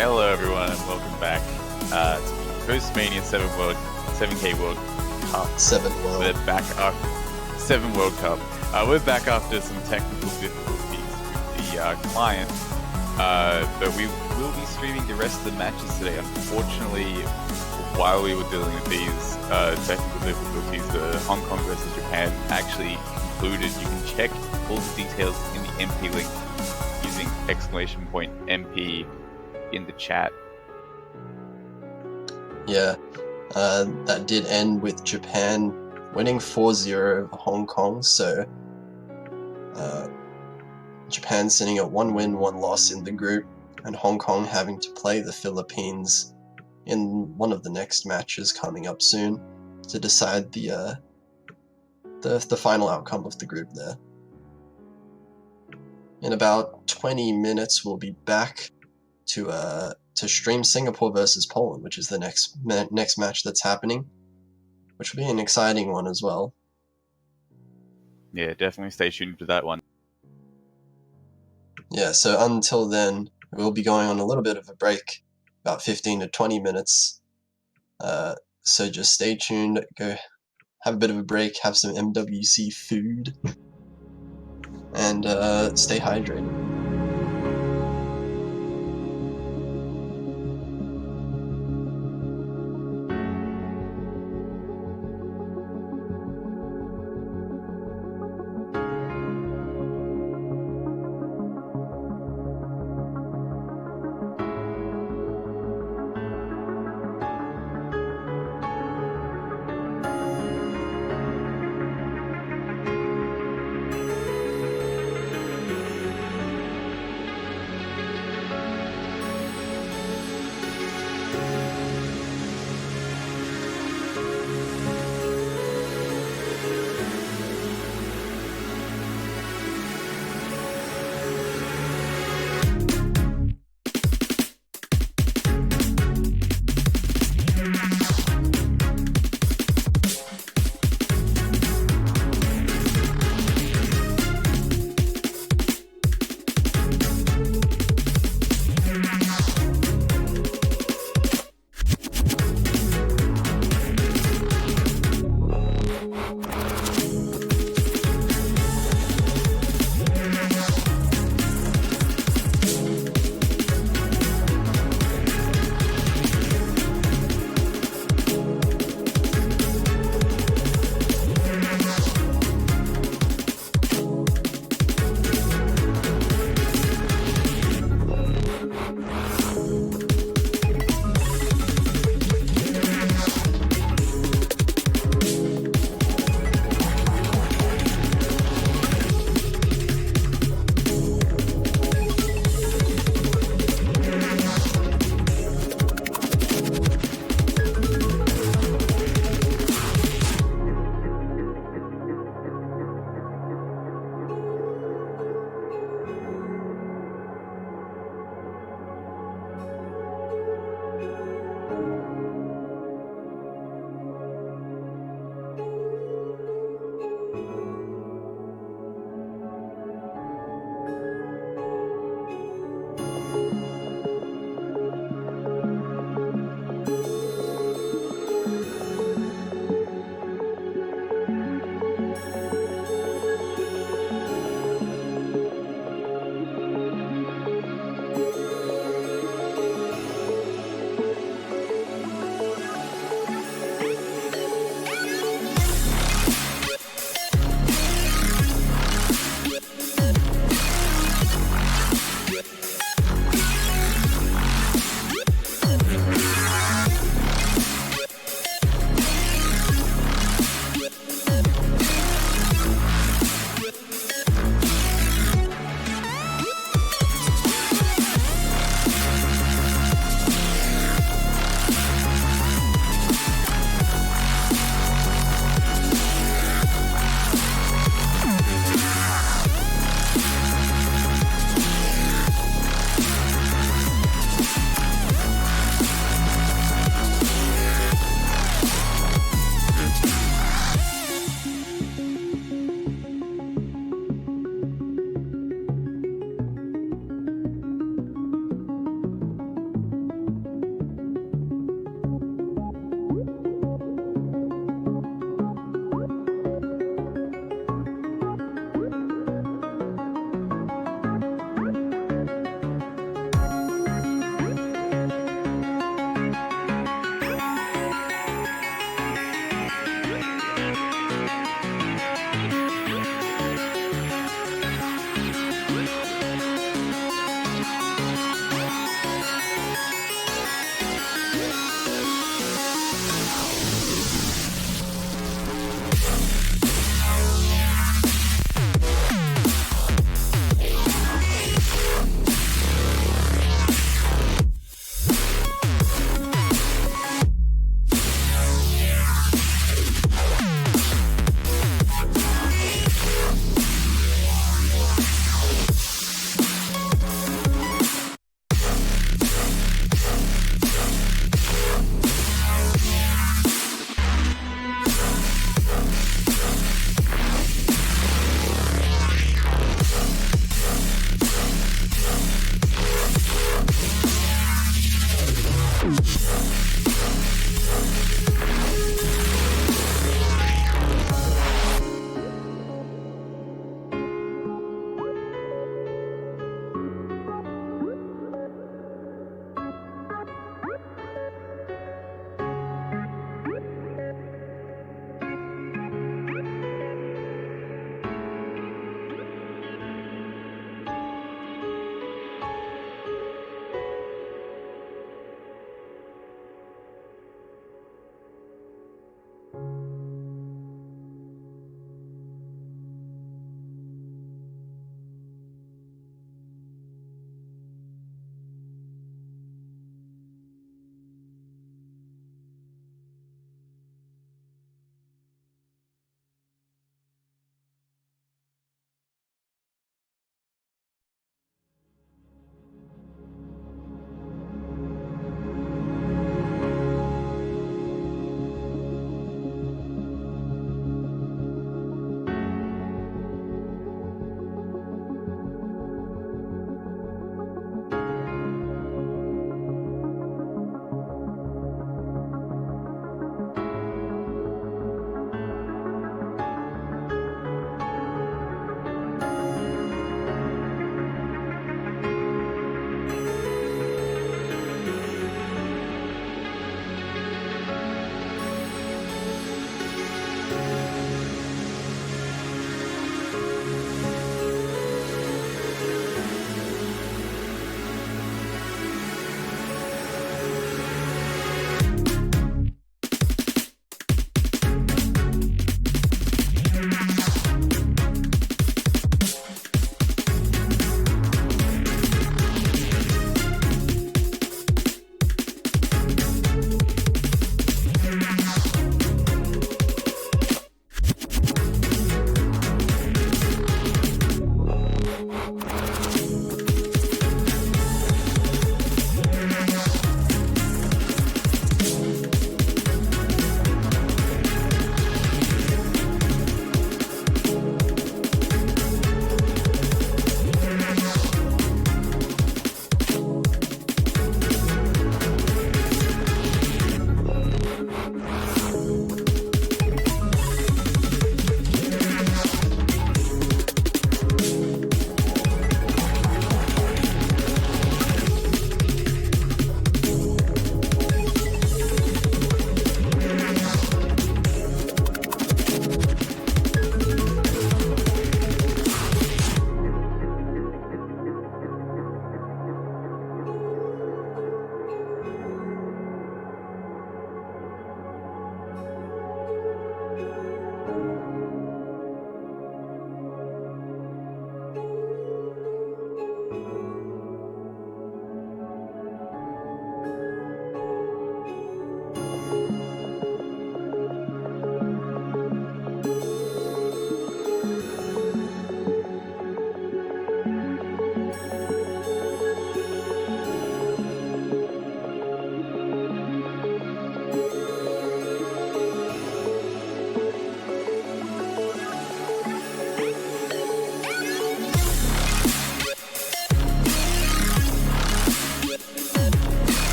Hello everyone and welcome back to the post-mania 7K World Cup. 7 World. We're back after 7 World Cup. We're back after some technical difficulties with the client, but we will be streaming the rest of the matches today. Unfortunately, while we were dealing with these technical difficulties, the Hong Kong versus Japan actually concluded. You can check all the details in the MP link using !MP in the chat. Yeah, that did end with Japan winning 4-0 over Hong Kong, so Japan sitting at 1 win, 1 loss in the group, and Hong Kong having to play the Philippines in one of the next matches coming up soon to decide the final outcome of the group there. In about 20 minutes, we'll be back to stream Singapore versus Poland, which is the next match that's happening, which will be an exciting one as well. Yeah, definitely stay tuned to that one. Yeah, so until then, we'll be going on a little bit of a break, about 15 to 20 minutes. So just stay tuned, go have a bit of a break, have some MWC food, and stay hydrated.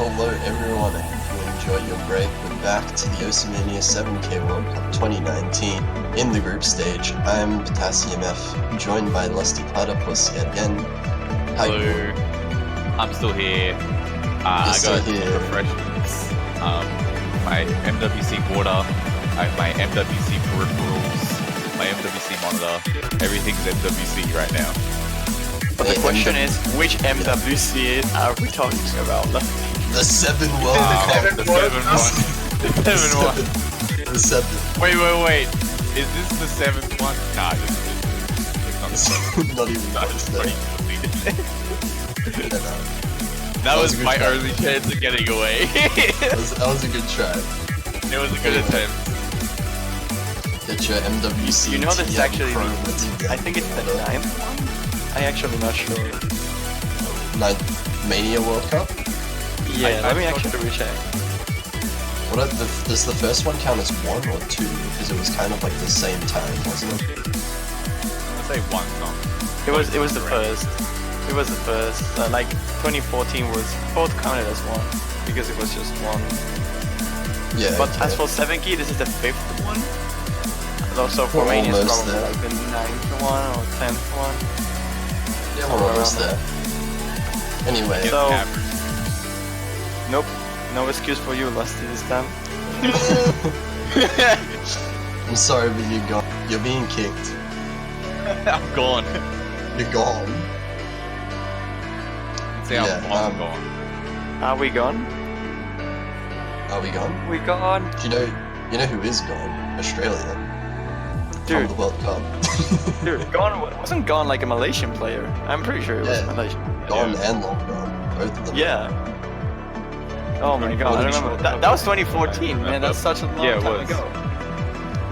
Hello everyone, I hope you enjoy your break. We're back to the Mania 7K World Cup 2019 in the group stage. I'm Potassium F, joined by Lusty Platypus yet again. How you doing? Hello, I'm still here. You're I still got here. refreshments, my MWC water, I have my MWC peripherals, my MWC monitor, everything's MWC right now. But the question is, which MWC are we talking about? The 7 World Cup. The 7-1. The 7-1. The 7. Wait. Is this the 7th one? Nah, it's not the 7th. Not even Nah, close it's there. pretty Yeah, That was a good my try. only chance of getting away. that was a good try. It was a good attempt. Get your MWC. You know this is TM actually, Pro with I think it's the 9th one? I'm actually not sure. 9th Mania World Cup? Yeah, let me I actually recheck. Does the first one count as 1 or 2? Because it was kind of like the same time, wasn't it? I'll say one song. It was the first. It was the first. Like 2014 was both counted as one because it was just one. Yeah. But okay. as for 7K, this is the 5th one. And also for We're Mania, it's almost probably there. like the 9th one or 10th one. Yeah, we're almost around there. Anyway, Get So- average. Nope, no excuse for you, Lusty, this time. I'm sorry, but you're being kicked. I'm gone. You're gone. Say Yeah, I'm gone. Are we gone? Are we gone? We gone? Do you know who is gone? Australia. Dude, From the World Cup. dude, gone wasn't gone like a Malaysian player. I'm pretty sure it was Yeah. Malaysian. Gone and long gone. Both of them. Yeah. Oh my god, I remember. That was 2014, man. That's such a long Yeah, it time was. ago.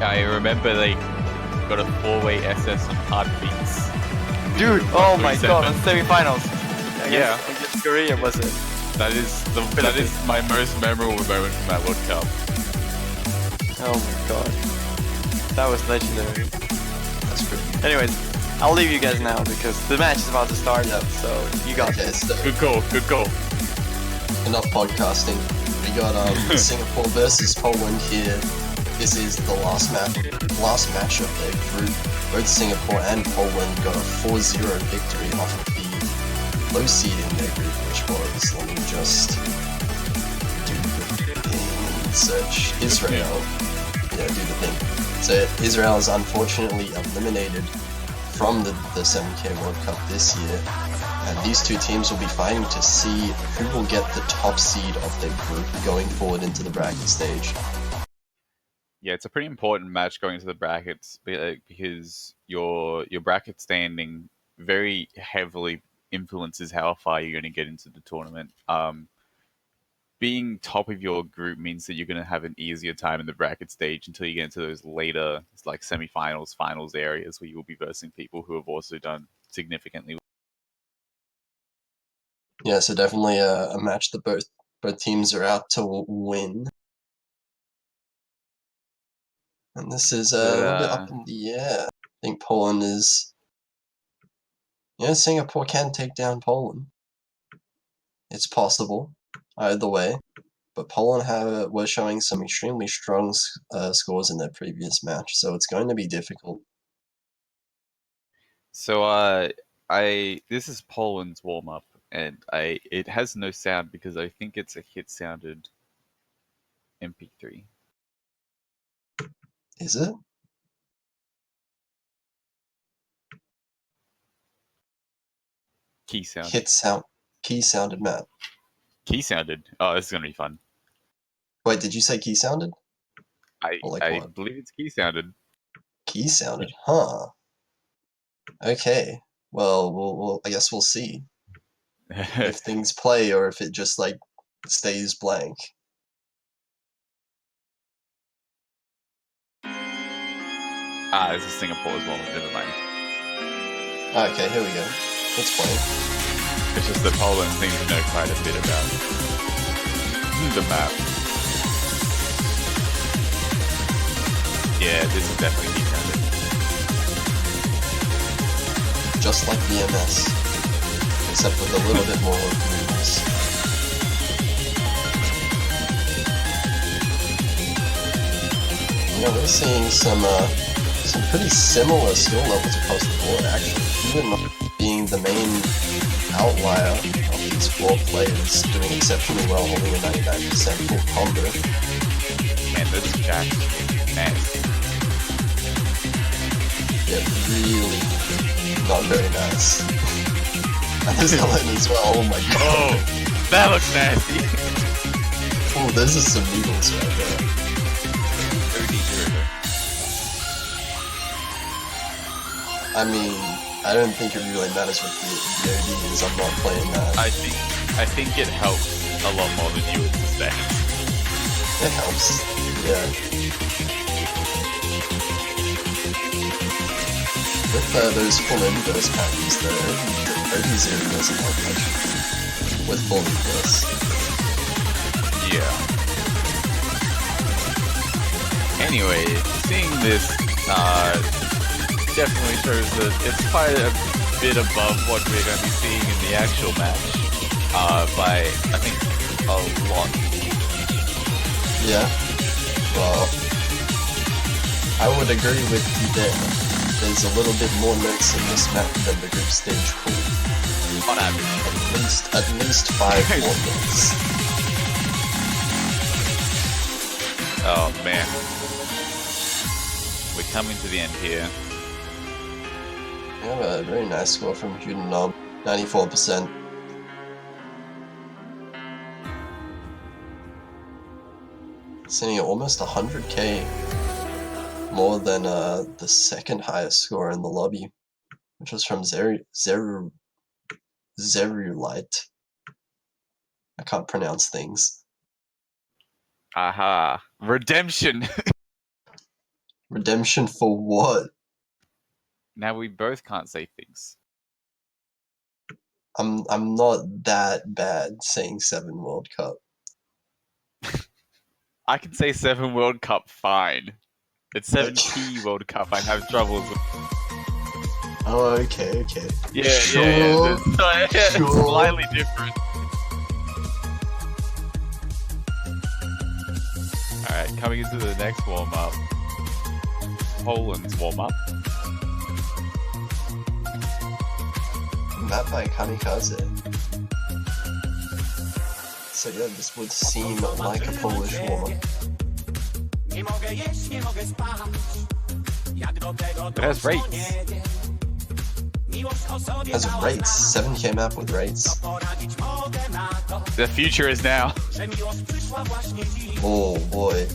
I remember they got a 4-way SS on Heartbeats. Dude, oh my 37. god, on semifinals. Yeah. Against Korea, was it? That is my most memorable moment from that World Cup. Oh my god. That was legendary. That's pretty good. Anyways, I'll leave you guys now because the match is about to start. Yep. So you got Okay, this. so Good call. enough podcasting. We got Singapore versus Poland here. This is the last match of their group. Both Singapore and Poland got a 4-0 victory off of the low seed in their group, which was, let me just do the thing and search Israel. Yeah, do the thing. So Israel is unfortunately eliminated from the 7K World Cup this year. And these two teams will be fighting to see who will get the top seed of their group going forward into the bracket stage. Yeah, it's a pretty important match going into the brackets because your bracket standing very heavily influences how far you're going to get into the tournament. Being top of your group means that you're going to have an easier time in the bracket stage until you get into those later, like semifinals, finals areas where you will be versing people who have also done significantly. Yeah, so definitely a match that both teams are out to win. And this is a little bit up in the air. I think Poland is... Yeah, Singapore can take down Poland. It's possible, either way. But Poland were showing some extremely strong scores in their previous match, so it's going to be difficult. So this is Poland's warm up, and it has no sound because I think it's a hit sounded MP3. Is it? Key sound. Key sounded map. Key sounded. Oh, this is gonna be fun. Wait, did you say key sounded? I what? believe it's key sounded. Key sounded, huh? Okay. Well, I guess we'll see if things play or if it just like stays blank. This is Singapore as well. Never mind. Okay, here we go. It's playing. It's just that Poland seems to know quite a bit about the map. Yeah, this is definitely key sounded. Just like BMS, except with a little bit more rules. Yeah, we're seeing some pretty similar skill levels across the board, actually. Even being the main outlier of these 4 players doing exceptionally well, holding a 99% full combo. Man, this Jack is nasty. Yeah, really not very nice. And there's Helen as well, oh my god. Oh, that looks nasty. Oh, those are some noodles right there. I mean, I don't think it really matters what the OD is, I'm not playing that. I think it helps a lot more than you would suspect. It helps, yeah. With those full inverse patterns, the OD0 doesn't help much with full inverse. Yeah. Anyway, seeing this definitely shows that it's quite a bit above what we're going to be seeing in the actual match. By, I think, a lot. Yeah. Well, I would agree with you there. There's a little bit more notes in this map than the group stage pool. On average. At least 5 more notes. Oh man. We're coming to the end here. We have a very nice score from Judenom, 94%. Sitting at almost 100k more than the second highest score in the lobby, which was from Zerulite. I can't pronounce things. Aha. Redemption! Redemption for what? Now we both can't say things. I'm not that bad saying 7 World Cup. I can say 7 World Cup fine. It's 7 Okay. T World Cup I have troubles with. Oh, okay. Yeah, Sure. yeah. It's Sure. slightly different. Alright, coming into the next warm-up. Poland's warm-up. Map by Kamikaze. So yeah, this would seem like a Polish warm-up. It has rates. Has rates. 7k map with rates. The future is now. Oh boy.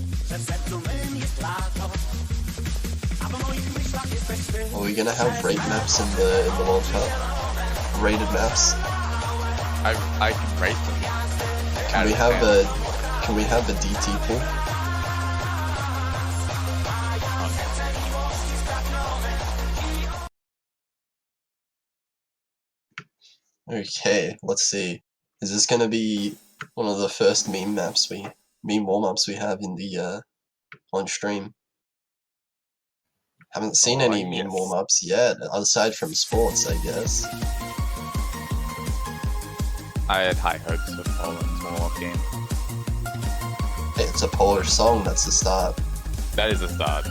Are we gonna have rate maps in the World Cup? Rated maps? I can rate them. Can we have a DT pool? Okay, let's see. Is this gonna be one of the first meme warm-ups we have in the on stream? Haven't seen any meme yes. warm-ups yet, aside from sports, I guess. I had high hopes for Poland's warm-up game. Hey, it's a Polish song, that's the start. That is a start.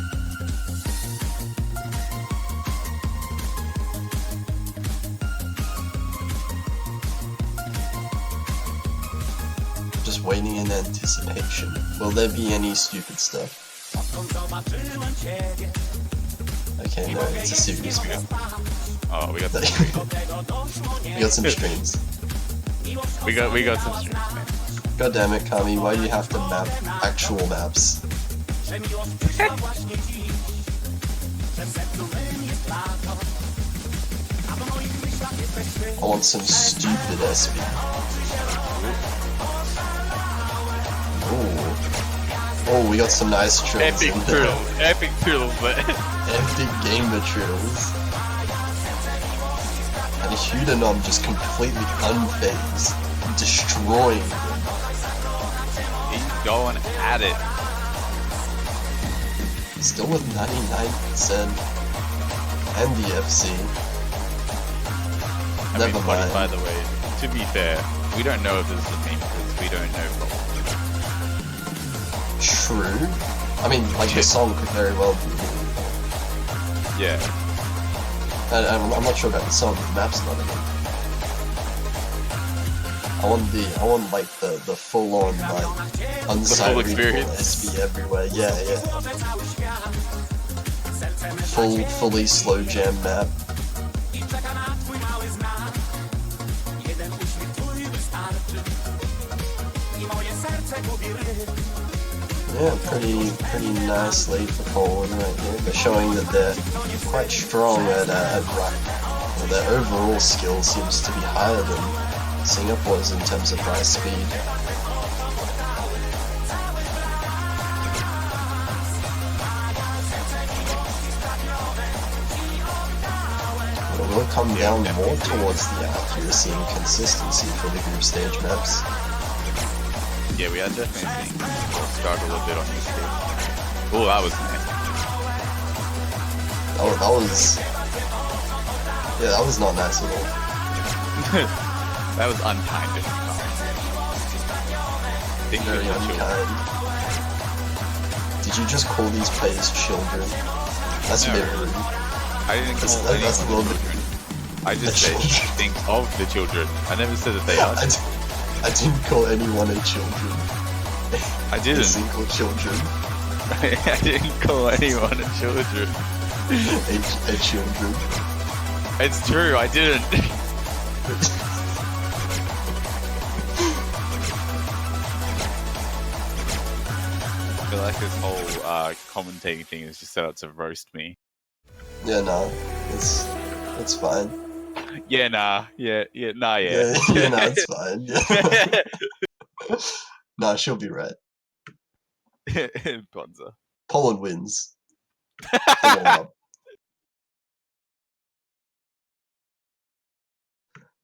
Just waiting in anticipation. Will there be any stupid stuff? Okay, no, it's a serious one. Oh, we got some We got some streams. we got some streams, man. God damn it, Kami, why do you have to map actual maps? I want some stupid SP. Oh, we got some nice trills Epic in there. turtles. Epic turtles, but Epic gamer trills. And Hudanom just completely unfazed, destroying them. he's going at it. Still with 99% and the FC. I Never mean, mind. by the way, to be fair, we don't know if this is a meme because we don't know. True. I mean, like, the song could very well be. Yeah. I'm not sure about the song, the map's not in it. I want like the full on like unsighted SV everywhere. Yeah. Fully slow jam map. Yeah, pretty nice lead for Poland right here. They're showing that they're quite strong at ruck. Their overall skill seems to be higher than Singapore's in terms of high speed. It will come down more towards the accuracy and consistency for the group stage maps. Yeah, we are definitely seeing people struggle a bit on this stage. Oh, that was nice. That was not nice at all. That was unkind. Very unkind. Did you just call these players children? That's very rude. I didn't call that's a little bit. I just said think of the children. I never said that they are. I didn't call anyone a children. I didn't. Single children. I didn't call anyone a children. A children. It's true, I didn't. I feel like this whole commentating thing is just set up to roast me. Yeah, no, it's fine. Yeah, nah. Yeah. Yeah, nah, it's fine. Yeah. Nah, she'll be right. Bonza. Poland wins.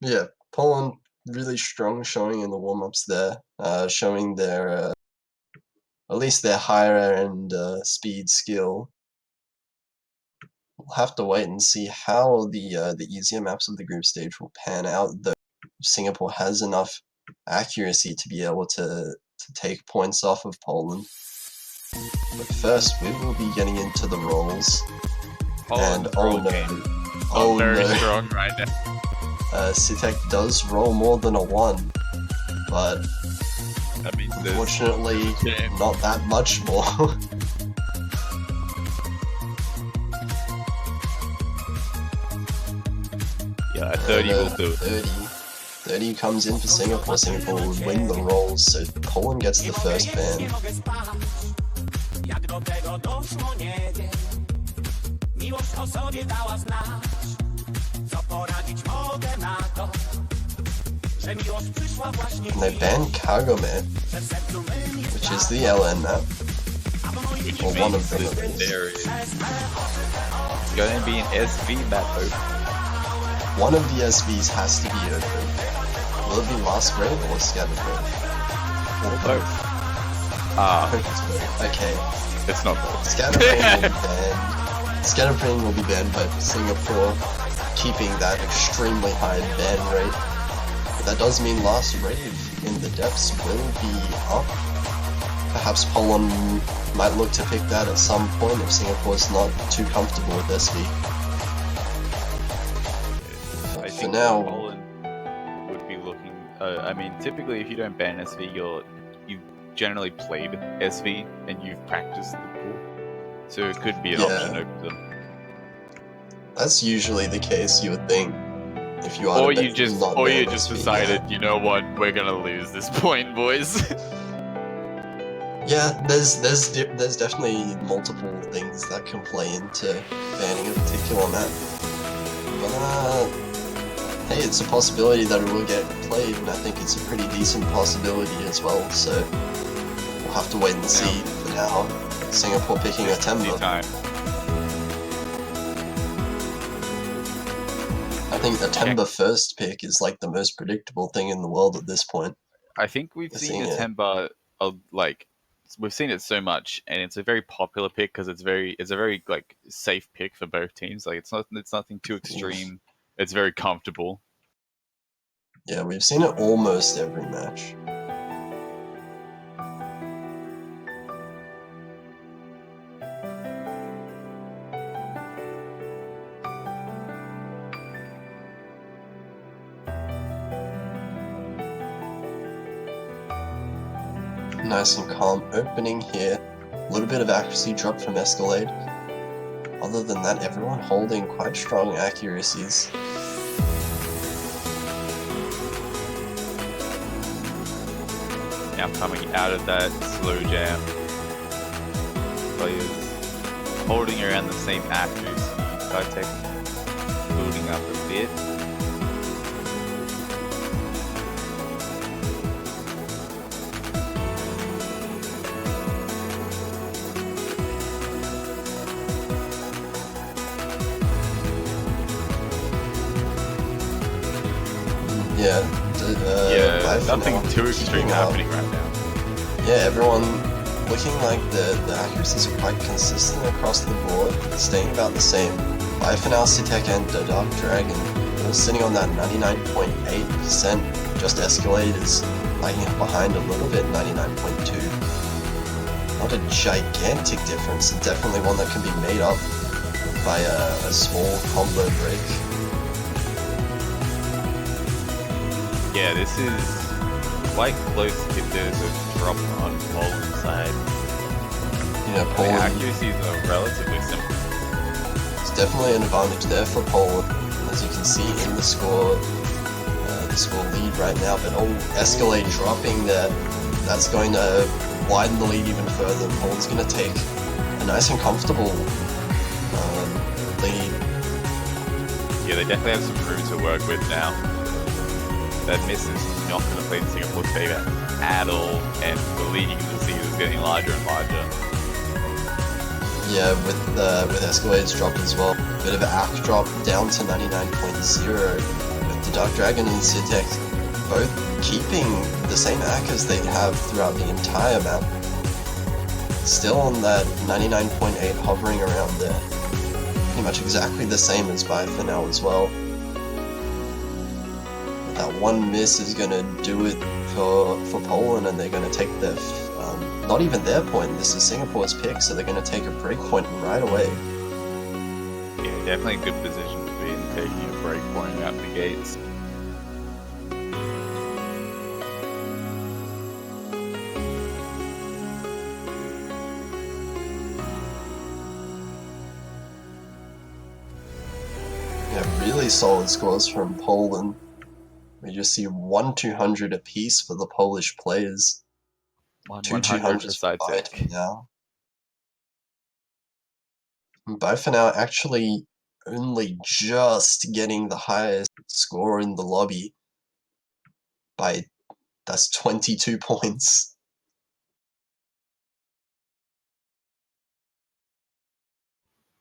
Yeah, Poland really strong showing in the warm-ups there, showing their at least their higher end speed skill. We'll have to wait and see how the easier maps of the group stage will pan out, though Singapore has enough accuracy to be able to take points off of Poland. But first, we will be getting into the rolls. Poland and oh no. Game. Oh very no. strong right now. Sitek does roll more than a 1, but That means unfortunately not that much more. Yeah, 30 will do it. 30 comes in for Singapore. Singapore will win the rolls, so Poland gets the first ban. And they ban Cargo Man, which is the LN map. Or one of them at least. There is. It's going to be an SV map, though. One of the SVs has to be open. Will it be Last Raid or Scattered Raid? Or both? I hope it's both. Okay. It's not both. Scattered Raid will be banned. Scattered Raid will be banned, but Singapore keeping that extremely high ban rate. But that does mean Last Raid in the depths will be up. Perhaps Poland might look to pick that at some point if Singapore's not too comfortable with SV. I For think now, Poland would be looking. I mean, typically, if you don't ban SV, you've generally played SV and you've practiced the pool, so it could be an option over them. That's usually the case, you would think. If you are Or you just decided, you know what, we're gonna lose this point, boys. Yeah, there's definitely multiple things that can play into banning a particular map. But hey, it's a possibility that it will get played, and I think it's a pretty decent possibility as well. So we'll have to wait and see. For now, Singapore picking a Temba. I think the Temba first pick is like the most predictable thing in the world at this point. I think we've seen a Temba we've seen it so much, and it's a very popular pick because it's a very like safe pick for both teams. Like it's nothing too extreme. It's very comfortable. Yeah, we've seen it almost every match. Nice and calm opening here. A little bit of accuracy drop from Escalade. Other than that, everyone holding quite strong accuracies. Now coming out of that slow jam, players holding around the same accuracy. Tech building up a bit. Yeah, nothing too extreme happening right now. Yeah, everyone looking like the accuracies are quite consistent across the board, staying about the same. Bye for now, Sitek and the Dark Dragon. All sitting on that 99.8%. Just Escalade is lagging behind a little bit, 99.2. Not a gigantic difference, definitely one that can be made up by a small combo break. Yeah, this is quite close if there's a drop on Poland's side. You know, Poland... The accuracies are relatively simple. It's definitely an advantage there for Poland, as you can see in the score lead right now, but Escalade dropping there, that's going to widen the lead even further. Poland's going to take a nice and comfortable lead. Yeah, they definitely have some room to work with now. That miss is not going to play in Singapore's favour at all, and the lead you can see is getting larger and larger. Yeah, with Escalade's drop as well. Bit of an ACK drop down to 99.0, with the Dark Dragon and Sitek both keeping the same ACK as they have throughout the entire map. Still on that 99.8, hovering around there. Pretty much exactly the same as Bye for now as well. That one miss is going to do it for Poland, and they're going to take their, not even their point, this is Singapore's pick, so they're going to take a break point right away. Yeah, definitely a good position to be in, taking a break point out the gates. Yeah, really solid scores from Poland. We just see 1-200 apiece for the Polish players. 100 for side Bye tech. for now. Bye for now actually only just getting the highest score in the lobby by, that's 22 points.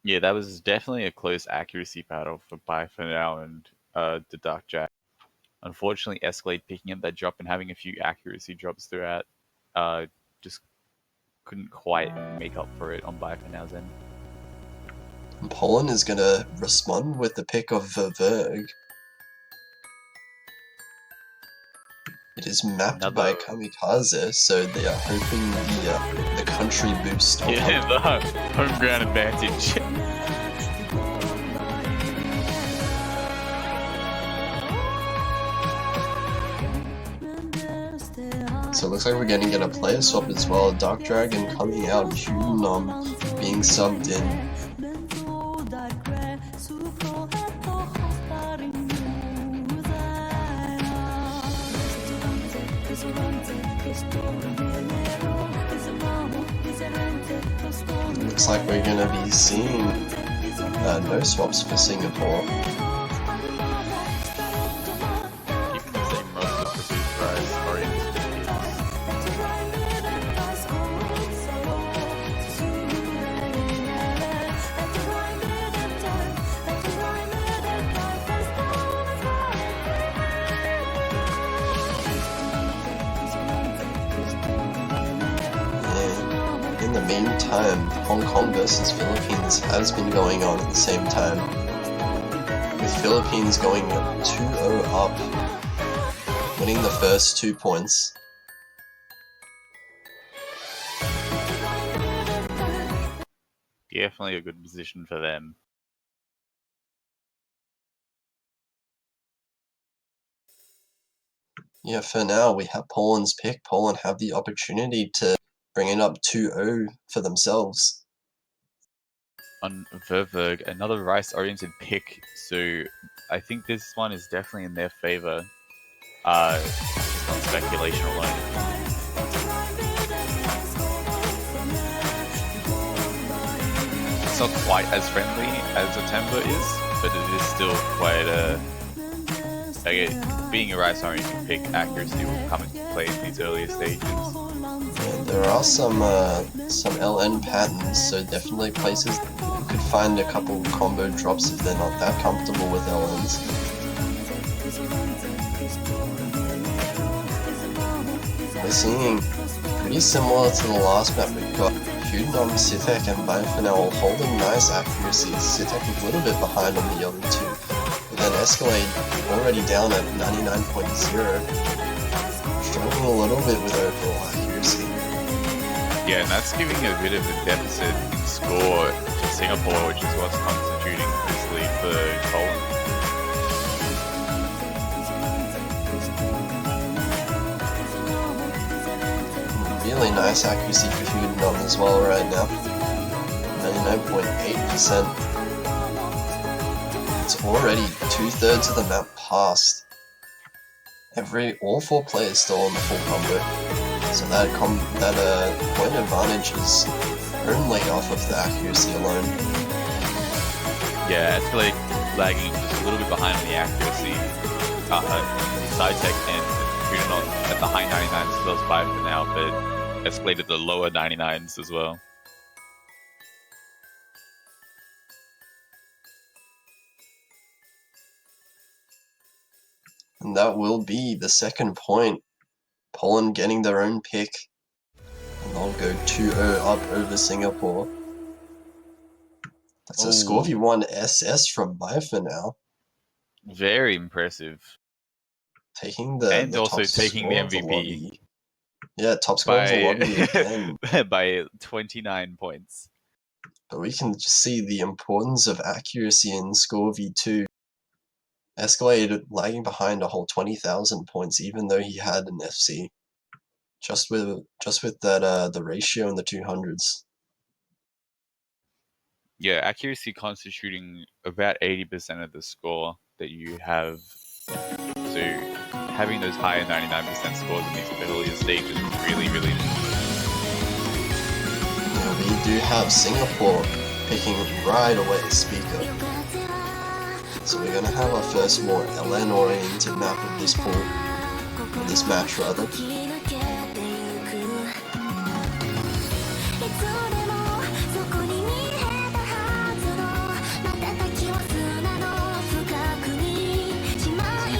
Yeah, that was definitely a close accuracy battle for Bye for now and the Dark Jack. Unfortunately, Escalade picking up that drop and having a few accuracy drops throughout just couldn't quite make up for it on Bye for now's end. Poland is going to respond with the pick of Ververg. It is mapped by Kamikaze, so they are hoping the country boost. Yeah, the home ground advantage. So it looks like we're going to get a player swap as well. Dark Dragon coming out, Hudenom being subbed in. Looks like we're going to be seeing no swaps for Singapore. Keeping the same roster for Surprise or in In the meantime, Hong Kong versus Philippines has been going on at the same time, with Philippines going 2-0 up, winning the first 2 points. definitely a good position for them. Yeah, for now, we have Poland's pick. Poland have the opportunity to bring it up 2-0 for themselves. On Verberg, another rice-oriented pick, so I think this one is definitely in their favor. Just on speculation alone. It's not quite as friendly as a Temper is, but it is still quite being a rice-oriented pick, accuracy will come into play in these earlier stages. Yeah, there are some LN patterns, so definitely places you could find a couple combo drops if they're not that comfortable with LNs. We're seeing pretty similar to the last map. We've got Hudenom, Sitek, and Bifinel all holding nice accuracy. Sitek a little bit behind on the other two. But then Escalade already down at 99.0. Struggling a little bit with overall accuracy. Yeah, and that's giving a bit of a deficit in score to Singapore, which is what's constituting this lead for Poland. Really nice accuracy for Hudenom as well right now. 99.8%. It's already 2/3 of the map passed. All four players still on the full combo. So that point advantage is only off of the accuracy alone. Yeah, Escalade lagging just a little bit behind on the accuracy. Sitek and Hudenom at the high 99s as well as 5 for now, but Escalade at the lower 99s as well. And that will be the second point. Poland getting their own pick. And they'll go 2-0 up over Singapore. That's a Scorvy 1 SS from Bifa now. Very impressive. Taking the And also top taking the score of the MVP. lobby. Yeah, top score of the lobby again. by 29 points. But we can just see the importance of accuracy in Score V2. Escalade lagging behind a whole 20,000 points, even though he had an FC. Just with that the ratio in the 200s. Yeah, accuracy constituting about 80% of the score that you have. So having those higher 99% scores in these earlier stages is really, really important. Yeah, we do have Singapore picking right away Speaker. So we're going to have our first more LN-oriented map of this pool. Of this match, rather.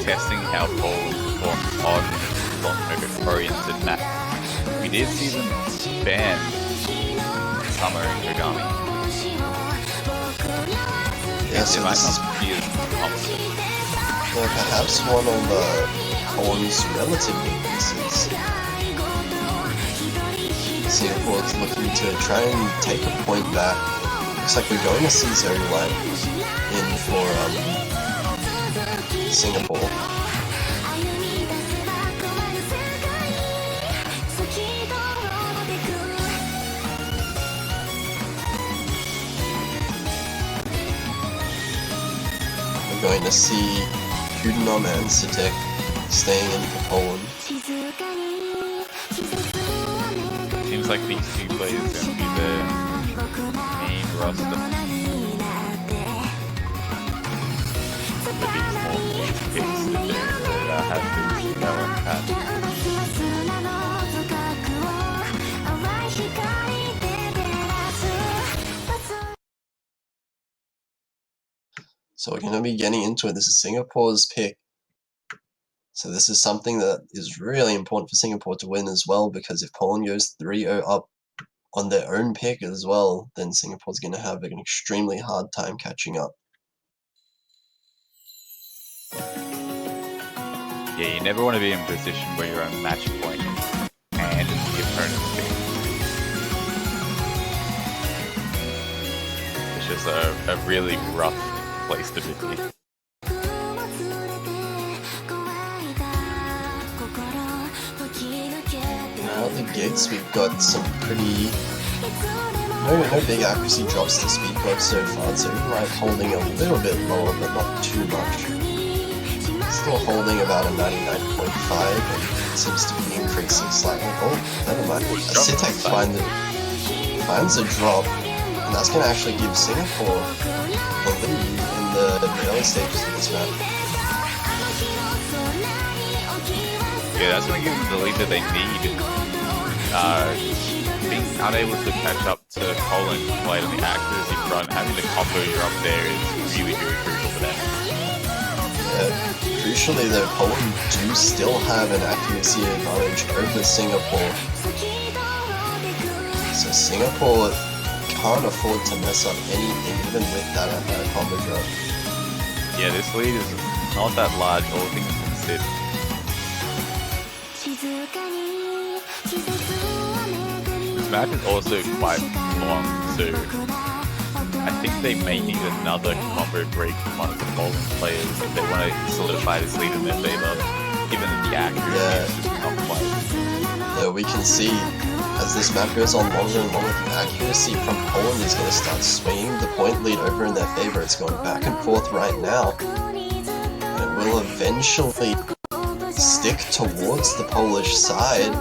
Testing how Poland performs on long-oriented map. We did see them ban Summer and Kagami. Yeah, so this is perhaps one of Poland's relative weaknesses. Singapore's looking to try and take a point back. Looks like we're going to see Zoe in for Singapore. We're going to see Hudenom and Sitek staying in for Poland. Seems like these two players are going to be the main roster. So we're going to be getting into it. This is Singapore's pick. So this is something that is really important for Singapore to win as well, because if Poland goes 3-0 up on their own pick as well, then Singapore's going to have an extremely hard time catching up. Yeah, you never want to be in a position where you're on match point and the opponent's pick. It's just a really rough place to be. out the gates, we've got some pretty... No big accuracy drops to speak of so far, so right holding a little bit lower, but not too much. Still holding about a 99.5, and it seems to be increasing slightly. Oh, never mind. Sitek finds a drop, and that's going to actually give Singapore the lead in the early stages of this map. Yeah, that's going to give them the lead that they need. Being unable to catch up to Poland played on the accuracy front, having the combo drop there is really, really crucial for them. Yeah, crucially though, Poland do still have an accuracy advantage over Singapore. So Singapore can't afford to mess up anything even with that combo drop. Yeah, this lead is not that large, all things considered. This match is also quite long, so I think they may need another combo break from one of the Poland players if they want to solidify this lead in their favor, given that the accuracy is just not quite. Yeah, we can see as this map goes on longer and longer, the accuracy from Poland is going to start swinging the point lead over in their favor. It's going back and forth right now. And it will eventually stick towards the Polish side.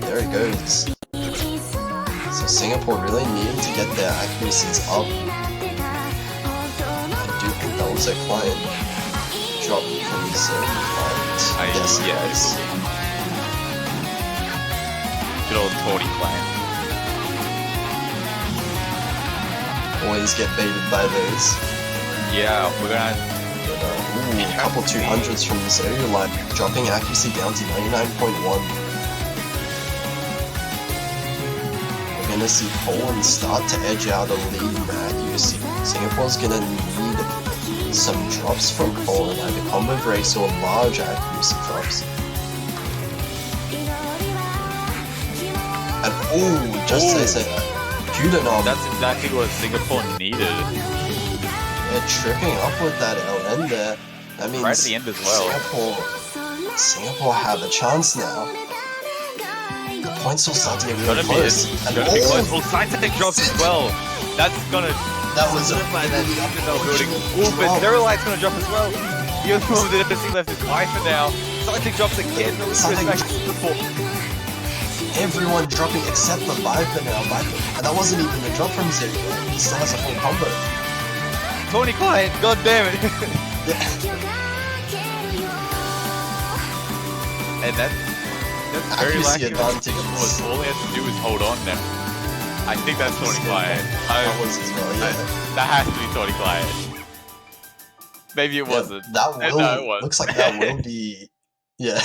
There it goes. So Singapore really needed to get their accuracies up. I do think that was a client drop from the zone. Yes. Good old Tawny client. Always get baited by those. Yeah, we're gonna... a couple 200s from Zoe, like dropping accuracy down to 99.1. We're gonna see Poland start to edge out a lead in accuracy. Singapore's gonna need some drops from Poland, either combo breaks or large accuracy drops. And just as a Kudanom. That's exactly what Singapore needed. Yeah, tripping up with that LN there. That means right at the end as well. Singapore have a chance now. The points will start to get really Gonna close. Be close. Well, Sitek drops as well. That's gonna... That was a building. Ooh, but Sterilite's gonna drop as well. The only one with the FC left is Viper now. Sitek drops again. Everyone dropping except the Viper now. And that wasn't even a drop from Zero. He still has a full combo. Tony Client, god damn it. And that's very lucky. All he has to do is hold on now. I think that's Tony Client. That was as well, yeah. That has to be Tony Client. Maybe it wasn't. That will, no, it was. Looks like that will be... Yeah.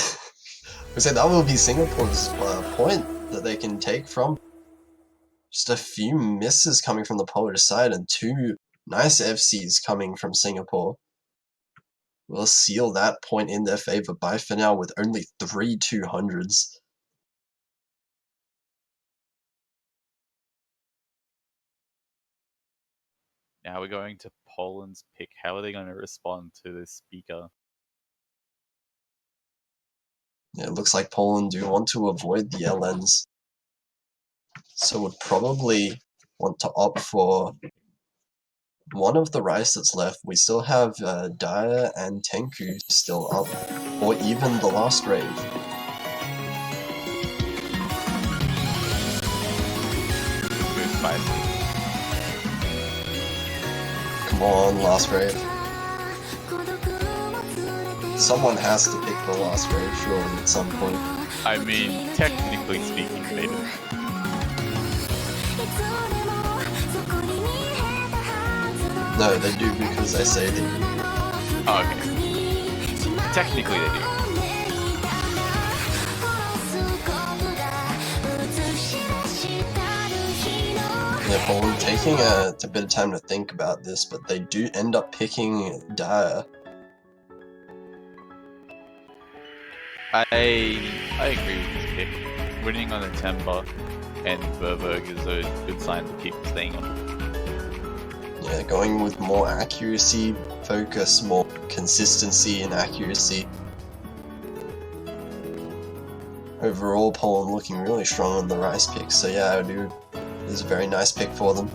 I said that will be Singapore's point that they can take from. Just a few misses coming from the Polish side and two nice FCs coming from Singapore. We'll seal that point in their favor by for now with only 3 200s. Now we're going to Poland's pick. How are they going to respond to this speaker? Yeah, it looks like Poland do want to avoid the LNs. So would probably want to opt for one of the rice that's left. We still have Daya and Tenku still up, or even the last rave. Come on, last rave. Someone has to pick the last rave, surely, at some point. I mean, technically speaking, they do. No, they do because I say they do. Oh, okay. Technically they do. Yeah, Poland taking a bit of time to think about this, but they do end up picking Daya. I agree with this pick. Winning on the Timber and Verberg is a good sign to keep staying on. Yeah, going with more accuracy, focus, more consistency and accuracy. overall, Poland looking really strong on the rice pick. So yeah, I do. It was a very nice pick for them.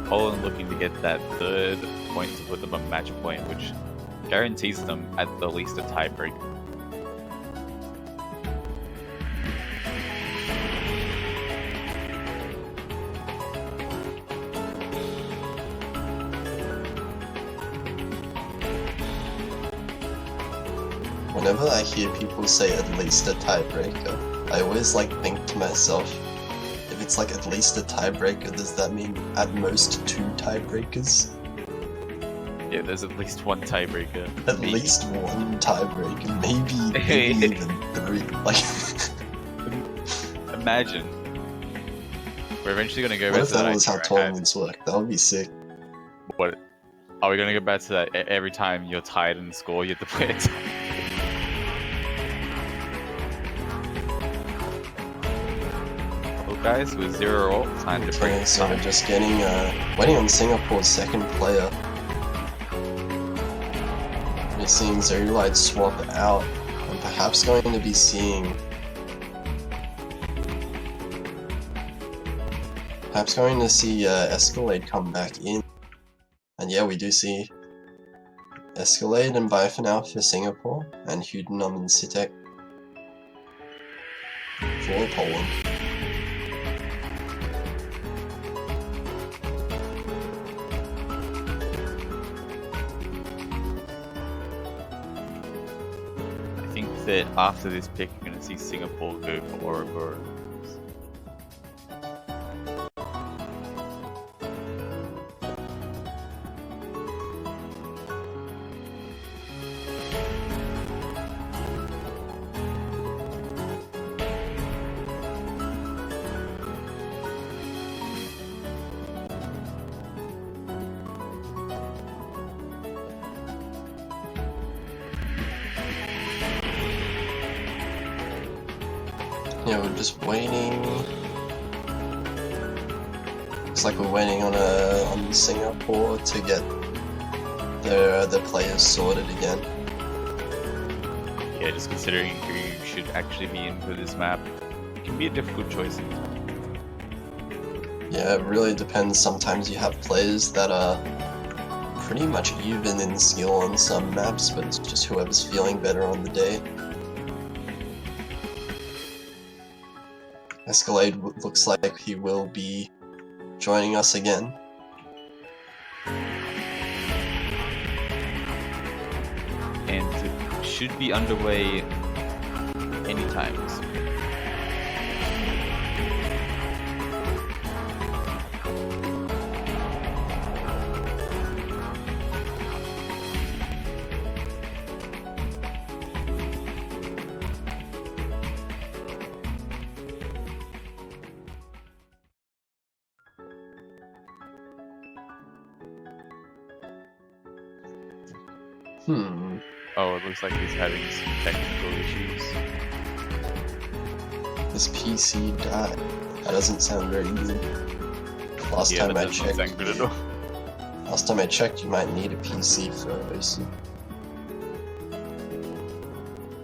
Poland looking to get that third point to put them on match point, which guarantees them at the least a tiebreak. Whenever I hear people say at least a tiebreaker, I always think to myself, if it's at least a tiebreaker, does that mean at most 2 tiebreakers? Yeah, there's at least one tiebreaker. At least 1 tiebreaker, maybe even 3. Imagine. We're eventually gonna go What back if to that. that was how idea I had. tournaments work? That would be sick. What? Are we gonna go back to that? Every time you're tied in the score, you have to play it. Well, guys, with 0-all, time to break Okay, the so we're time. just getting, waiting on Singapore's second player. We're seeing Zerulite swap out, and perhaps going to be seeing... Perhaps going to see Escalade come back in. And yeah, we do see Escalade and bye for now for Singapore, and Hudenom and Sitek for Poland. I think that after this pick, you're going to see Singapore go for Ouroboros. Yeah, we're just waiting. Looks like we're waiting on Singapore to get their players sorted again. Yeah, just considering who should actually be in for this map, it can be a difficult choice. Yeah, it really depends. Sometimes you have players that are pretty much even in skill on some maps, but it's just whoever's feeling better on the day. Escalade looks like he will be joining us again. And it should be underway anytime. Oh, it looks like he's having some technical issues. This PC died. That doesn't sound very good. Last Yeah, time that I doesn't checked, sound good at all. last time I checked, you might need a PC for OC.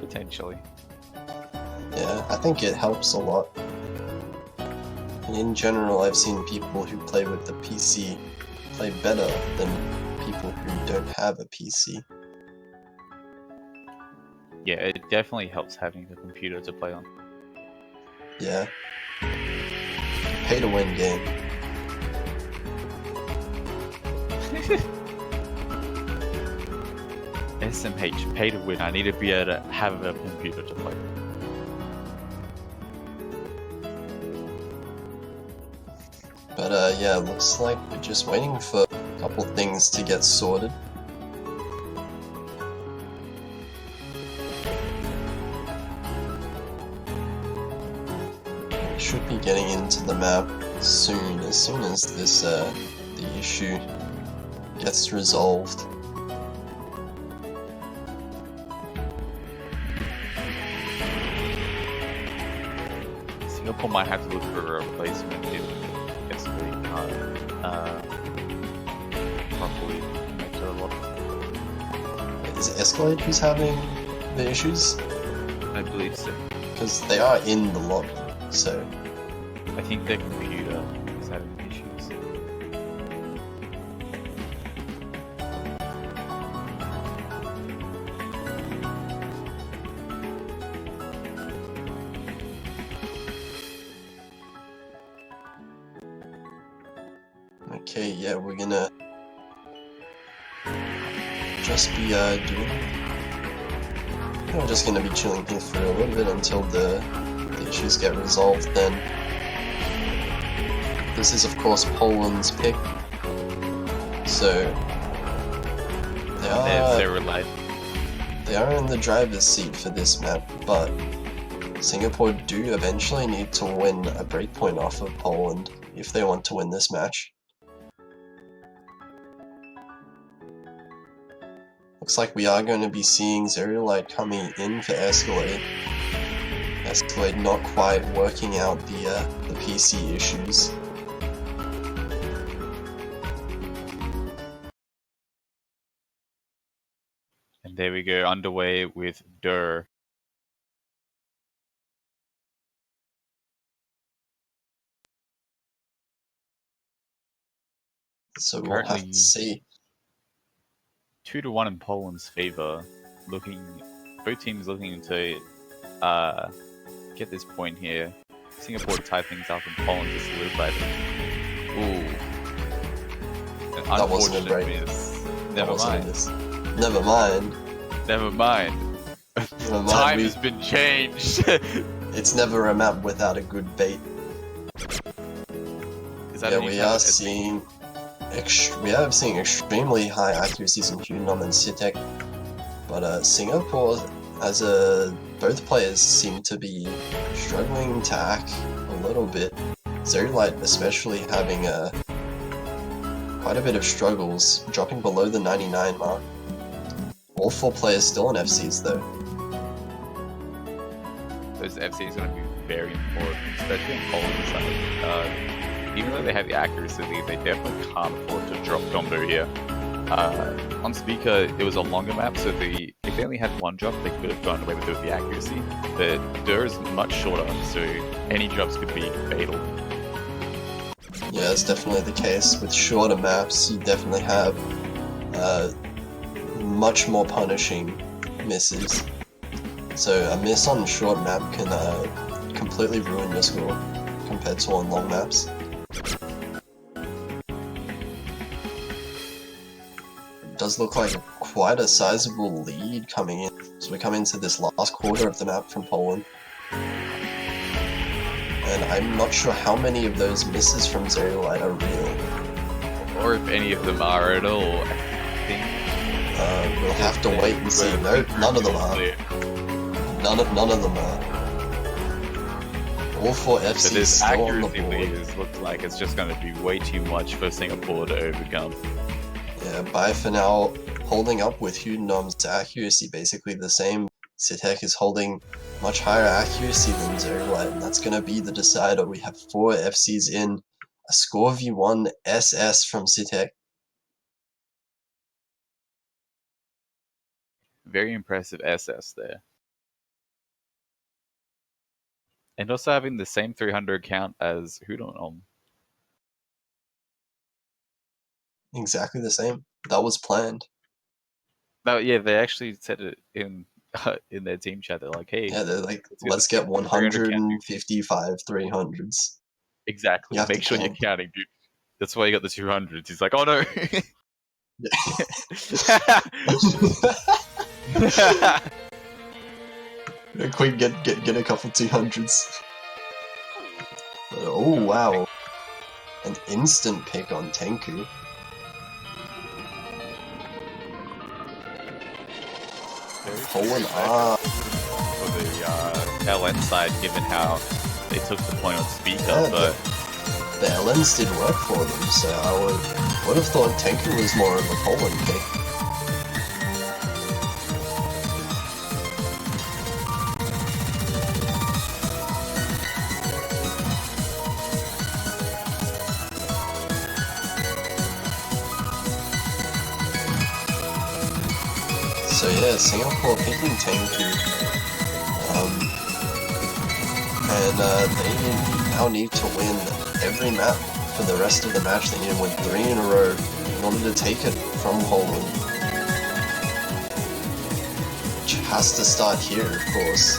Potentially. Yeah, I think it helps a lot. And in general, I've seen people who play with the PC play better than people who don't have a PC. Yeah, it definitely helps having a computer to play on. Yeah. Pay to win game. SMH, pay to win. I need to be able to have a computer to play. But yeah, looks like we're just waiting for a couple things to get sorted. We should be getting into the map soon, as this the issue gets resolved. Singapore might have to look for a replacement if Escalade can't fully connect to the lot. Is it Escalade who's having the issues? I believe so. Because they are in the lobby, so... I think their computer is having issues. Okay, yeah, we're gonna just be we're just gonna be chilling here for a little bit until the issues get resolved. Then this is of course Poland's pick, so they are in the driver's seat for this map, but Singapore do eventually need to win a breakpoint off of Poland if they want to win this match. Looks like we are going to be seeing Zeriolite coming in for Escalade. Escalade not quite working out the PC issues. And there we go, underway with Dur. So we'll have to see. 2-1 in Poland's favor. Both teams looking to get this point here. Singapore to tie things up and Poland to solidify them. Ooh. That wasn't a break. Miss. Never mind. Never mind. Never mind. Time has been changed. It's never a map without a good bait. Is that we are seeing extremely high accuracies in Hunom and Sitek, but Singapore, both players seem to be struggling to hack a little bit. Zeriolite especially having quite a bit of struggles, dropping below the 99 mark. All 4 players still on FCs though. Those FCs are going to be very important, especially in Poland's side. Even though they have the accuracy lead, they definitely can't afford to drop combo here. On Speaker, it was a longer map, so if they only had one drop, they could have gone away with it with the accuracy. But Dur is much shorter, so any drops could be fatal. Yeah, that's definitely the case. With shorter maps, you definitely have much more punishing misses. So a miss on a short map can completely ruin your score compared to on long maps. It does look like quite a sizable lead coming in. So we come into this last quarter of the map from Poland. And I'm not sure how many of those misses from Zeriolite are real. Or if any of them are at all. I think we'll have to wait and see. No, none of them are. None of them are. All 4 FCs so this still on the accuracy board. lead looks like it's just going to be way too much for Singapore to overcome. Yeah, Bai for now holding up with Hudenom's accuracy basically the same. Sitek is holding much higher accuracy than Zeriolite, and that's going to be the decider. We have 4 FCs in, a score v1 SS from Sitek. Very impressive SS there. And also having the same 300 count as Hudon. Exactly the same. That was planned. No, yeah, they actually said it in their team chat. They're like, hey, Yeah, they're like, let's get 155 300s. Exactly. Make sure you're counting, dude. That's why you got the 200s. He's like, oh no. Quick, get a couple 200s. Oh wow. An instant pick on Tenku. Poland for the LN side, given how they took the point on Speaker, but the LNs did work for them, so I would have thought Tenku was more of a Poland pick. So yeah, Singapore picking Tangku. And they now need to win every map for the rest of the match. They need to win 3 in a row in order to take it from Poland. Which has to start here, of course.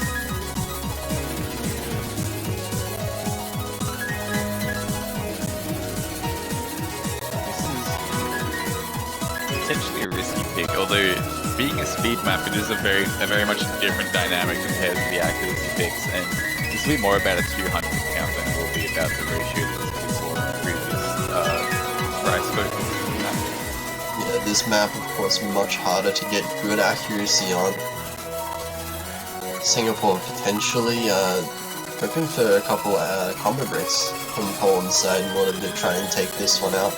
This is potentially a risky pick, although being a speed map, it is a very much different dynamic compared to the accuracy picks, and this will be more about a 200 count than it will be about the ratio that we saw in the previous price code. Yeah, this map, of course, much harder to get good accuracy on. Singapore potentially hoping for a couple combo breaks from Poland's side in order to try and take this one out.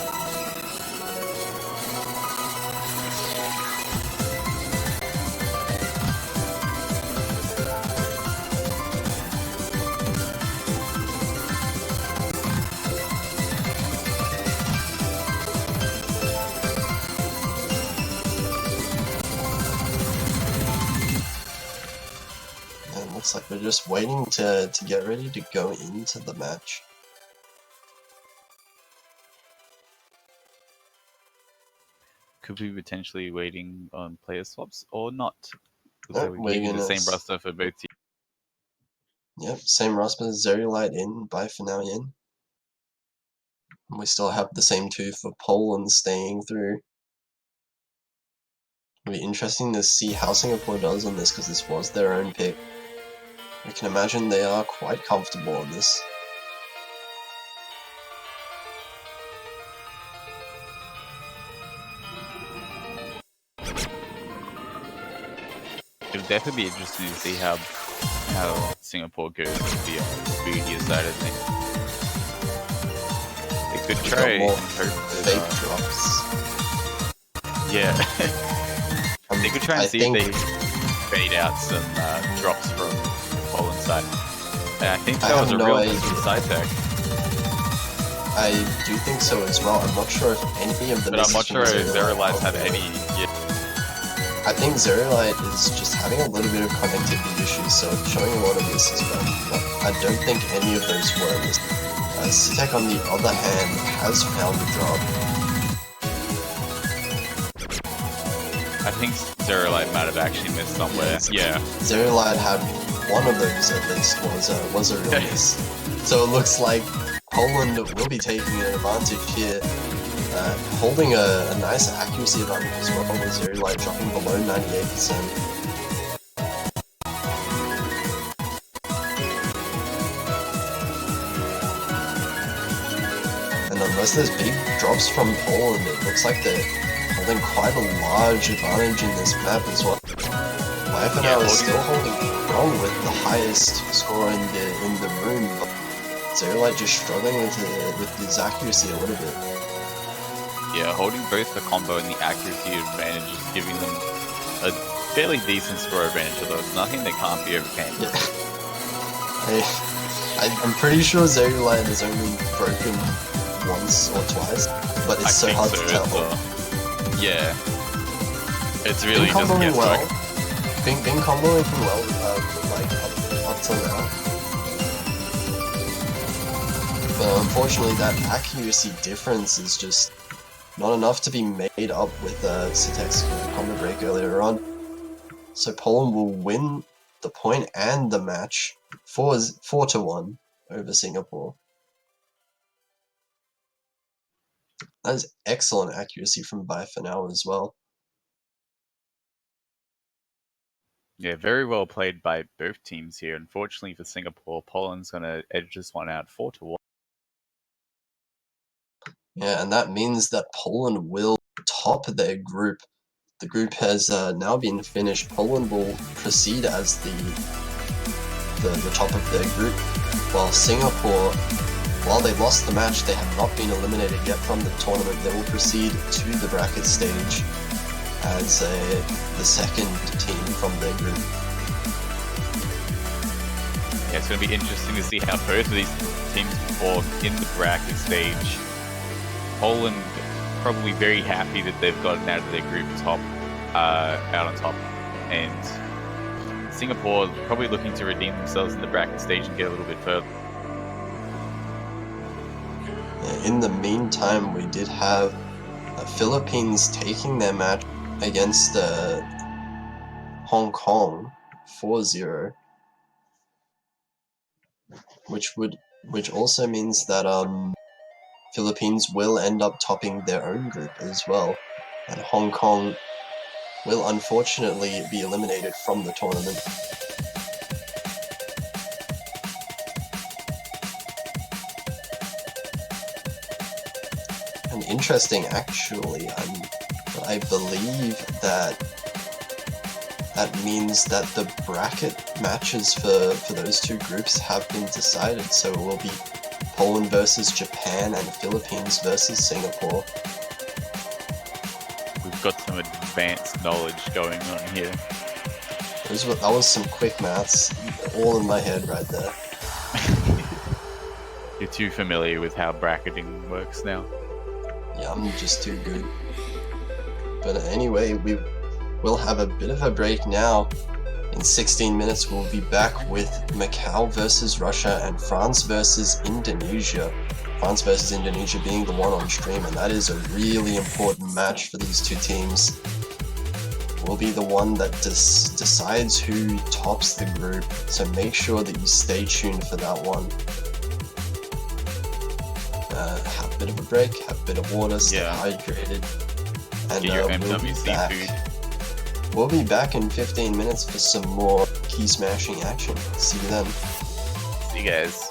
Looks like we're just waiting to get ready to go into the match. Could we be potentially waiting on player swaps or not? Nope, So we're keeping the same gonna- roster for both teams. Yep, same roster, Zerulite in, by for now in. And we still have the same 2 for Poland staying through. It'll be interesting to see how Singapore does on this, because this was their own pick. I can imagine they are quite comfortable on this. It'll definitely be interesting to see how Singapore goes with the speedier side of things. They could We've try got more and hope fake that, drops. yeah. They could try and I see think, if they fade out some drops from Poland side. And I think I that was have a no real idea. side tech. I do think so as well. I'm not sure if any of the But I'm not sure if Zerulite's had okay. any yet. I think Zerulite is just having a little bit of connectivity issues, so it's showing a lot of misses, but I don't think any of those were missed. Sitek, on the other hand, has found a drop. I think Zerulite might have actually missed somewhere. Yeah. Zerulite had one of those at least was a real miss. So it looks like Poland will be taking an advantage here, holding a nice accuracy advantage as well, with Zerulite dropping below 98%. And unless there's big drops from Poland, it looks like they're holding quite a large advantage in this map as well. YFNL is still holding strong with the highest score in the room, but Zerulite just struggling with his accuracy a little bit. Yeah, holding both the combo and the accuracy advantage is giving them a fairly decent score advantage, although it's nothing that can't be overcame. Yeah. I'm pretty sure Zerulite has only broken once or twice, but it's so hard to tell. Yeah. It's really been just comboing guesswork. well. Been comboing well, like up till now. But unfortunately, that accuracy difference is just not enough to be made up with Sitek's combo break earlier on. So Poland will win the point and the match 4-1 over Singapore. That is excellent accuracy from Bai for now as well. Yeah, very well played by both teams here. Unfortunately for Singapore, Poland's going to edge this one out 4-1. Yeah, and that means that Poland will top their group. The group has now been finished. Poland will proceed as the top of their group, while Singapore, while they lost the match, they have not been eliminated yet from the tournament. They will proceed to the bracket stage as the second team from their group. Yeah, it's going to be interesting to see how both of these teams perform in the bracket stage. Poland probably very happy that they've gotten out of their group out on top. and Singapore probably looking to redeem themselves in the bracket stage and get a little bit further. In the meantime, we did have the Philippines taking their match against Hong Kong 4-0, which also means that Philippines will end up topping their own group as well, and Hong Kong will unfortunately be eliminated from the tournament. And interesting, actually, I believe that means that the bracket matches for those two groups have been decided, so it will be Poland versus Japan and Philippines versus Singapore. We've got some advanced knowledge going on here. That was some quick maths, all in my head right there. You're too familiar with how bracketing works now. Yeah, I'm just too good. But anyway, we'll have a bit of a break now. In 16 minutes, we'll be back with Macau versus Russia and France versus Indonesia. France versus Indonesia being the one on stream, and that is a really important match for these two teams. Will be the one that decides who tops the group, so make sure that you stay tuned for that one. Have a bit of a break, have a bit of water, stay hydrated, and get your we'll be MWC back. food. We'll be back in 15 minutes for some more key smashing action. See you then. See you guys.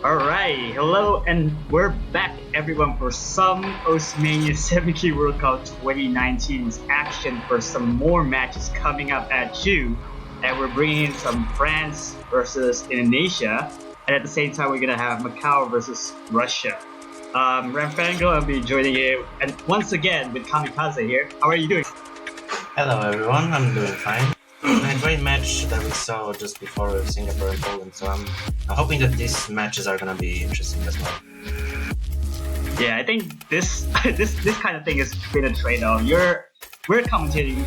Alright, hello and we're back everyone for some Mania 7K World Cup 2019's action for some more matches coming up at you. And we're bringing in some France versus Indonesia, and at the same time we're gonna have Macau versus Russia. Ramfango, I'll be joining you, and once again with Kamikaze here. How are you doing? Hello everyone, I'm doing fine. It's been a great match that we saw just before Singapore and Poland, so I'm hoping that these matches are gonna be interesting as well. Yeah, I think this this kind of thing has been a trade-off. We're commentating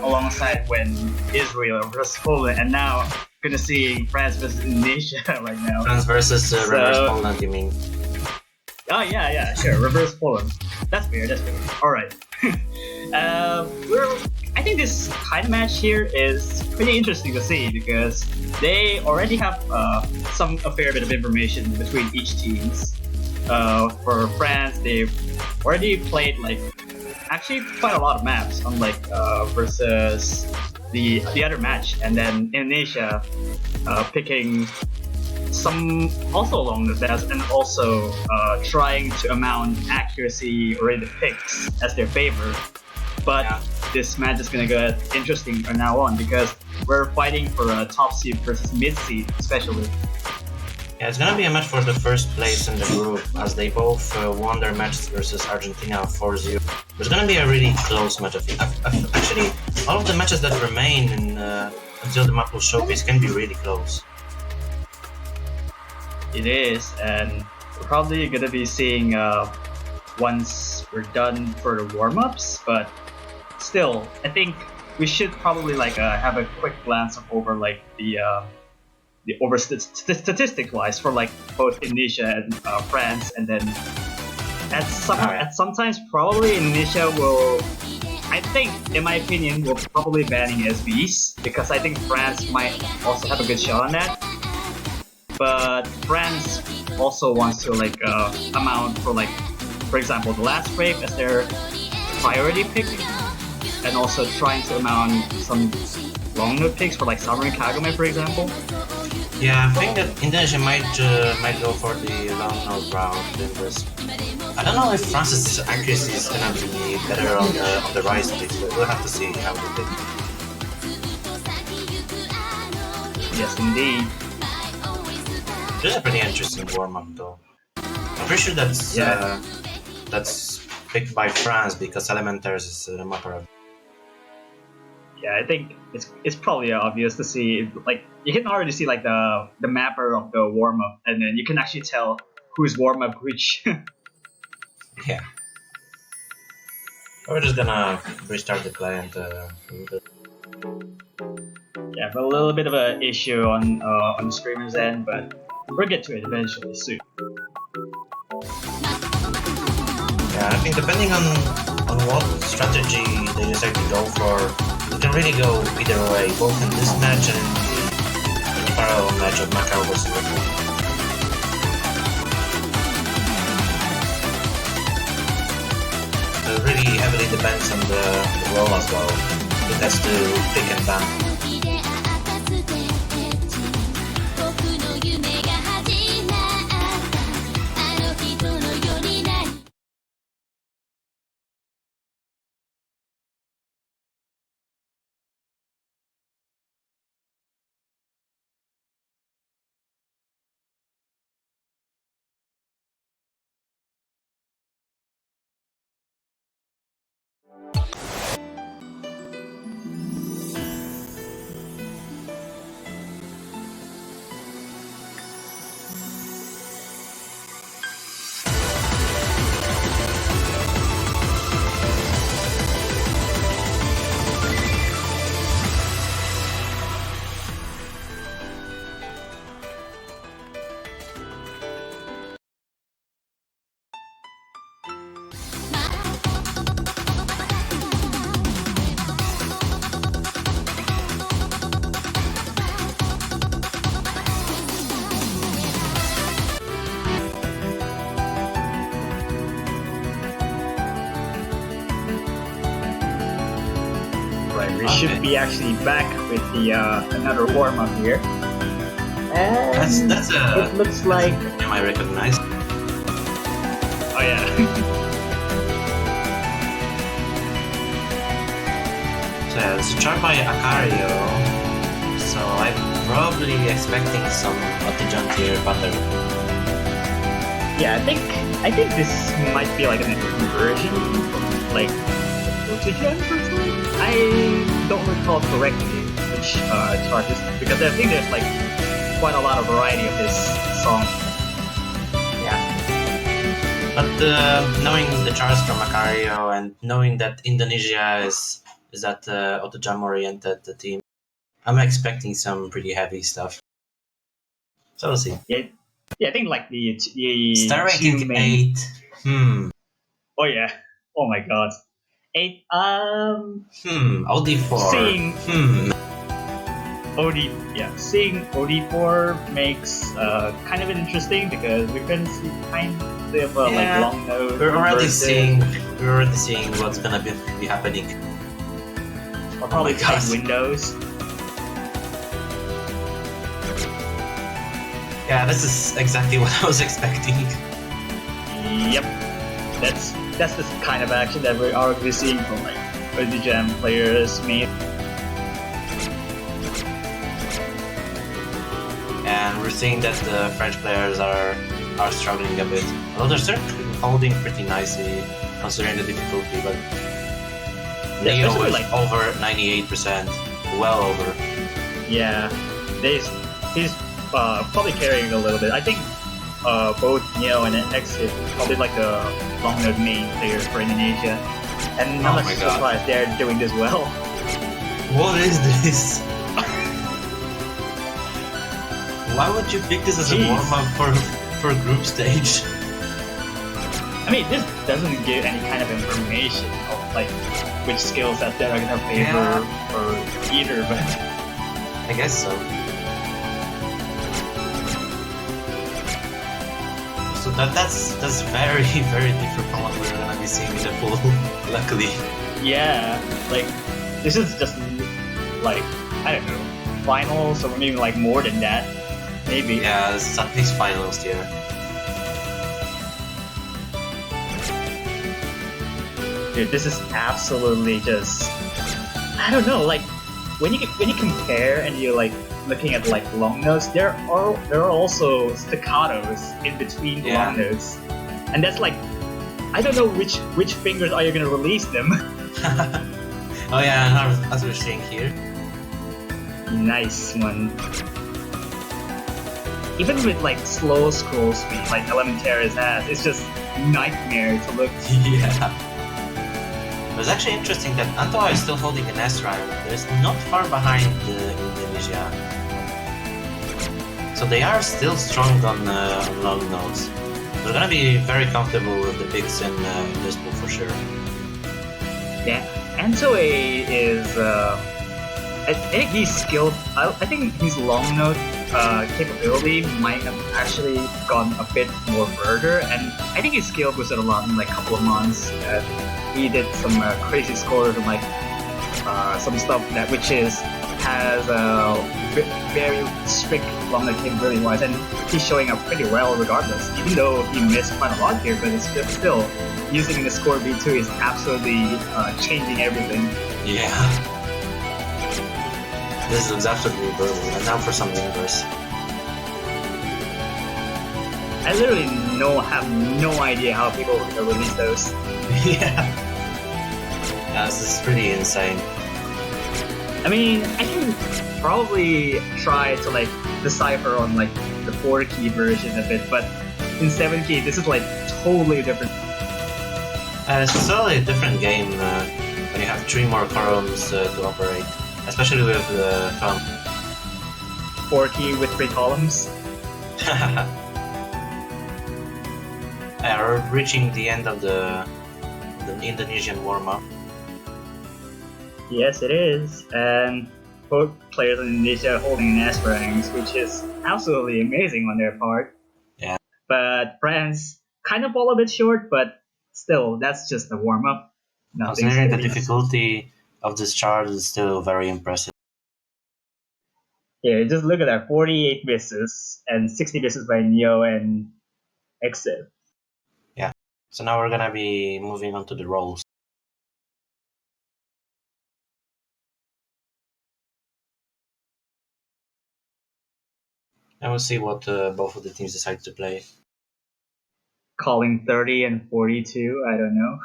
alongside when Israel versus Poland, and now gonna see France versus Indonesia right now. France versus reverse Poland, you mean? Oh yeah, sure, reverse Poland. That's fair. All right. I think this kind of match here is pretty interesting to see because they already have a fair bit of information between each teams. For France, they've already played actually quite a lot of maps, unlike versus the other match, and then Indonesia picking some also along the best, and also trying to amount accuracy or the picks as their favor. But this match is gonna get interesting from now on because we're fighting for a top seed versus mid seed, especially. Yeah, it's gonna be a match for the first place in the group, as they both won their matches versus Argentina 4-0. It's gonna be a really close match. Actually, all of the matches that remain until the map will showcase can be really close. It is, and we're probably gonna be seeing once we're done for the warm-ups, but still, I think we should probably have a quick glance over the over statistic-wise for both Indonesia and France, and then at sometimes probably Indonesia will, I think, in my opinion, will probably banning SBs because I think France might also have a good shot on that. But France also wants to amount for example, the last rape as their priority pick, and also trying to amount some long note picks for Summer and Kagome, for example. Yeah, I think that Indonesia might go for the long note route in this. I don't know if France's accuracy is gonna be better on the rise picks, but we'll have to see how they do. Yes, indeed. This is a pretty interesting warm-up though. I'm pretty sure that's picked by France because Elementaires is the mapper. Yeah, I think it's probably obvious to see. You can already see the mapper of the warm-up, and then you can actually tell who's warm-up which. Yeah. We're just gonna restart the client. Yeah, a little bit of an issue on the streamer's end, but we'll get to it eventually soon. Yeah, I think depending on what strategy they decide to go for, it can really go either way, both in this match and in the parallel match of Macau versus Russia. It really heavily depends on the role as well. It has to pick and ban. We should be actually back with the another warm up here. And That's it looks like name I recognize. Oh yeah. So yeah, it's a chart by Acario. So I'm probably expecting some Otijan tier pattern. Yeah, I think this might be like an improved version of like Otigen personally. I don't recall correctly which chart this is, because I think there's like quite a lot of variety of this song. Yeah. But knowing the charts from Acario and knowing that Indonesia is that Otojam oriented team, I'm expecting some pretty heavy stuff. So we'll see. Yeah, I think like the Star two ranking main. 8. Oh yeah. Oh my god. 8. OD4. Seeing Hmm. Seeing OD4 makes kind of interesting because we can see kind of like Yeah. long node. We're already versus- seeing what's gonna be happening. or probably Oh my gosh. take Windows. Yeah, this is exactly what I was expecting. Yep. That's the kind of action that we're already seeing from like early jam players. And we're seeing that the French players are struggling a bit. Although they're still holding pretty nicely considering the difficulty, but Leo especially, is like- over 98%. Well over. Yeah, he's probably carrying a little bit. I think both Neo and Exit probably like the long node main players for Indonesia, and Oh I'm my not God. surprised they're doing this well. What is this? Why would you pick this as a Jeez. warm-up for group stage? I mean, this doesn't give any kind of information of like which skills that they're gonna favor or either, but I guess so. So that's very very different from what we're gonna be seeing in the pool. Luckily, yeah, like this is just like I don't know, finals or maybe like more than that, maybe. yeah, it's at least finals here. Dude, this is absolutely just I don't know, like when you compare and you're like looking at like long notes, there are also staccatos in between the Yeah. long notes, and that's like I don't know which fingers are you gonna release them. Oh yeah, and as we're seeing here, Nice one. Even with like slow scroll speed like Elementaris has, it's just nightmare to look. yeah. It was actually interesting that Antoa is still holding an S rank. It's not far behind Indonesia. So they are still strong on long notes. They're gonna be very comfortable with the picks in this pool for sure. Yeah, Antoe is I think he's skilled. I think his long note capability might have actually gone a bit more further, and I think his skill boosted a lot in like a couple of months. He did some crazy scores and like some stuff that has very strict long note capability wise, and he's showing up pretty well regardless. Even though he missed quite a lot here, but it's just still using the score B2 is absolutely changing everything. Yeah. This looks absolutely brutal. And now for some inverse. I literally have no idea how people are gonna release those. Yeah. Yeah, this is pretty insane. I mean, I can probably try to like decipher on like the 4-key version of it, but in 7-key, this is like totally different. It's totally a different game when you have 3 more columns to operate. Especially with the thumb. 4-key with 3 columns. Yeah, we're reaching the end of the Indonesian warm-up. Yes, it is, and both players in Indonesia are holding an S ranks, which is absolutely amazing on their part. Yeah. But France kind of fall a bit short, but still, that's just a warm-up. Nothing Considering the serious. difficulty of this chart is still very impressive. Yeah, just look at that. 48 misses and 60 misses by Neo and Exit. So now we're gonna be moving on to the rolls. And we'll see what both of the teams decide to play. Calling 30 and 42, I don't know.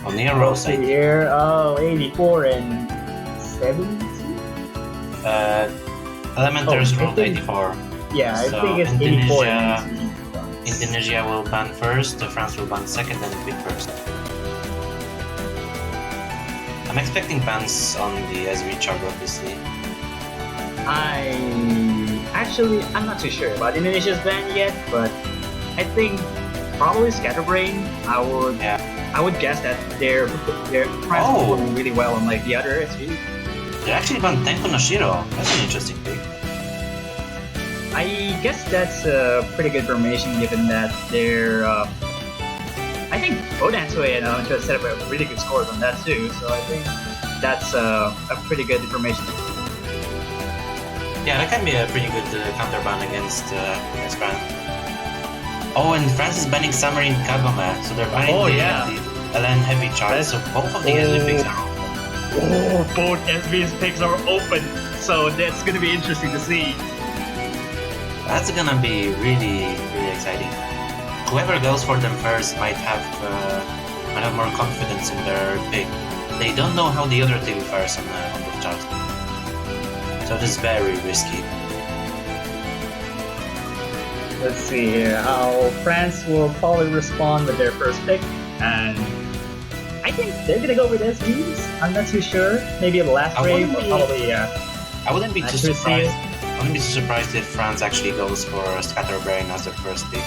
On the We'll roll see side, here. Oh, 84 and 70? Elementors I rolled think- 84. Yeah, I So, think it's 84 Indonesia- and 80. Indonesia will ban first, France will ban second, and pick first. I'm expecting bans on the SV chart, obviously. I'm not too sure about Indonesia's ban yet, but I think probably Scatterbrain. I would guess that their France Oh. is doing really well on like the other SV. They actually banned Tenko no Shiro. That's an interesting pick. I guess that's a pretty good information given that they're. I think both Ansue and Untitled set up a really good scores on that too, so I think that's a pretty good information. Yeah, that can be a pretty good counter ban against France. Oh, and France is banning Submarine Kagome, so they're banning Oh, the yeah. LN heavy chart, so both of the SV picks are open. Oh, both SV's picks are open, so that's gonna be interesting to see. That's gonna be really, really exciting. Whoever goes for them first might have more confidence in their pick. They don't know how the other team fares on the chart, so it is very risky. Let's see here how France will probably respond with their first pick, and I think they're gonna go with SVs. I'm not too sure. Maybe a last I rave wouldn't or be- probably I wouldn't be too accuracy. surprised. I wouldn't be too surprised if France actually goes for Scatterbrain as their first pick.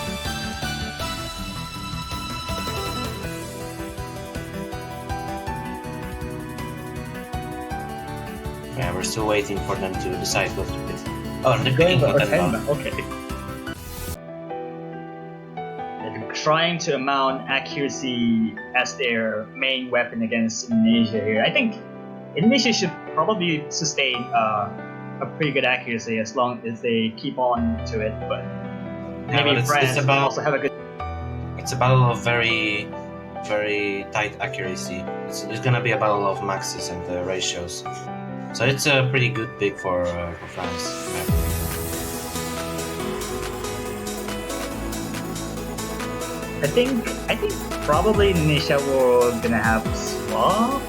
Yeah, we're still waiting for them to decide what to pick. Oh, and they're picking Otenba. Okay. They're trying to mount accuracy as their main weapon against Indonesia here. I think Indonesia should probably sustain a pretty good accuracy as long as they keep on to it, but Yeah, maybe but France it's will about also have a good. it's a battle of very, very tight accuracy. It's gonna be a battle of maxes and ratios. So it's a pretty good pick for France. Yeah. I think probably Indonesia will gonna have swap.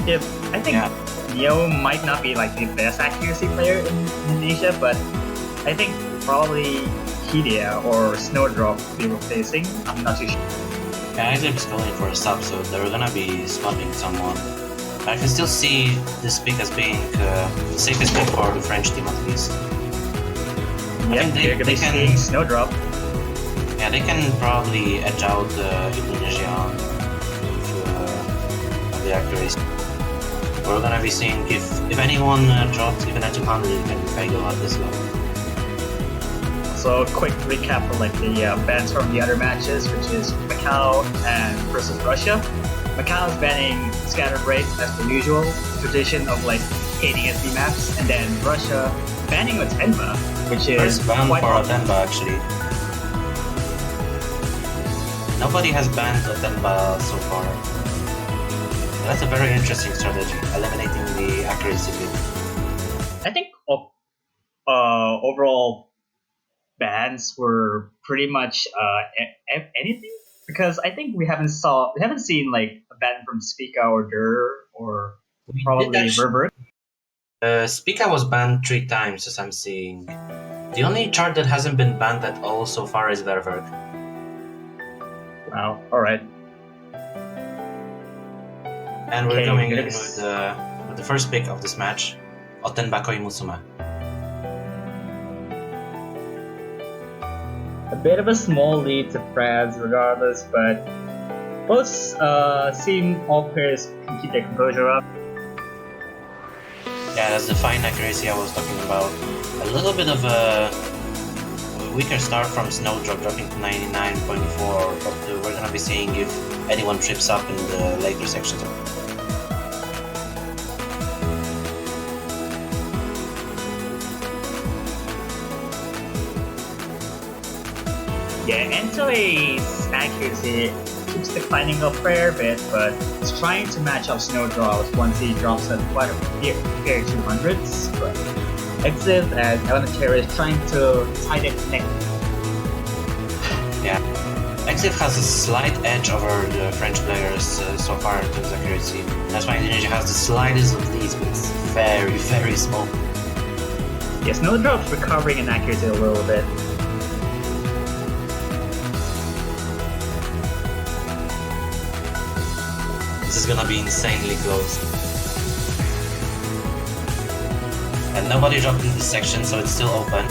If I think Yeah. Neo might not be like the best accuracy player in Indonesia, but I think probably Hidia or Snowdrop will be replacing. I'm not too sure. Yeah, Isaac's going for a sub, so they're gonna be swapping someone. I can still see this pick as being the safest pick for the French team at least. Yep, think they- they're gonna they be can- seeing Snowdrop. Yeah, they can probably edge out Indonesia with the accuracy. We're gonna be seeing if anyone drops even at 200, it can fail at this level. So quick recap for like the bans from the other matches, which is Macau and versus Russia. Macau is banning Scatterbrain as the usual tradition of like hating SD maps, and then Russia banning Otenba, which is First ban quite for Otenba actually. Nobody has banned Otenba so far. That's a very interesting strategy, eliminating the accuracy bit. I think overall bans were pretty much anything, because I think we haven't seen like a ban from Spica or Dur or We probably did actually- Verberg. Spica was banned 3 times, as I'm seeing. The only chart that hasn't been banned at all so far is Verberg. Wow. All right. And we're Okay, going in good. with the first pick of this match, Otenba Koimusume. A bit of a small lead to France, regardless, but both seem all players can keep their composure up. Yeah, that's the fine accuracy I was talking about. A little bit of a weaker start from Snowdrop, dropping to 99.4, but we're gonna be seeing if anyone trips up in the later sections. Yeah, Entoi's accuracy keeps declining a fair bit, but he's trying to match up Snowdraw's once he drops at quite a fair 200s. But Exif and Elementary is trying to tie it neck. Yeah. Exif has a slight edge over the French players so far in terms of accuracy. That's why Indonesia has the slightest of leads, but it's very, very small. Yeah, Snowdrop's recovering in accuracy a little bit. This is gonna be insanely close. And nobody dropped in this section, so it's still open.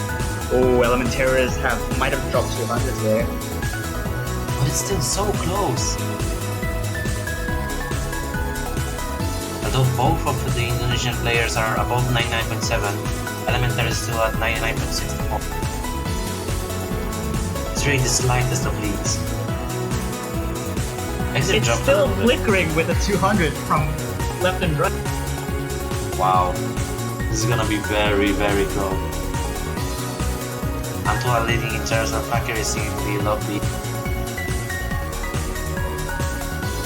Oh, Elementaries might have dropped 200 there. But it's still so close. Although both of the Indonesian players are above 99.7, Elementary is still at 99.64. It's really the slightest of leads. It's still flickering with a 200 from left and right. Wow. This is gonna be very, very close. Antoine leading in terms of accuracy in the lobby.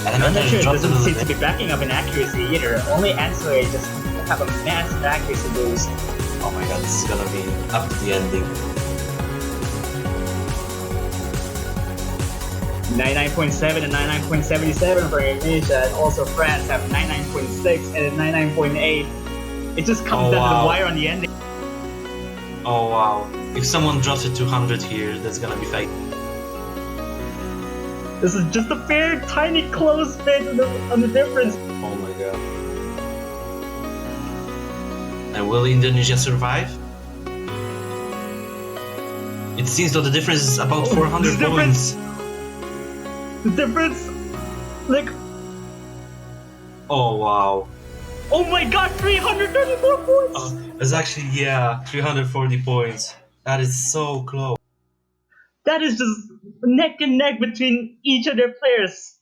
Elementary doesn't seem to be backing up in accuracy either. Only Answer just have a massive accuracy boost. Oh my god, this is gonna be up to the ending. 99.7 and 99.77 for Indonesia, and also France have 99.6 and 99.8. It just comes down to the wire on the ending. Oh wow. If someone drops a 200 here, that's gonna be fake. This is just a fair, tiny, close bit on the difference. Oh my god. And will Indonesia survive? It seems that the difference is about 400 points. The difference, like... Oh wow. Oh my god, 334 points! It's actually, yeah, 340 points. That is so close. That is just neck and neck between each of their players.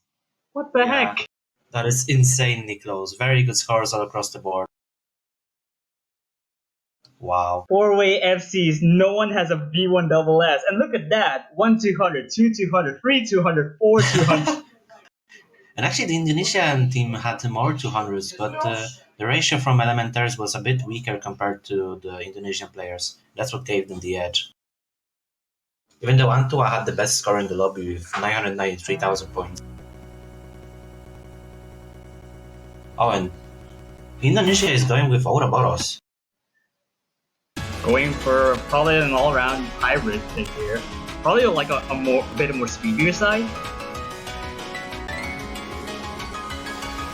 What the heck? That is insanely close. Very good scores all across the board. Wow. Four-way FCs, no one has a B1SS. And look at that. 1 200, 2 200, 3 200, 4 200. And actually the Indonesian team had more 200s, but the ratio from Elementaries was a bit weaker compared to the Indonesian players. That's what gave them the edge. Even though Antua had the best score in the lobby with 993,000 points. Oh, and Indonesia is going with Ouroboros. Going for probably an all-round hybrid pick here. Probably like a bit more speedier side.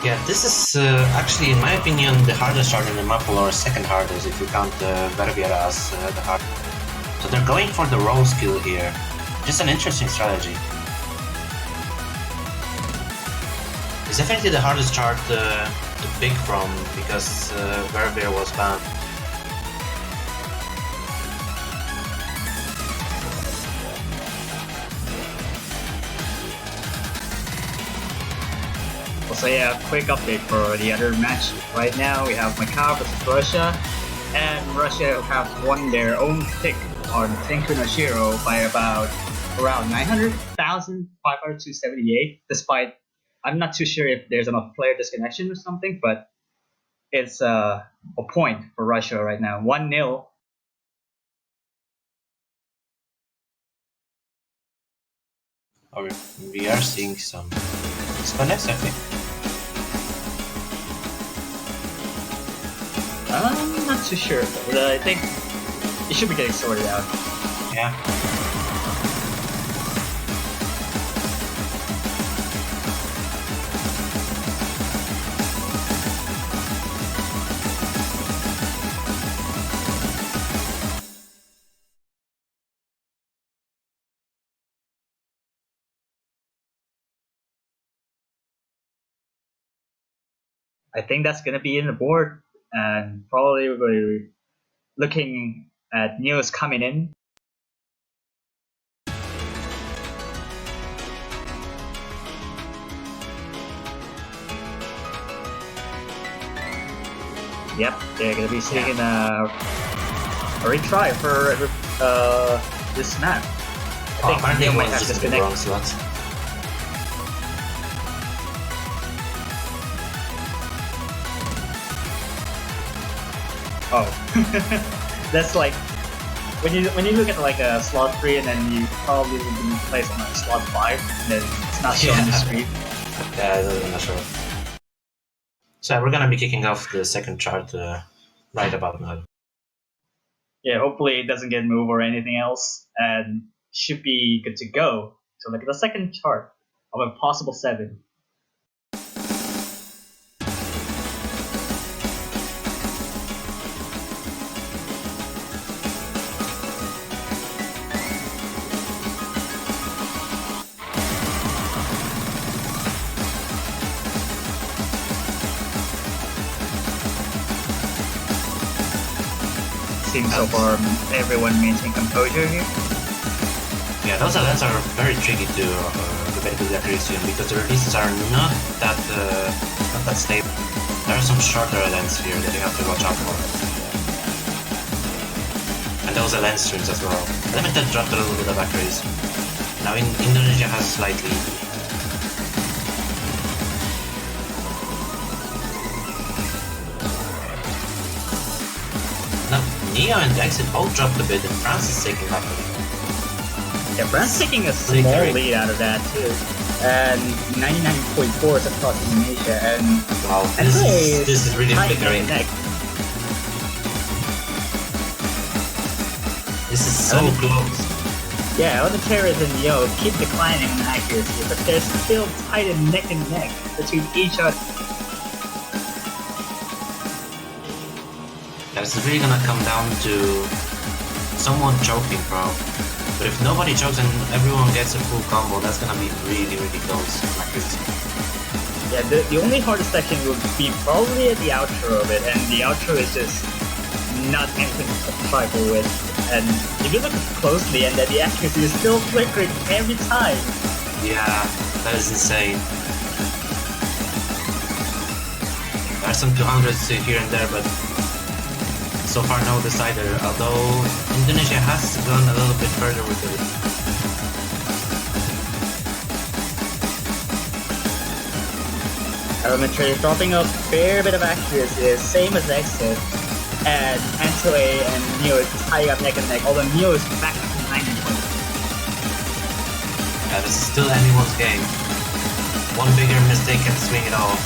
Yeah, this is actually, in my opinion, the hardest shard in the map, or second hardest if you count Verbiera as the hard. So they're going for the roll skill here. Just an interesting strategy. It's definitely the hardest chart to pick from because Verbiera was banned. Also, yeah, quick update for the other match. Right now, we have Macau versus Russia, and Russia have won their own pick on Tenku no Shiro by around 900,578. Despite, I'm not too sure if there's enough player disconnection or something, but it's a point for Russia right now. 1-0. Or we are seeing some disconnects, I think. I'm not too sure, but I think it should be getting sorted out. Yeah. I think that's gonna be in the board, and probably we're looking at news coming in. Yep, they're gonna be taking a retry for this map. I think apparently Neo it might was have just in the disconnected. wrong slot. Oh, that's like when you look at like a slot 3 and then you probably would be placed on like slot 5 and then it's not showing the Yeah. screen. Yeah, I'm not sure. So we're gonna be kicking off the second chart right about now. Yeah, hopefully it doesn't get moved or anything else, and should be good to go. So like the second chart of a possible 7. Seems so far everyone maintaining composure here. Yeah, those events are very tricky to debate with accuracy on because the releases are not that stable. There are some shorter events here that you have to watch out for. And those event streams as well. Limited dropped a little bit of accuracy. Now Indonesia has slightly. Now Neo and Exit both dropped a bit and France is taking back a bit. Yeah, France taking a small lead out of that too. And 99.4 is across Indonesia and Wow, Anyway, this is really tight flickering. neck. This is so close. Yeah, all the terrorists and keep declining in accuracy, but they're still tight and neck between each other. Yeah, it's really gonna come down to someone choking, bro. But if nobody chokes and everyone gets a full combo, that's gonna be really, really close. Yeah, the only hardest section would be probably at the outro of it, and the outro is just not anything to trifle with. And if you look closely, and the accuracy is still flickering every time. Yeah, that is insane. There are some 200s here and there, but so far no decider, although Indonesia has gone a little bit further with it. Elementary is dropping a fair bit of accuracy, same as Exit. And Antoe and Neo is tying up neck and neck, although Neo is back to 90 points. Yeah, this is still anyone's game. One bigger mistake can swing it all.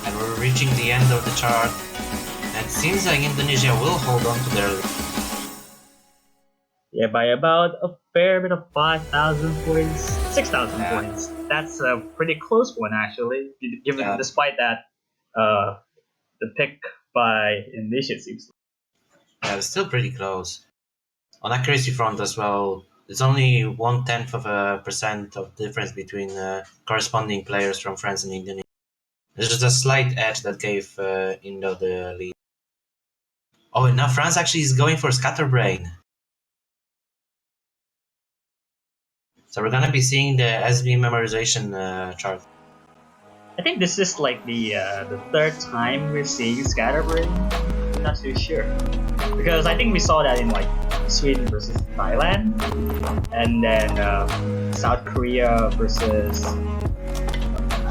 And we're reaching the end of the chart. And it seems like Indonesia will hold on to their... Yeah, by about a fair bit of 5,000 points, 6,000 Yeah. points. That's a pretty close one, actually. Given, Yeah. despite that, the pick by Indonesia seems. Yeah, it's still pretty close. On accuracy front as well, it's only 0.1% of difference between corresponding players from France and Indonesia. There's just a slight edge that gave Indo the lead. Oh, and now France actually is going for Scatterbrain. So we're gonna be seeing the SB memorization chart. I think this is like the third time we're seeing Scatterbrain. I'm not too sure. Because I think we saw that in like Sweden versus Thailand, and then South Korea versus.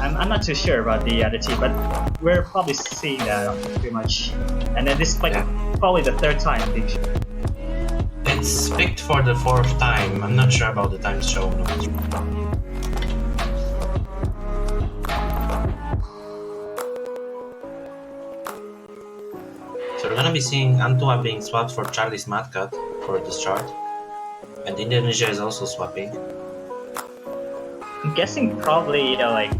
I'm not too sure about the other team, but we're probably seeing that pretty much. And then this is like probably the third time being shown. It's picked for the 4th time. I'm not sure about the times shown. So we're gonna be seeing Antua being swapped for Charlie's Mad Cat for this chart. And Indonesia is also swapping. I'm guessing probably like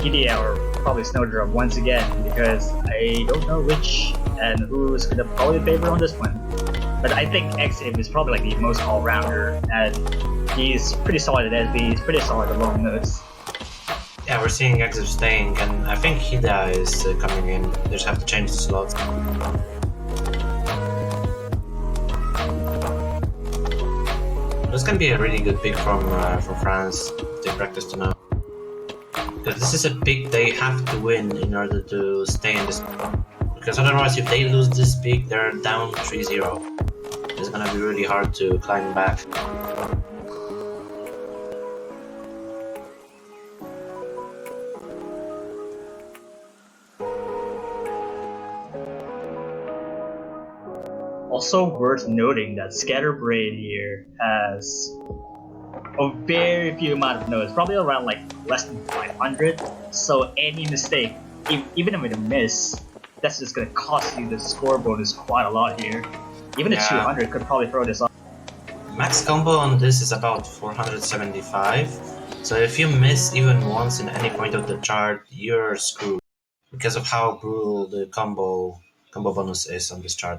Gidia or probably Snowdrop once again, because I don't know which and who's gonna probably favor on this one. But I think Exim is probably like the most all-rounder, and he's pretty solid at SB, he's pretty solid at long notes. Yeah, we're seeing Exif staying, and I think Hida is coming in. They just have to change the slots. This can be a really good pick from France if they practice to know. Because this is a pick they have to win in order to stay in this. Because otherwise, if they lose this big, they're down 3-0. It's gonna be really hard to climb back. Also worth noting that Scatterbrain here has a very few amount of nodes, probably around like less than 500. So any mistake, even with a miss, that's just gonna cost you the score bonus quite a lot here. Even a 200 could probably throw this off. Max combo on this is about 475. So if you miss even once in any point of the chart, you're screwed because of how brutal the combo bonus is on this chart.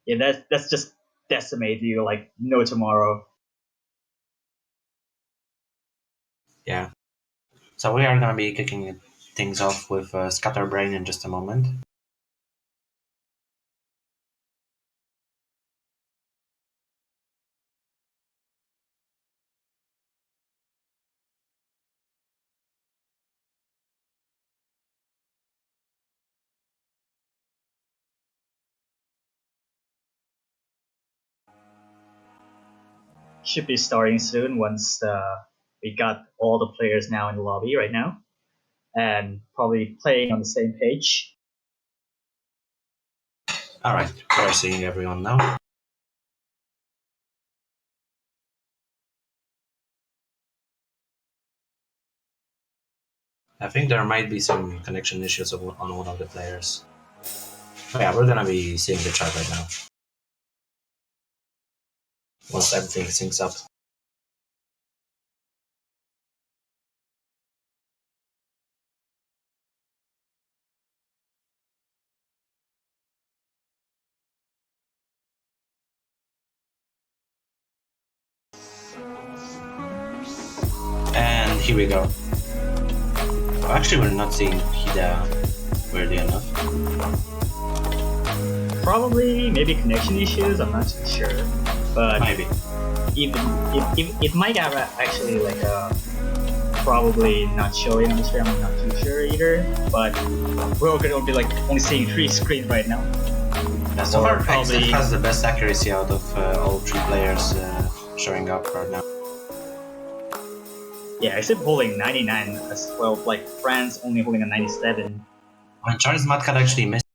Yeah, that's just decimate you like no tomorrow. Yeah. So we are gonna be kicking things off with Scatterbrain in just a moment. Should be starting soon once we got all the players now in the lobby right now, and probably playing on the same page. Alright, we're seeing everyone now. I think there might be some connection issues on one of the players. But yeah, we're gonna be seeing the chart right now. Once everything syncs up. And here we go. Oh, actually, we're not seeing Hida weirdly enough. Probably maybe connection issues. I'm not too sure, but Maybe. even it might have actually like probably not showing on the stream. I'm not too sure either. But we're gonna be like only seeing 3 screens right now. Yeah, so Or far, probably- Exif has the best accuracy out of all 3 players showing up right now. Yeah, except holding 99 as well. Like France only holding a 97. When Charles Matkat actually missed.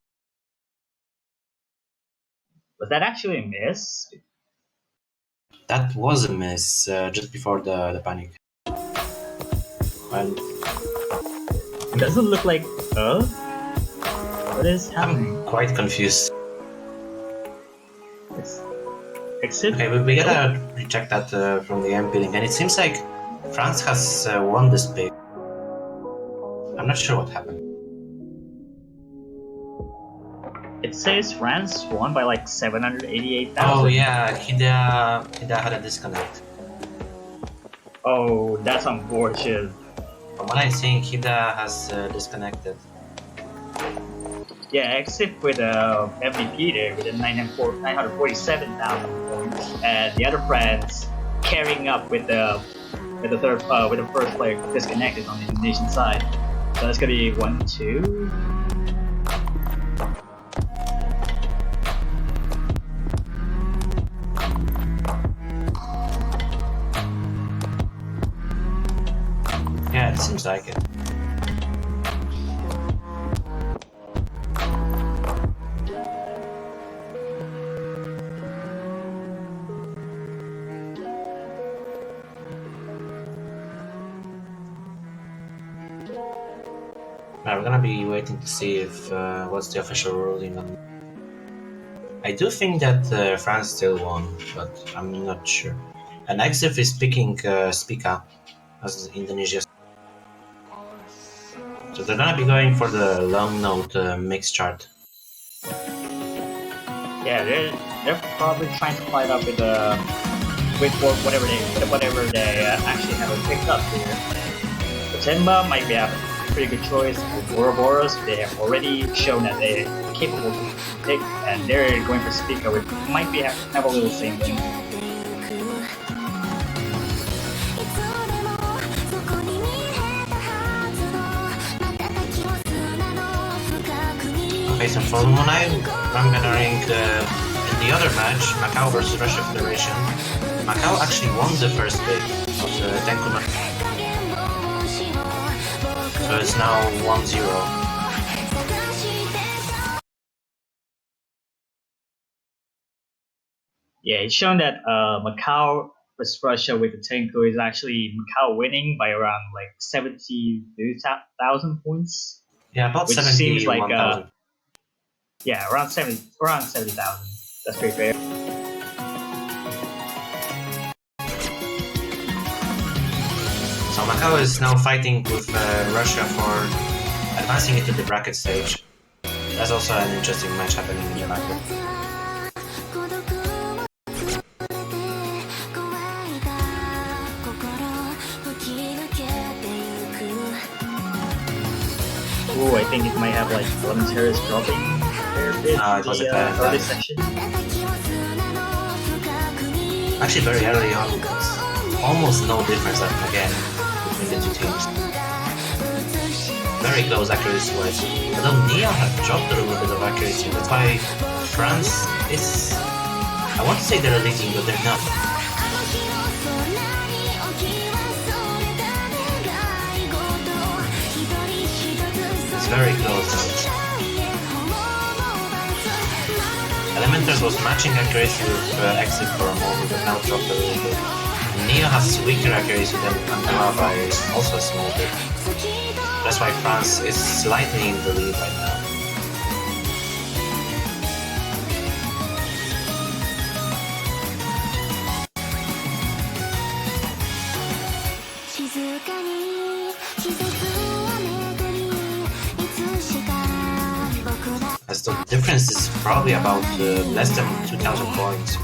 Was that actually a miss? That was a miss just before the panic. And It doesn't look like. What is happening? I'm quite confused. Except. Okay, we gotta recheck that from the MP link, and it seems like France has won this big. I'm not sure what happened. It says France won by like 788,000. Oh yeah, Hida had a disconnect. Oh, that's unfortunate. From what I'm seeing, Hida has disconnected. Yeah, except with MVP there with the 947,000 points, and the other friends carrying up with the first player disconnected on the Indonesian side. So that's gonna be 1, 2. Yeah, it seems like it. Now we're gonna be waiting to see if what's the official ruling on. I do think that France still won, but I'm not sure. And Exif is picking Spica as Indonesia. So they're gonna be going for the long note mix chart. Yeah, they're probably trying to fight up with whatever they actually have picked up here. The Tenba might be a pretty good choice. With Ouroboros, they have already shown that they're capable to pick, and they're going for Spica, which might be have a little same thing. facing Formula 9. I'm gonna rank in the other match, Macau versus Russia Federation. Macau actually won the first pick of the Tenku. So it's now 1-0. Yeah, it's shown that Macau versus Russia with the Tenko is actually Macau winning by around like 72,000 points. Yeah, about Which seems like 71,000. yeah, around 70,000. That's pretty fair. So Macau is now fighting with Russia for advancing into the bracket stage. There's also an interesting match happening in the bracket. Ooh, I think it might have like volunteers dropping their bid It was a bad early time. section. Actually, very early on, it's almost no difference again between the two teams. Very close accuracy-wise. Although Nia had dropped a little bit of accuracy, that's why France is... I want to say they're leading, but they're not. It's very close though. Elementars was matching accuracy with Exit for a moment, but now dropped a little bit. Nia has weaker accuracy than Antoine by also a small bit. That's why France is slightly in the lead right now. As the difference is probably about less than 2,000 points.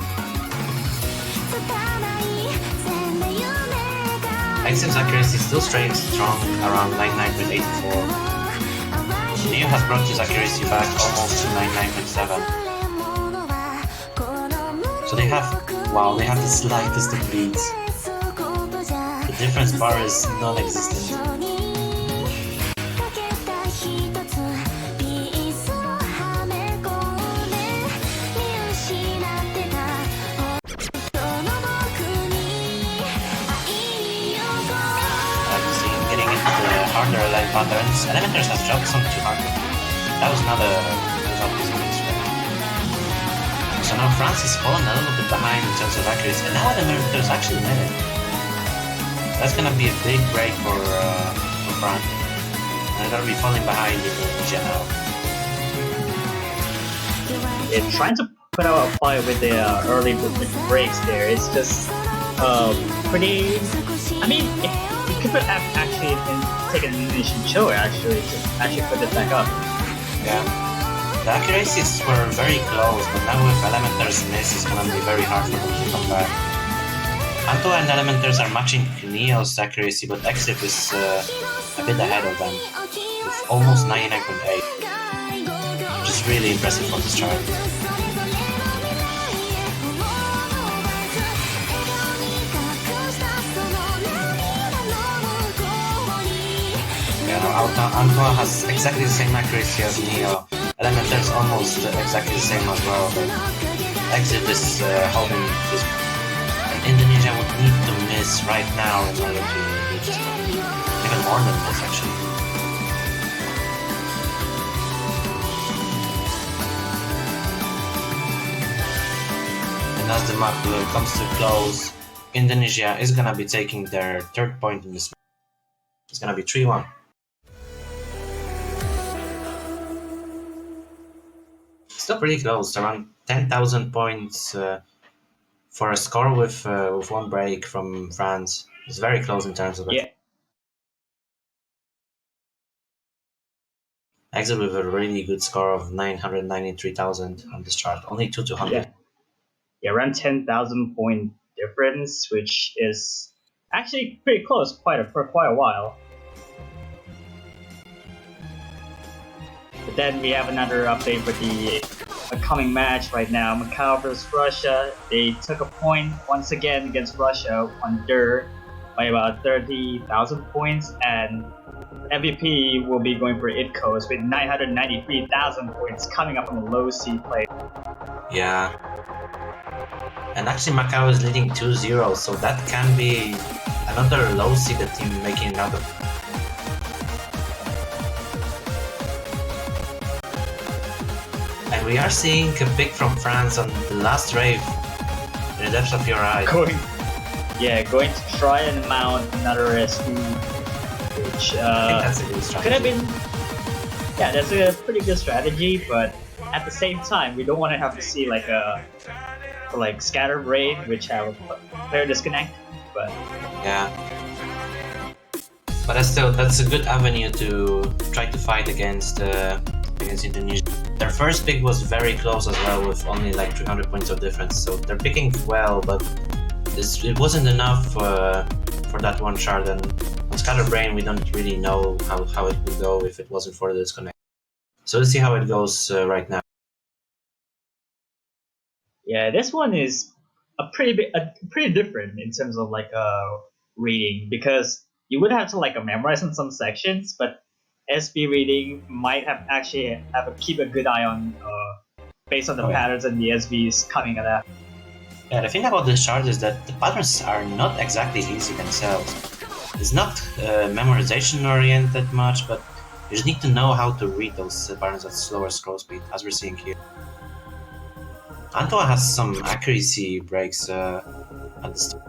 Exit's accuracy is still straight strong, around 99.84. Neo has brought his accuracy back almost to 99.7. So they have, wow, they have the slightest of leads. The difference bar is non-existent. Harder like patterns. Elementars has dropped some too hard. That was not a result this case, right? So now France is fallen a little bit behind in terms of accuracy, and now Elementars actually made it. That's gonna be a big break for France. And they're gonna be falling behind in Indonesia now. Yeah, trying to put out a fight with the early breaks there. It's just pretty. I mean, it could have actually taken an Indonesian show actually to actually put it back up. Yeah. The accuracies were very close, but now with Elementars miss, it's gonna be very hard for them to come back. Anto and Elementars are matching Neo's accuracy, but Exif is a bit ahead of them, with almost 99.8, which is really impressive for this chart. Antoine has exactly the same accuracy as Neo. Elementars almost exactly the same as well, but Exit is holding this. And Indonesia would need to miss right now in order to reach this point. Even more than this, actually. And as the map comes to close, Indonesia is gonna be taking their third point in this match. It's gonna be 3-1. Still pretty close, around 10,000 points for a score with one break from France. It's very close in terms of it. Yeah. Exit with a really good score of 993,000 on this chart, only 200. Yeah, around 10,000 point difference, which is actually pretty close for quite a while. But then we have another update for the upcoming match right now. Macau versus Russia. They took a point once again against Russia on dirt by about 30,000 points, and MVP will be going for Itcoast with 993,000 points coming up from a low seed play. Yeah. And actually Macau is leading 2-0, so that can be another low seeded team making it out of. And we are seeing a pick from France on the last rave in the depths of your eye. Going to try and mount another SB, which I think that's a good strategy. could have been. Yeah, that's a pretty good strategy, but at the same time, we don't want to have to see like a scattered raid, which have a player disconnect. But Yeah. But that's a good avenue to try to fight against Indonesia. Their first pick was very close as well, with only like 300 points of difference. So they're picking well, but it wasn't enough for that one shard. And on Scatterbrain, we don't really know how it would go if it wasn't for the disconnect. So let's see how it goes right now. yeah, this one is pretty different in terms of like reading, because you would have to like memorize in some sections, but SB reading might keep a good eye on based on the patterns and the SBs coming at that. Yeah, the thing about this shard is that the patterns are not exactly easy themselves. It's not memorization oriented much, but you just need to know how to read those patterns at slower scroll speed, as we're seeing here. Antoa has some accuracy breaks at the start.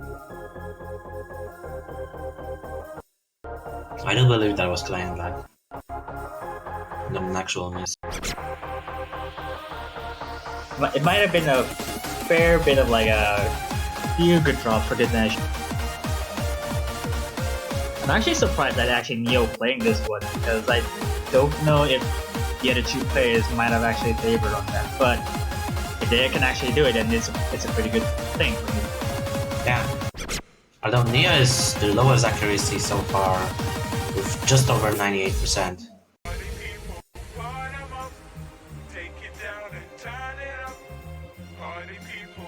I do believe that was client lag, not an actual miss. It might have been a fair bit of like a few good drops for Dinesh. I'm actually surprised that actually Neo playing this one, because I don't know if the other two players might have actually favored on that, but if they can actually do it, then it's a pretty good thing for me. Yeah. Although Neo is the lowest accuracy so far, with just over 98%.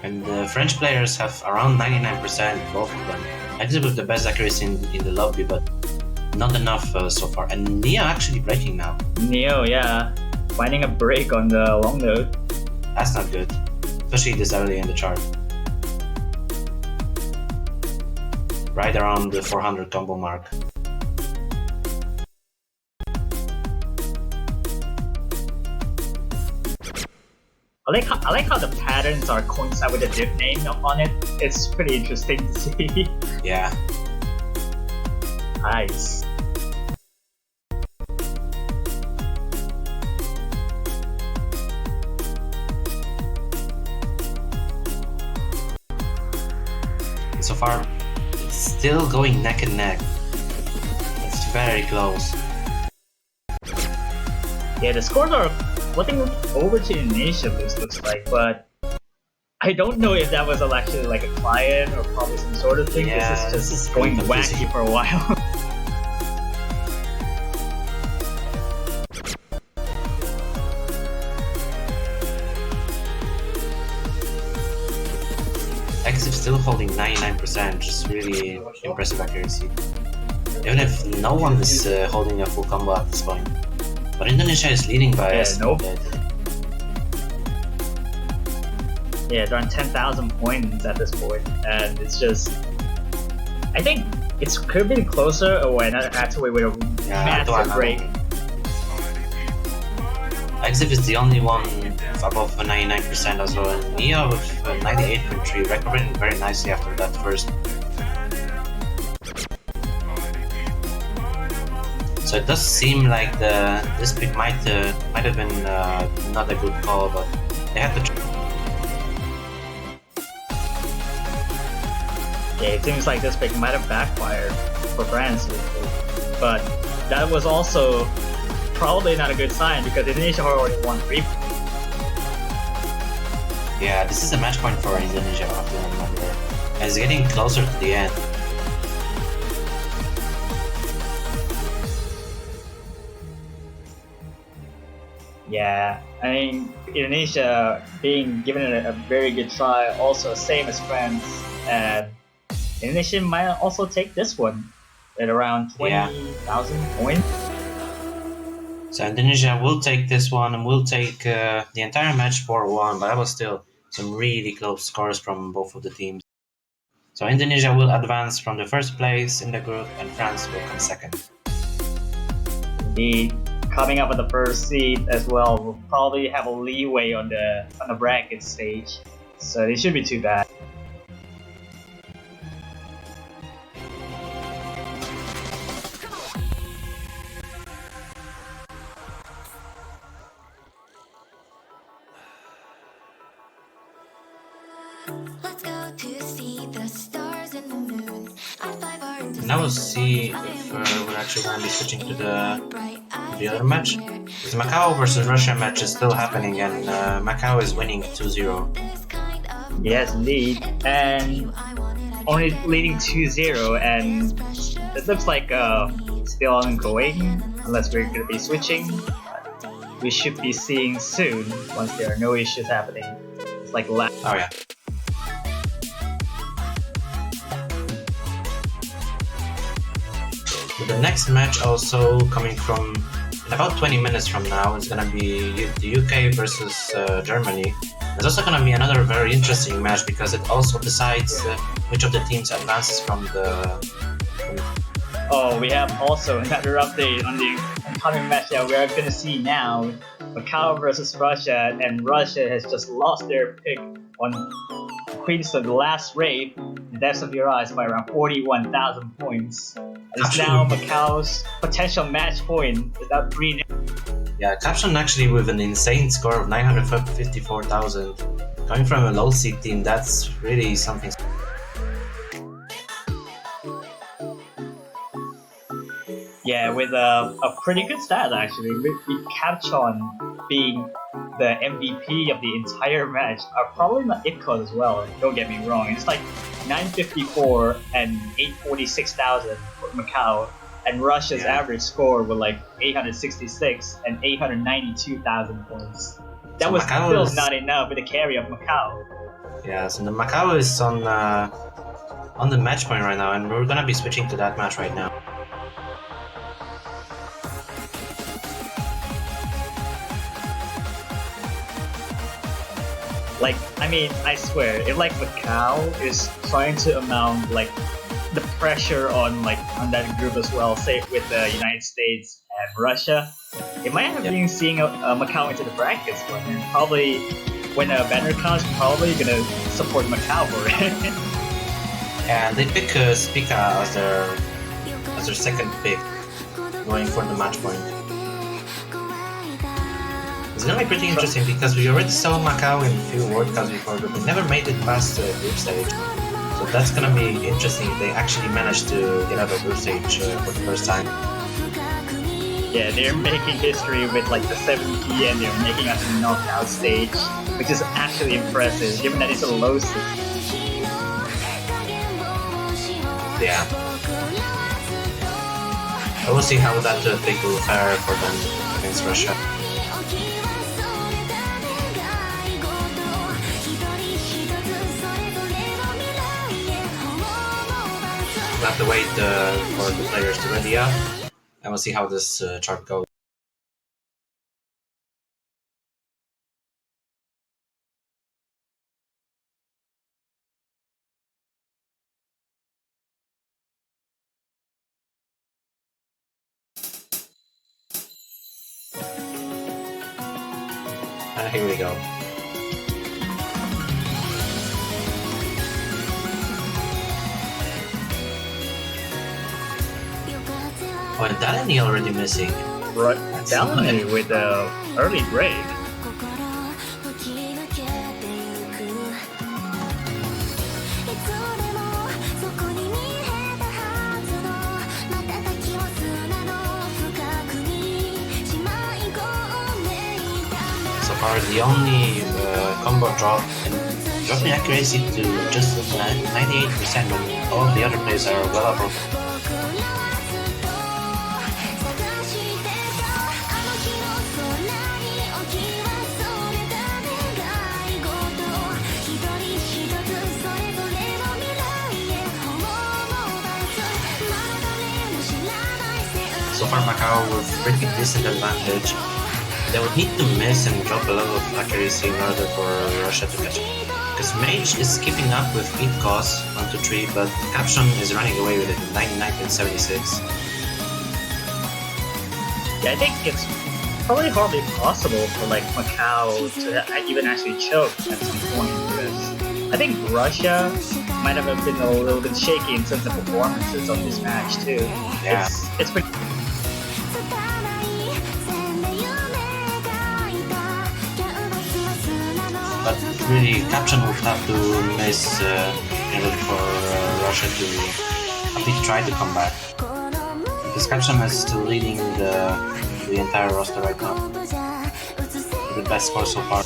And the French players have around 99%, both of them. Actually with the best accuracy in the lobby, but not enough so far. And Neo actually breaking now. Neo, yeah, finding a break on the long node. That's not good, especially this early in the chart. Right around the 400 combo mark. I like how the patterns are coincide with the div name on it. It's pretty interesting to see. Yeah. Nice. So far, it's still going neck and neck. It's very close. Yeah, the scores are flipping over to Indonesia, this looks like, but I don't know if that was actually like a client or probably some sort of thing. Yeah, this is just going wacky for a while. X is still holding 99%, just really impressive accuracy. Even if no one is holding a full combo at this point. But Indonesia is leading by a nope. bit. Yeah, they're on 10,000 points at this point, and it's just... I think it could have been closer, or actually with a massive break. Exif is the only one above 99% as well, and Mia with 98.3, recovering very nicely after that first. So it does seem like this pick might have been not a good call, but they had to. Yeah, it seems like this pick might have backfired for France, but that was also probably not a good sign because Indonesia already won 3. Yeah, this is a match point for Indonesia, I have to remember. And it's getting closer to the end. Yeah, I mean, Indonesia being given it a very good try, also same as France, and Indonesia might also take this one. at around 20,000 points. So Indonesia will take this one and will take the entire match 4-1, but that was still some really close scores from both of the teams. So Indonesia will advance from the first place in the group, and France will come second. Indeed, coming up at the first seed as well, will probably have a leeway on the bracket stage, so it shouldn't be too bad. Now we'll see if we're actually going to be switching to the other match. The Macau versus Russia match is still happening, and Macau is winning 2-0. Yes, indeed, and only leading 2-0, and it looks like still ongoing, unless we're going to be switching. We should be seeing soon once there are no issues happening. It's like Oh yeah. The next match, also coming from in about 20 minutes from now, is going to be the UK versus Germany. There's also going to be another very interesting match because it also decides which of the teams advances from the. Oh, we have also another update on the upcoming match that we're going to see now. Macau versus Russia, and Russia has just lost their pick on Queenstown, the last raid, in Depths of Your Eyes by around 41,000 points. It's now Macau's potential match point. Is that 3-0? Yeah, Caption actually with an insane score of 954,000. Coming from a low seed team, that's really something. Yeah, with a pretty good stat actually. With Capchon being the MVP of the entire match, probably not Itcos as well, don't get me wrong. It's like 954 and 846,000 for Macau, and Russia's average score was like 866 and 892,000 points. That was Macau still is not enough with the carry of Macau. Yeah, so the Macau is on the match point right now, and we're gonna be switching to that match right now. Like, I mean, I swear, if like Macau is trying to amount like the pressure on that group as well, say with the United States and Russia, it might have been seeing a Macau into the brackets, but probably when a banner comes, probably gonna support Macau for it. And they pick Spica as their second pick, going for the match point. It's gonna be pretty interesting because we already saw Macau in a few World Cups before, but they never made it past the group stage. So that's gonna be interesting if they actually manage to get out of group stage for the first time. Yeah, they're making history with like the 7P, and they're making us a knockout stage, which is actually impressive given that it's a low seed. Yeah. I will see how that pick will fare for them against Russia. We'll have to wait for the players to ready up, and we'll see how this chart goes. And here we go. Oh, and Dalani already missing. Right, Dalani with the early break. So far, the only combo drop and dropping accuracy to just 98% when all the other players are well above. So far Macau with pretty decent advantage. They would need to miss and drop a level of accuracy in order for Russia to catch up. Because Mage is keeping up with 8 costs, 1, 2, 3, but Caption is running away with it in 99.76. Yeah, I think it's probably hardly possible for like Macau to even actually choke at some point, because I think Russia might have been a little bit shaky in terms of performances on this match too. Yeah. It's pretty. But really, Caption would have to miss in order for Russia to at least try to come back. Because Caption is still leading the entire roster right now. The best score so far.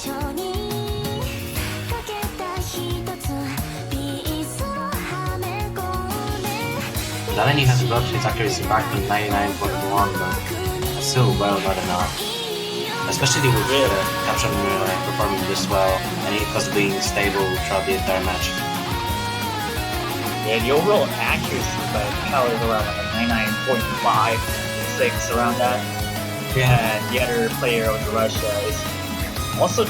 Daleni has dropped his accuracy back to 99.1, but still well not enough. Especially with Caption performing this well, and it was being stable throughout the entire match. Yeah, the overall accuracy by Macau is around like a 99.5, 6 around that. Yeah. And the other player of Russia is also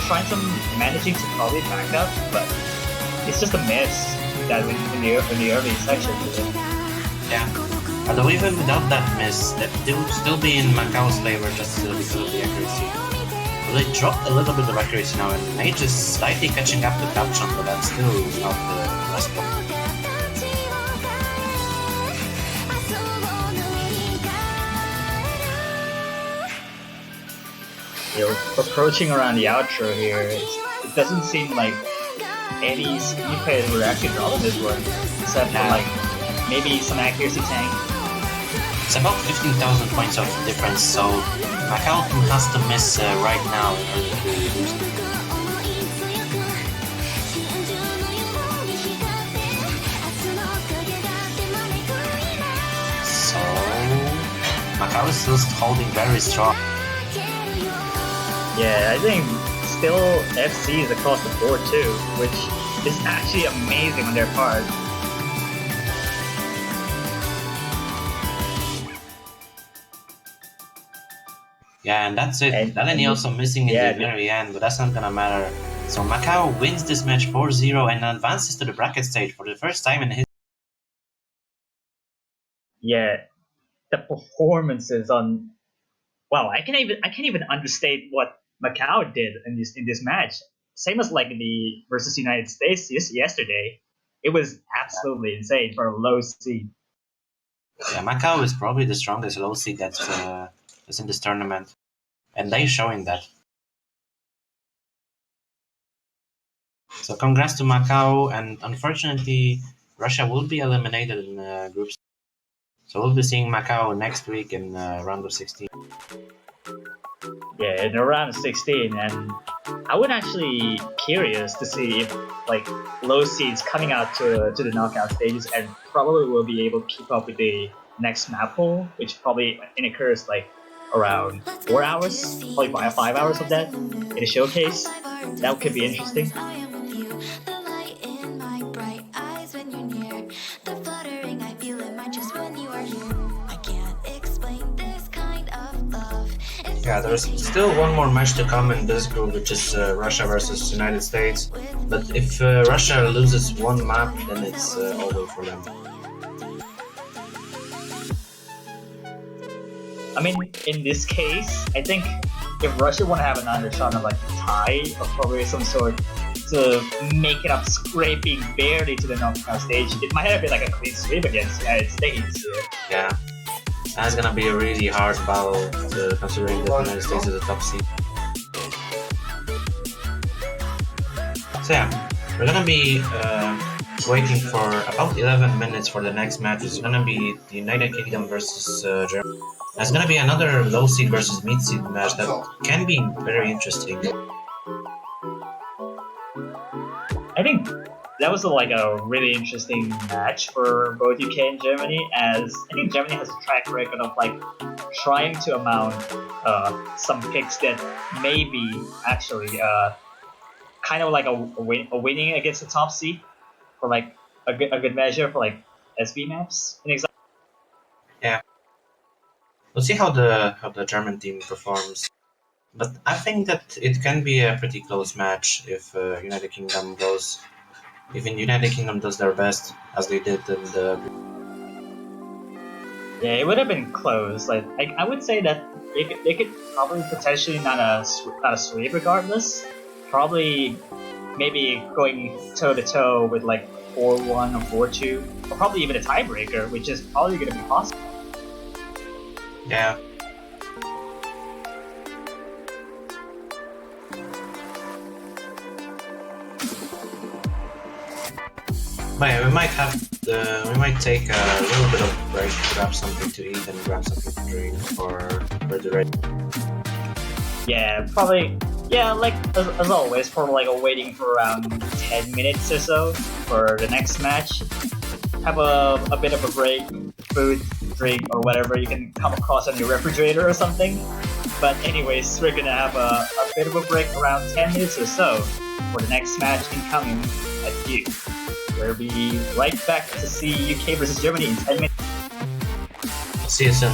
managing to probably back up, but it's just a miss that in the early sections. Yeah. Although even without that miss, that would still be in Macau's favor just still because of the accuracy. Well, they dropped a little bit of accuracy now, and Mage is slightly catching up to Caption, but that's still not the best one. You're approaching around the outro here. It doesn't seem like any speed players were actually drawing this one, except for like maybe some accuracy tank. It's about 15,000 points of difference, so Macau has to miss right now in order to lose. So Macau is still holding very strong. Yeah, I think still FCs across the board too, which is actually amazing on their part. Yeah, and that's it. And- Daleni also missing in yeah, the very end, but that's not gonna matter. So Macau wins this match 4-0 and advances to the bracket stage for the first time in his. Yeah, the performances on. Wow, I can't even understate what Macau did in this match. Same as like the versus United States yesterday. It was absolutely insane for a low seed. Yeah, Macau is probably the strongest low seed that's in this tournament, and they're showing that. So congrats to Macau, and unfortunately, Russia will be eliminated in groups. So we'll be seeing Macau next week in round of 16. Yeah, in around 16, and I would actually curious to see if like low seeds coming out to the knockout stages and probably will be able to keep up with the next map pool, which probably occurs like around 4 hours, probably 5 hours of that in the showcase. That could be interesting. Yeah, there's still one more match to come in this group, which is Russia versus United States. But if Russia loses one map, then it's over for them. I mean, in this case, I think if Russia want to have another shot of like tie or probably some sort to make it up, scraping barely to the knockout stage, it might have been like a clean sweep against the United States. Yeah, that's gonna be a really hard battle, considering that the United States is a top seed. So yeah, we're gonna be waiting for about 11 minutes for the next match. It's gonna be the United Kingdom versus Germany. That's gonna be another low seed versus mid seed match that can be very interesting. I think that was like a really interesting match for both UK and Germany, as I think Germany has a track record of like trying to amount some picks that maybe actually kind of like a winning against the top seed for like a good measure for like SB maps. An example. Yeah. we'll see how the German team performs. But I think that it can be a pretty close match if United Kingdom goes. Even United Kingdom does their best as they did in the. Yeah, it would have been close. Like I would say that they could probably potentially not a sweep regardless. Probably maybe going toe to toe with like 4-1 or 4-2, or probably even a tiebreaker, which is probably going to be possible. Yeah. But yeah, we might take a little bit of a break, grab something to eat and grab something to drink for the race. Yeah, probably. Yeah, like as always, probably like waiting for around 10 minutes or so for the next match. Have a bit of a break, food, drink, or whatever you can come across on your refrigerator or something. But anyways, we're gonna have a bit of a break around 10 minutes or so for the next match incoming at you. We'll be right back to see UK versus Germany in 10 minutes. See you soon.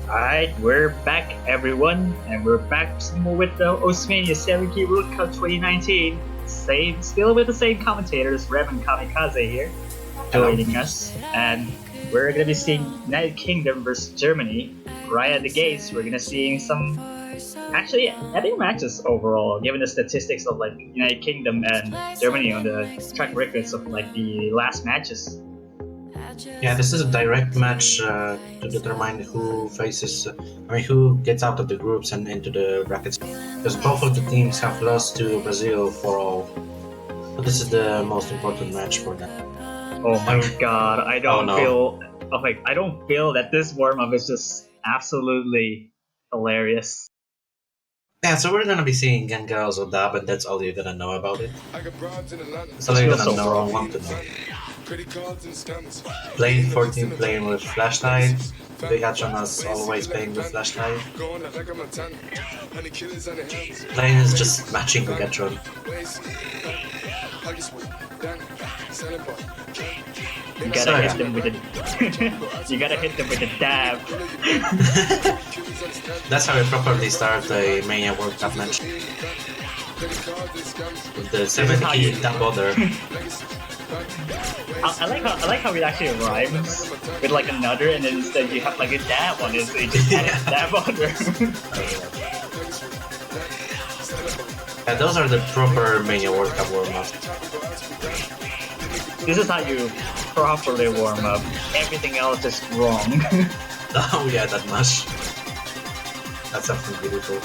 Alright, we're back everyone, and we're back with the Osmania 7K World Cup 2019. Still with the same commentators, Rev and Kamikaze here, joining us. And we're gonna be seeing United Kingdom versus Germany. Right at the gates, we're gonna see some actually epic matches overall, given the statistics of like United Kingdom and Germany on the track records of like the last matches. Yeah, this is a direct match to determine who who gets out of the groups and into the brackets. Because both of the teams have lost to Brazil for all. So this is the most important match for them. Oh my god, I don't feel that this warm-up is just absolutely hilarious. Yeah, so we're gonna be seeing Genga's Odab, and that's all you're gonna know about it. That's all you're feels gonna so know wrong. and want to know. Playing 14 playing with flashlight. Vigachon is always playing with flashlight. Playing is just matching Vigachon. You gotta hit them with a you gotta hit them with a dab. That's how you properly start a Mania World Cup match. With the 7 key dab order. I like how it actually rhymes with like another, and then instead you have like a dab on it, so you just add a dab on there. Yeah, those are the proper Mania World Cup warm-ups. This is how you properly warm up. Everything else is wrong. Oh yeah, that much. That's something beautiful.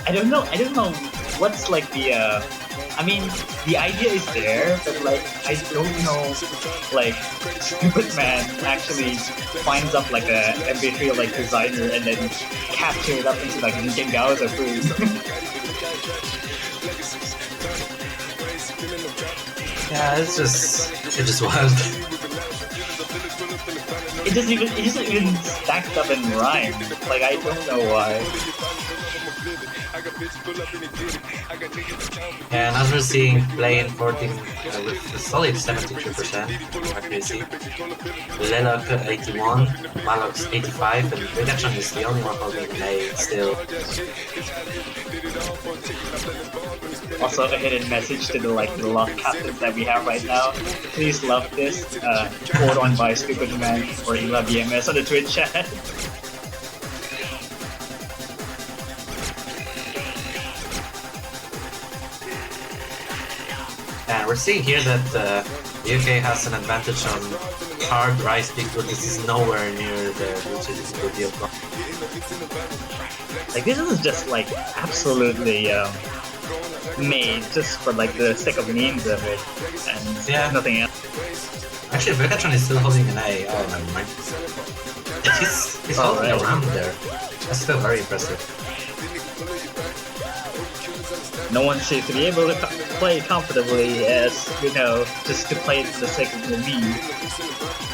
I don't know what's like the I mean, the idea is there, but like I don't know, like Stupid Man actually finds up like a MP3 like designer and then capture it up into like Gengao's food. Yeah, it's just wild. It doesn't even stacked up and rhyme. Like I don't know why. And as we're seeing, playing 14 with a solid 73% accuracy. Lelok 81, Malox 85, and Vigachon is the only one holding an A still. Also a hidden message to the love captains that we have right now. Please love this. Quote on by Stupid Man or Ila BMS on the Twitch chat. And we're seeing here that the UK has an advantage on hard rise because this is nowhere near the difficulty of God. Like this is just like absolutely made just for like the sake of memes of it, and Yeah. nothing else. Actually, Vigachon is still holding an A. Oh, never mind. He's holding Alright. around there. That's still very impressive. No one seems to be able to play comfortably, as you know, just to play it for the sake of the meme.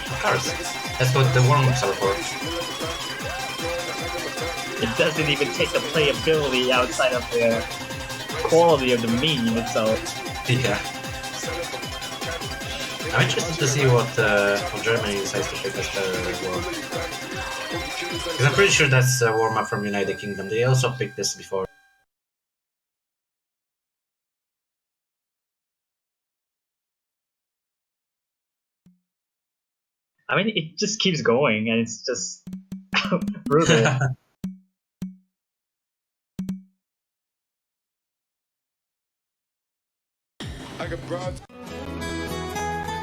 Of course. That's what the warm-ups are for. It doesn't even take the playability outside of the quality of the meme itself. Yeah. I'm interested to see what Germany decides to pick as their warm. Because I'm pretty sure that's a warm-up from United Kingdom. They also picked this before. I mean, it just keeps going, and it's just brutal.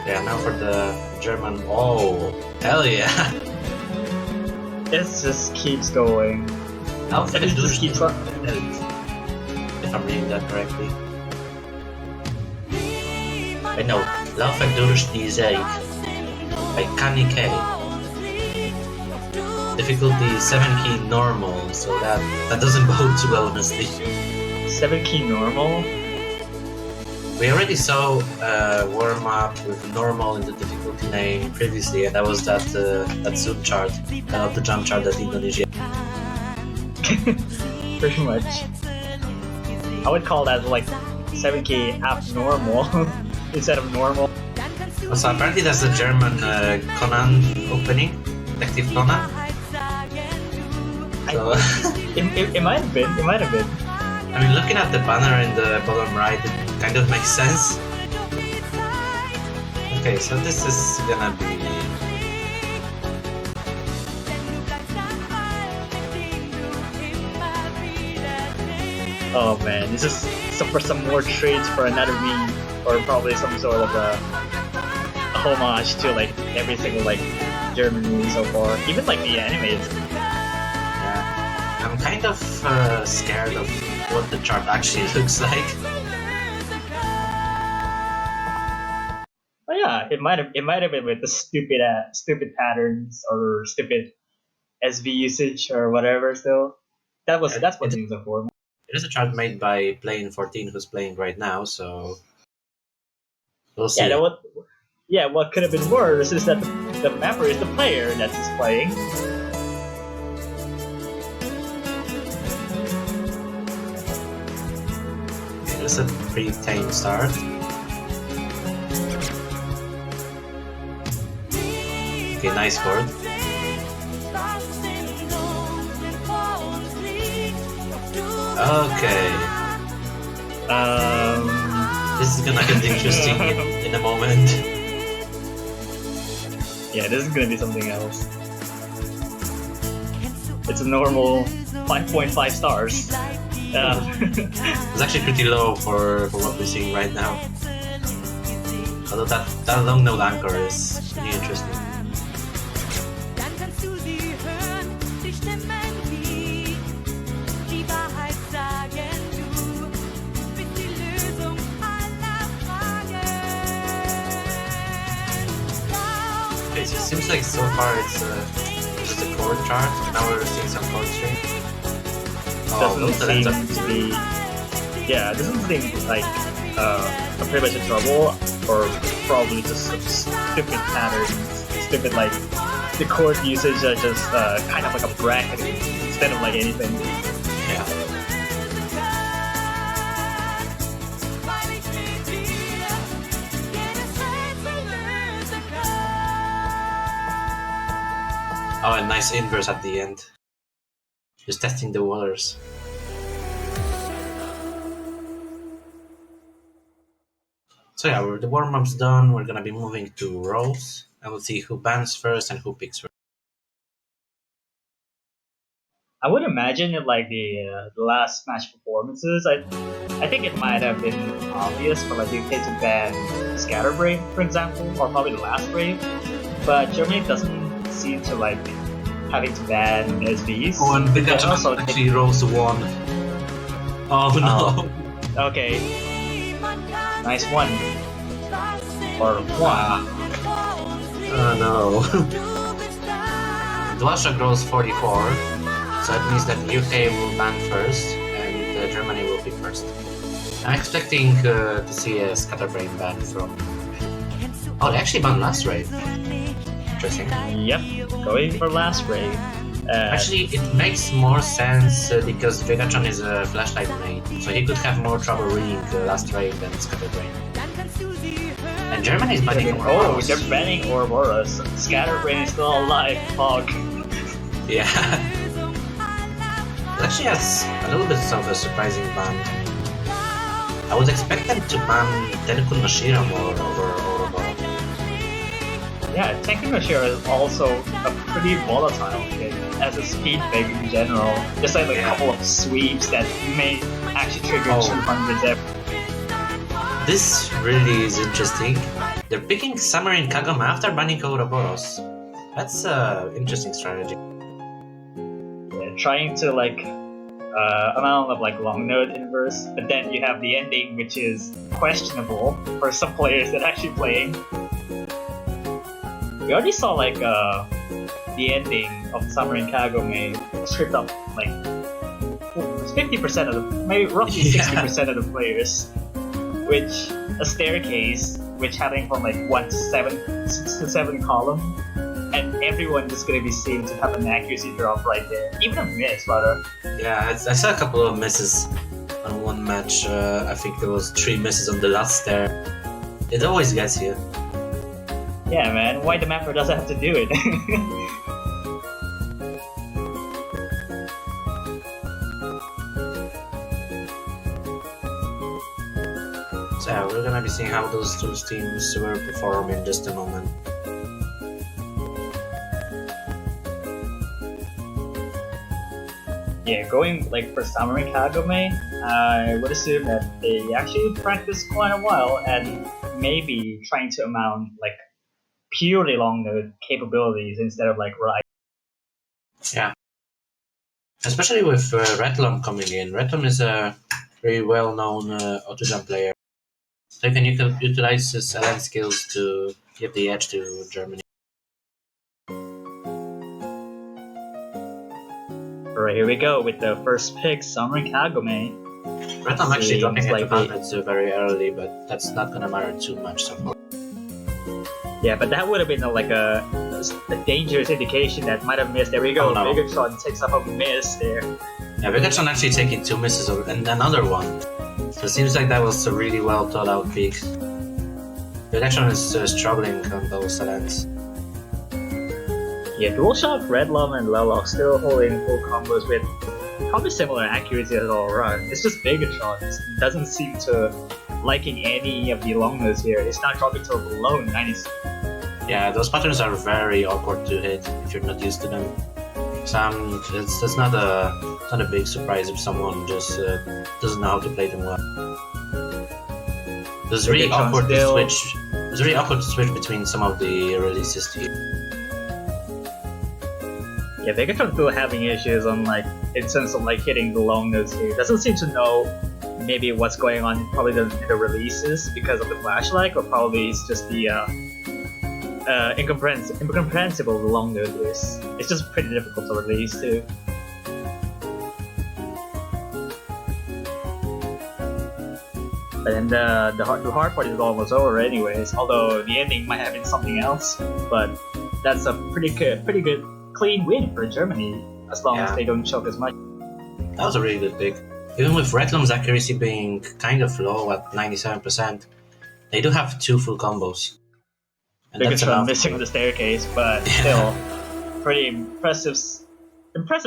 Yeah, now for the German. Oh, hell yeah! It just keeps going. Alpha And it just keeps up. if I'm reading that correctly. Wait, no, Lauf durch die Zeit by Kanye K. Difficulty 7 key normal, so that doesn't bode too well, honestly. 7 key normal? We already saw warm up with normal in the difficulty name previously, and that was that zoom chart, the jump chart that Indonesia. Pretty much. I would call that like 7 key abnormal instead of normal. Also, apparently that's the German Conan opening. Detective Conan. So, It might have been. It might have been. I mean, looking at the banner in the bottom right, it kind of makes sense. Okay, so this is gonna be... Oh man, this is for some more trades for another meme, or probably some sort of a homage to like every single like German movie so far, even like the animated. Yeah. I'm kind of scared of what the chart actually looks like. But yeah, it might have been with the stupid patterns or stupid SV usage or whatever. Still, that's what memes are for. It is a chart made by Plane 14, who's playing right now, so we'll see. Yeah, what could have been worse is that the mapper is the player that is playing. It is a pretty tame start. Okay, nice board. Okay. This is gonna get interesting in a moment. Yeah, this is gonna be something else. It's a normal 5.5 stars. It's actually pretty low for what we're seeing right now. Although that long node anchor is pretty interesting. Okay, so it seems like so far it's just a chord chart. Now we're seeing some chord string. Doesn't seem to be. Yeah, it doesn't seem like I'm pretty much in trouble, or probably just some stupid patterns, stupid like the chord usage are just kind of like a bracket instead of like anything. Yeah. Oh, a nice inverse at the end. Just testing the waters. So yeah, the warm-up's done. We're gonna be moving to rolls, and we'll see who bans first and who picks first. I would imagine it like the last match performances. I think it might have been obvious for like UK to ban Scatterbrain, for example, or probably the last brave. But Germany doesn't seem to like having to ban SVs. Oh, and Pikachu also actually rolls 1. Oh no. Okay. Nice one. Or one. Oh no. Dwashak rolls 44, so it means that UK will ban first and Germany will pick first. I'm expecting to see a Scatterbrain ban from... Oh, they actually banned last raid. Interesting. Yep, going for last raid. Actually, it makes more sense because Vegachon is a flashlight main, so he could have more trouble reading last raid than Scatterbrain. And Germany is banning Ouroboros. Oh, they're banning Ouroboros. Scatterbrain is still alive, fuck. Yeah. It actually has a little bit of a surprising ban. I would expect them to ban Tenku no Shira more over Ouroboros. Yeah, Tenku no Shira is also a pretty volatile pick as a speed pick in general. Just like a couple of sweeps that may actually trigger 200s every. This really is interesting. They're picking Summer in Kagome after banning Ouroboros. That's an interesting strategy. Yeah, trying to like amount of like long node inverse, but then you have the ending which is questionable for some players that are actually playing. We already saw like the ending of Summer in Kagome stripped up like 50% of the, maybe roughly 60% of the players. Which a staircase, which having from like 6 to 7 column, and everyone is gonna be seen to have an accuracy drop right there, even a miss rather. Yeah, I saw a couple of misses on one match. I think there was 3 misses on the last stair. It always gets you. Yeah, man. Why the mapper doesn't have to do it? yeah, we're gonna be seeing how those two teams will perform in just a moment. Yeah, going like for Samurai Kagome, I would assume that they actually practiced quite a while and maybe trying to amount like purely long node capabilities instead of like right. Yeah. Especially with Redlum coming in. Redlum is a very well-known auto-jump player. So he can utilize his LN skills to give the edge to Germany. Alright, here we go with the first pick, Samurai Kagome. Redlum actually Seems dropping like into hundreds very early, but that's not gonna matter too much so far. Yeah, but that would have been like a dangerous indication that might have missed. There we go, Oh, no. Megatron takes up a miss there. Yeah, Megatron actually taking 2 misses and another one. So it seems like that was a really well thought out pick. Megatron is struggling on those LNs. Yeah, DualShock, Redlum, and Lelok still holding full combos with probably similar accuracy as all around. It's just Megatron doesn't seem to liking any of the long nodes here. It's not dropping to below 90. Yeah, those patterns are very awkward to hit if you're not used to them. So it's not a big surprise if someone just doesn't know how to play them well. It's really Megatron awkward still- to switch. It's really awkward to switch between some of the releases too. Yeah, Megatron's still having issues on like in terms of like hitting the long nodes here. Doesn't seem to know maybe what's going on in probably the releases because of the flash lag, or probably it's just the incomprehensible the long node is. It's just pretty difficult to release too. But then the hard part is almost over anyways, although the ending might have been something else, but that's a pretty good clean win for Germany, as long as Yeah. they don't choke as much. That was a really good pick. Even with Redlum's accuracy being kind of low at 97%, they do have 2 full combos. And that's Megatron enough. missing on the staircase, but still, pretty impressive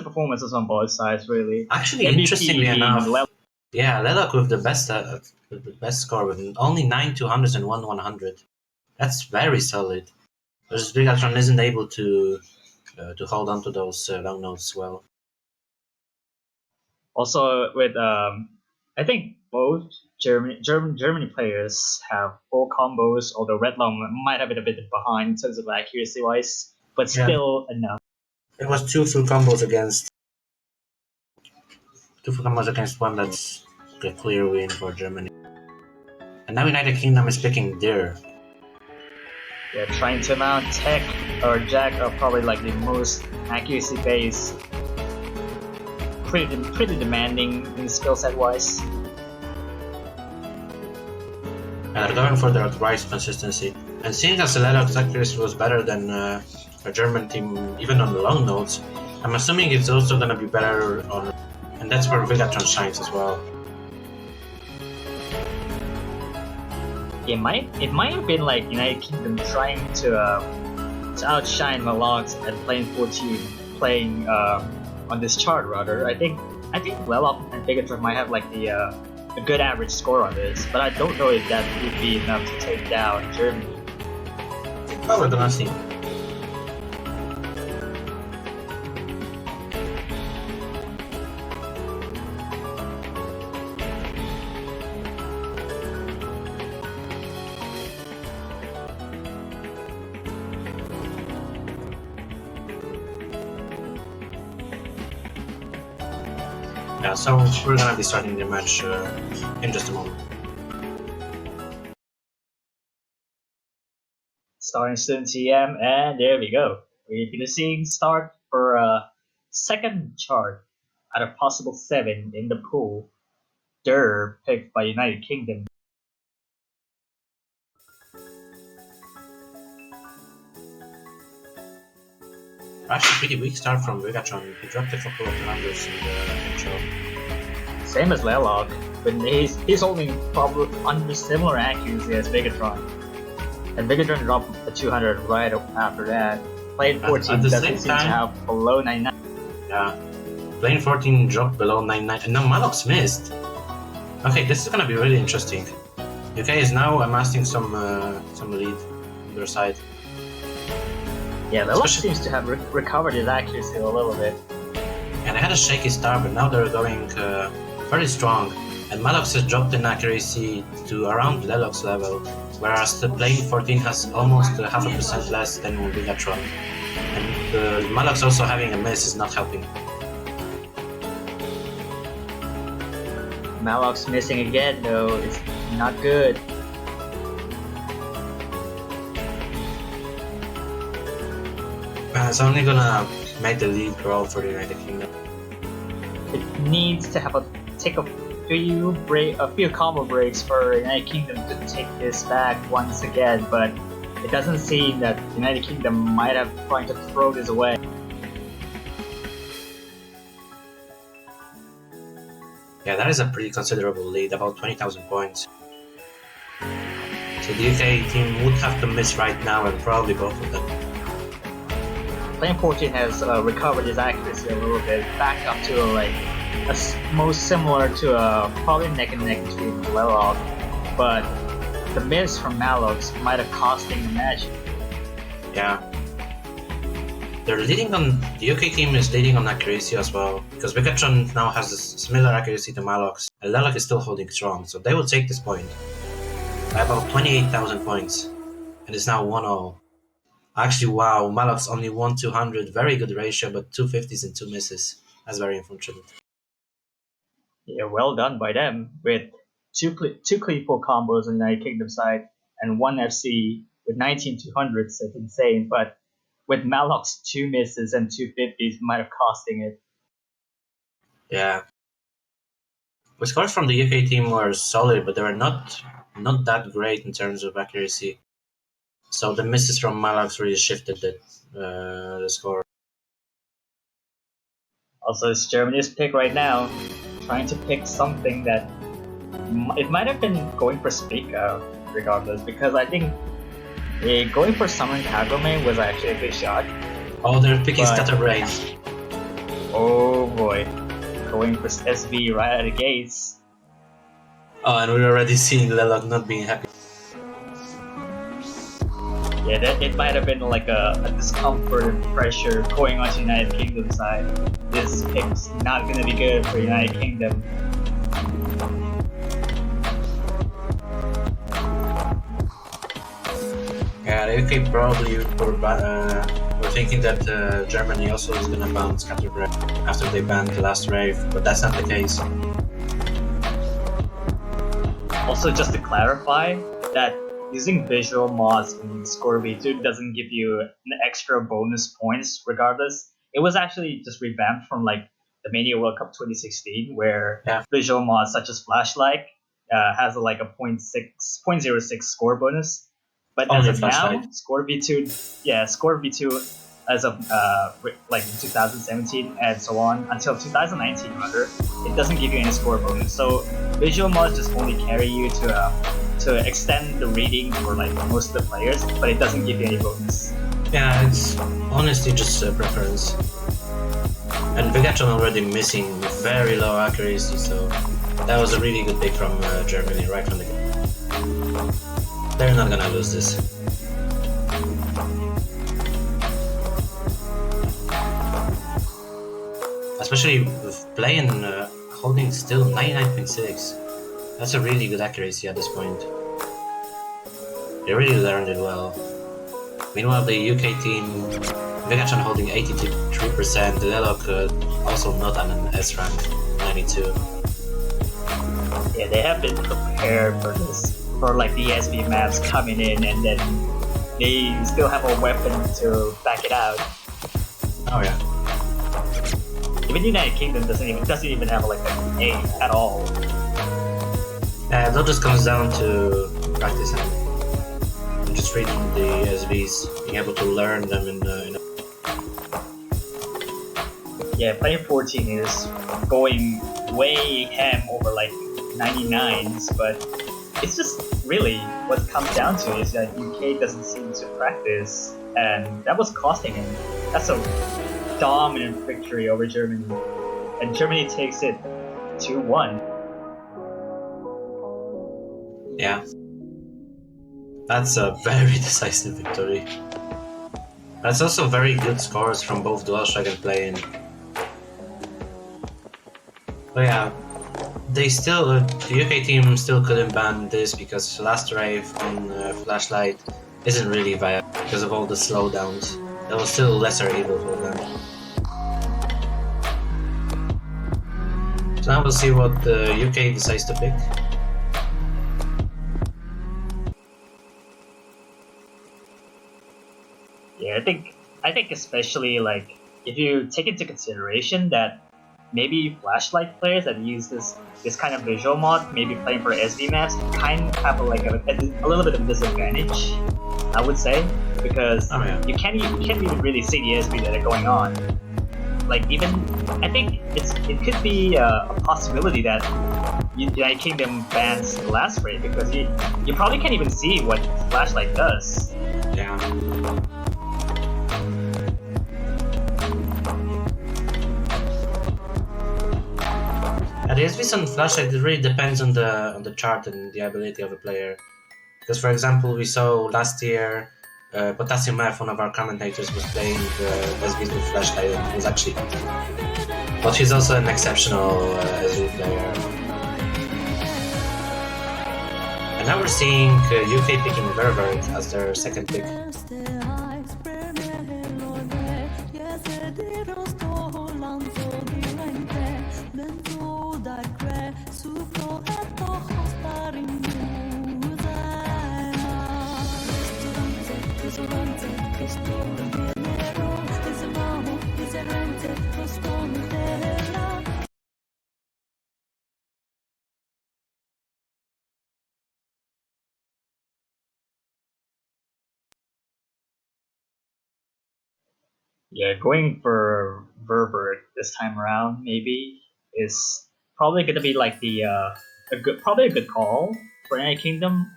performances on both sides, really. Actually, MVP interestingly being enough, Lel- yeah, Lelok with the best score with only 9 200s and 100. That's very solid. Versus Bigatron isn't able to hold on to those long notes well. Also, with I think both Germany players have full combos, although Redlum might have been a bit behind in terms of accuracy wise, but Yeah. still enough. It was 2 full combos against one that's a clear win for Germany. And now United Kingdom is picking Dir. Yeah, trying to mount Tech or Jack are probably like the most accuracy based, pretty demanding in skill set wise. And they're going for their rise consistency. And seeing as Lelok's accuracy was better than a German team, even on the long notes, I'm assuming it's also going to be better on. And that's where Vigatron shines as well. It might have been like United Kingdom trying to outshine Malog's at playing 14, playing on this chart rather. I think Lelop and Bigatron might have like a good average score on this, but I don't know if that would be enough to take down Germany. Oh, we're gonna see. Yeah, so we're gonna be starting the match in just a moment. Starting soon TM, and there we go. We're gonna see start for a second chart out of possible 7 in the pool. Der picked by United Kingdom. Actually, pretty weak start from Vigatron. He dropped a couple of numbers in the intro. Same as Lelog, but he's holding probably under similar accuracy as Megatron. And Megatron dropped a 200 right after that. Playing 14 at the doesn't same seem to time- have below 99. Yeah. Plane 14 dropped below 99, and now Malox missed. Okay, this is gonna be really interesting. UK is now amassing some lead on their side. Yeah, Velox Especially- seems to have recovered his accuracy a little bit. And they had a shaky start, but now they're going very strong. And Malox has dropped in accuracy to around Lelox level, whereas the Plane 14 has almost 0.5% less than Megatron. And Malox also having a miss is not helping. Malox missing again though, it's not good. It's only gonna make the lead grow for the United Kingdom. It needs to have take a few combo breaks for United Kingdom to take this back once again, but it doesn't seem that United Kingdom might have trying to throw this away. Yeah, that is a pretty considerable lead, about 20,000 points. So the UK team would have to miss right now, and probably both of them. Plane 14 has recovered his accuracy a little bit, back up to like most similar to probably neck and neck between Lelox, but the miss from Malox might have cost him the match. Yeah. They're leading on. The UK team is leading on accuracy as well, because Megatron now has a similar accuracy to Malox, and Lelox is still holding strong, so they will take this point by about 28,000 points, and it's now 1-0. Actually, wow, Malox only won 200, very good ratio, but 250s and 2 misses. That's very unfortunate. Yeah, well done by them with two Cleveland combos on the United Kingdom side and one FC with 19 200s. That's insane, but with Malox 2 misses and 250s might have costing it. Yeah. The scores from the UK team were solid, but they were not that great in terms of accuracy. So the misses from Malox really shifted the score. Also, it's Germany's pick right now, trying to pick something that it might have been going for Spica regardless, because I think going for Summon Kagome was actually a good shot. Oh, they're picking But- Scatterbrain. Oh boy, going for SV right out of the gates. Oh, and we're already seeing Leloc not being happy. Yeah, it might have been like a discomfort and pressure going on to United Kingdom side. This pick's not gonna be good for United Kingdom. Yeah, the UK probably were thinking that Germany also is gonna ban Scatterbrain after they banned the last rave, but that's not the case. Also, just to clarify, that using visual mods in Score V2 doesn't give you an extra bonus points regardless. It was actually just revamped from like the Mania World Cup 2016, where Yeah. visual mods such as Flashlight has like a 0.06 score bonus. But Only as of now, Flashlight. Score V2 as of like in 2017 and so on until 2019 rather, it doesn't give you any score bonus. So visual mods just only carry you to extend the reading for like most of the players, but it doesn't give you any bonus. Yeah, it's honestly just preference. And Megatron already missing very low accuracy, so that was a really good pick from Germany right from the get. They're not gonna lose this. Especially with playing holding still 99.6. That's a really good accuracy at this point. They really learned it well. Meanwhile, the UK team, Megatron holding 83%, Leloc also not on an S rank, 92. Yeah, they have been prepared for this, for like the SB maps coming in, and then they still have a weapon to back it out. Oh yeah. Even United Kingdom doesn't even have like an A at all. That just comes down to practice and just reading the SVs, being able to learn them in a... Yeah, Plane 14 is going way ham over like 99s, but it's just really what it comes down to is that UK doesn't seem to practice, and that was costing him. That's a dominant victory over Germany, and Germany takes it 2-1. Yeah. That's a very decisive victory. That's also very good scores from both DualShock and Play-In. But yeah, they still, the UK team still couldn't ban this because Last Rave on Flashlight isn't really viable because of all the slowdowns. That was still lesser evil for them. So now we'll see what the UK decides to pick. Yeah, I think especially like if you take into consideration that maybe Flashlight players that use this kind of visual mod, maybe playing for SV maps, kind of have a little bit of a disadvantage, I would say, because you can't even really see the SV that are going on. Like even I think it could be a possibility that United Kingdom bans the last raid because you probably can't even see what Flashlight does. Yeah. At the SVs on Flashlight, it really depends on the chart and the ability of a player. Because, for example, we saw last year Potassium F, one of our commentators, was playing SVs with Flashlight and it was actually good. But he's also an exceptional SV player. And now we're seeing UK picking Ververt as their second pick. Yeah, going for Ververt this time around maybe is probably gonna be like probably a good call for United Kingdom,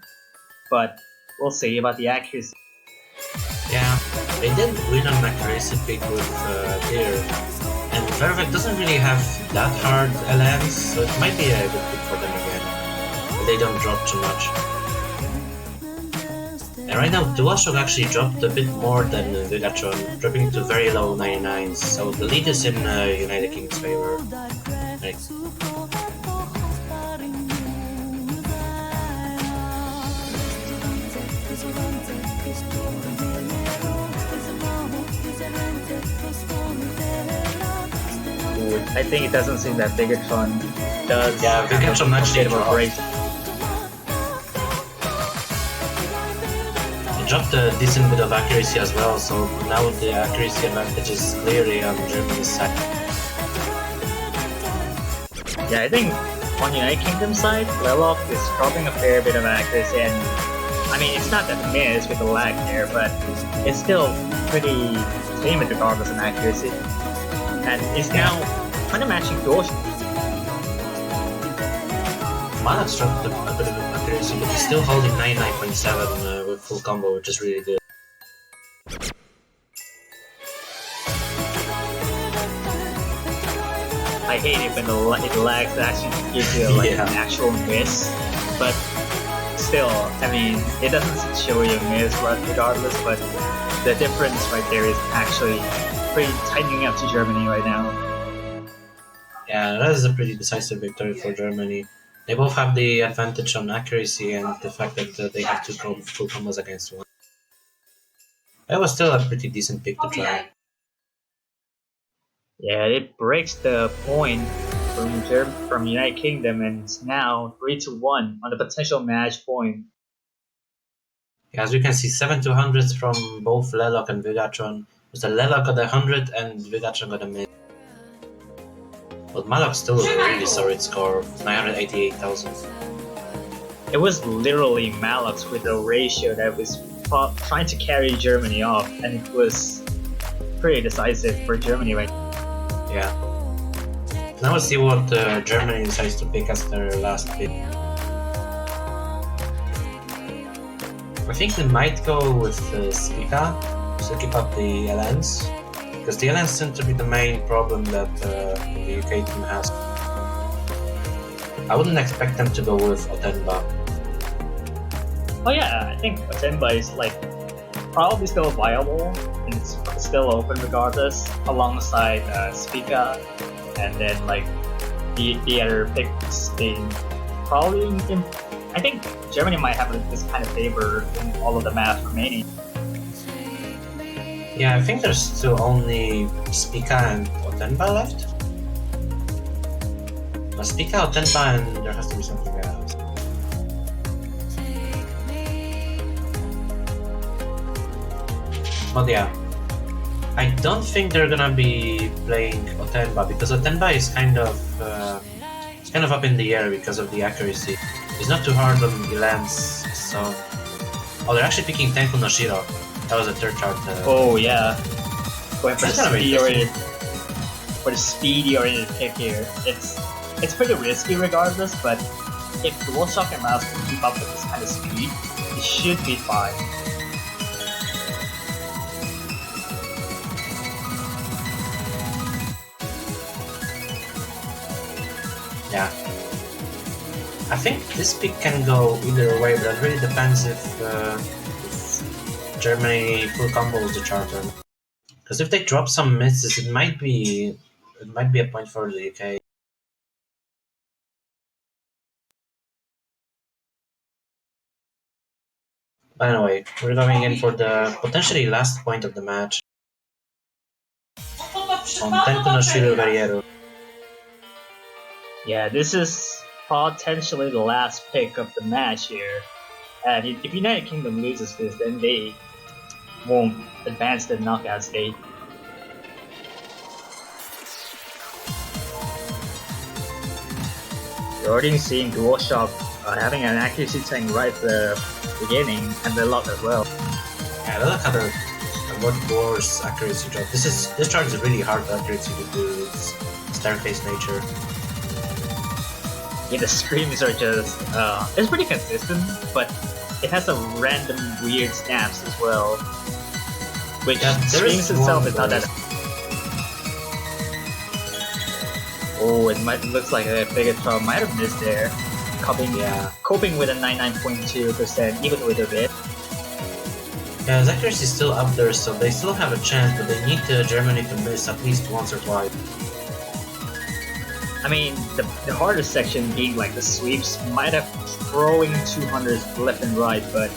but we'll see about the accuracy. Yeah, they did win on accuracy pick with Deer, and Vervet doesn't really have that hard LMs, so it might be a good pick for them again. But they don't drop too much. And right now, DualShock actually dropped a bit more than Vigatron, dropping to very low 99s, so the lead is in United Kingdom's favor. Right. I think it doesn't seem that Bigatron does. Yeah, Vigatron actually a break. Dropped a decent bit of accuracy as well, so now the accuracy advantage is clearly on Germany's side. Yeah, I think on United Kingdom side, Leloc is dropping a fair bit of accuracy, and I mean it's not that miss with the lag there, but it's still pretty tame regardless of accuracy, and it's now kind of matching DualShock. Malak's dropped a bit of accuracy, but he's still holding 99.7 with full combo, which is really good. I hate it when it lags to actually gives you like an actual miss, but still, I mean, it doesn't show you a miss regardless, but the difference right there is actually pretty tightening up to Germany right now. Yeah, that is a pretty decisive victory for Germany. They both have the advantage on accuracy and the fact that they have two full combos against one. That was still a pretty decent pick to try. Yeah, it breaks the point from United Kingdom, and it's now 3-1 on the potential match point. Yeah, as you can see, 7-200s from both Leloc and Vigatron. So Leloc got 100 and Vigatron got a miss. But Malak still a really solid score, 988,000. It was literally Malak's with a ratio that was trying to carry Germany off, and it was pretty decisive for Germany right now. Yeah. Now we'll see what Germany decides to pick as their last pick. I think they might go with Skika to keep up the LNs, because the LNs seem to be the main problem that the UK team has. I wouldn't expect them to go with Otenba. Oh yeah, I think Otenba is like probably still viable and it's still open regardless, alongside Spica, and then like the other picks being probably I think Germany might have this kind of favor in all of the maps remaining. Yeah, I think there's still only Spica and Otenba left. Spica, Otenba, and there has to be something else. But yeah, I don't think they're gonna be playing Otenba because Otenba is kind of up in the air because of the accuracy. It's not too hard on the lens, so. Oh, they're actually picking Tenku no Shiro. That was a third chart. Oh yeah, going for That's the gonna be speedy oriented pick here. It's pretty risky regardless, but if DualShock and mouse can keep up with this kind of speed, it should be fine. Yeah. I think this pick can go either way, but it really depends if Germany full combos the charter. Because if they drop some misses, it might be a point for the UK. But anyway, we're going in for the potentially last point of the match. On Tenku no Shiro Verieru. Yeah, this is potentially the last pick of the match here. And if United Kingdom loses this, then they won't advance to the knockout stage. You're already seeing DualShock having an accuracy tank right at the beginning, and the lock as well. Yeah, look at the what worse accuracy drop. This chart is really hard accuracy to do. It's staircase nature. Yeah, the screams are just it's pretty consistent, but it has some random weird snaps as well. Which Yeah, there screams is itself one is not that. Oh, looks like a Bigatron might have missed there. Coping with a 99.2%, even with a bit. Yeah, his accuracy is still up there, so they still have a chance, but they need Germany to miss at least once or twice. I mean, the hardest section being like the sweeps might have throwing 200s left and right, but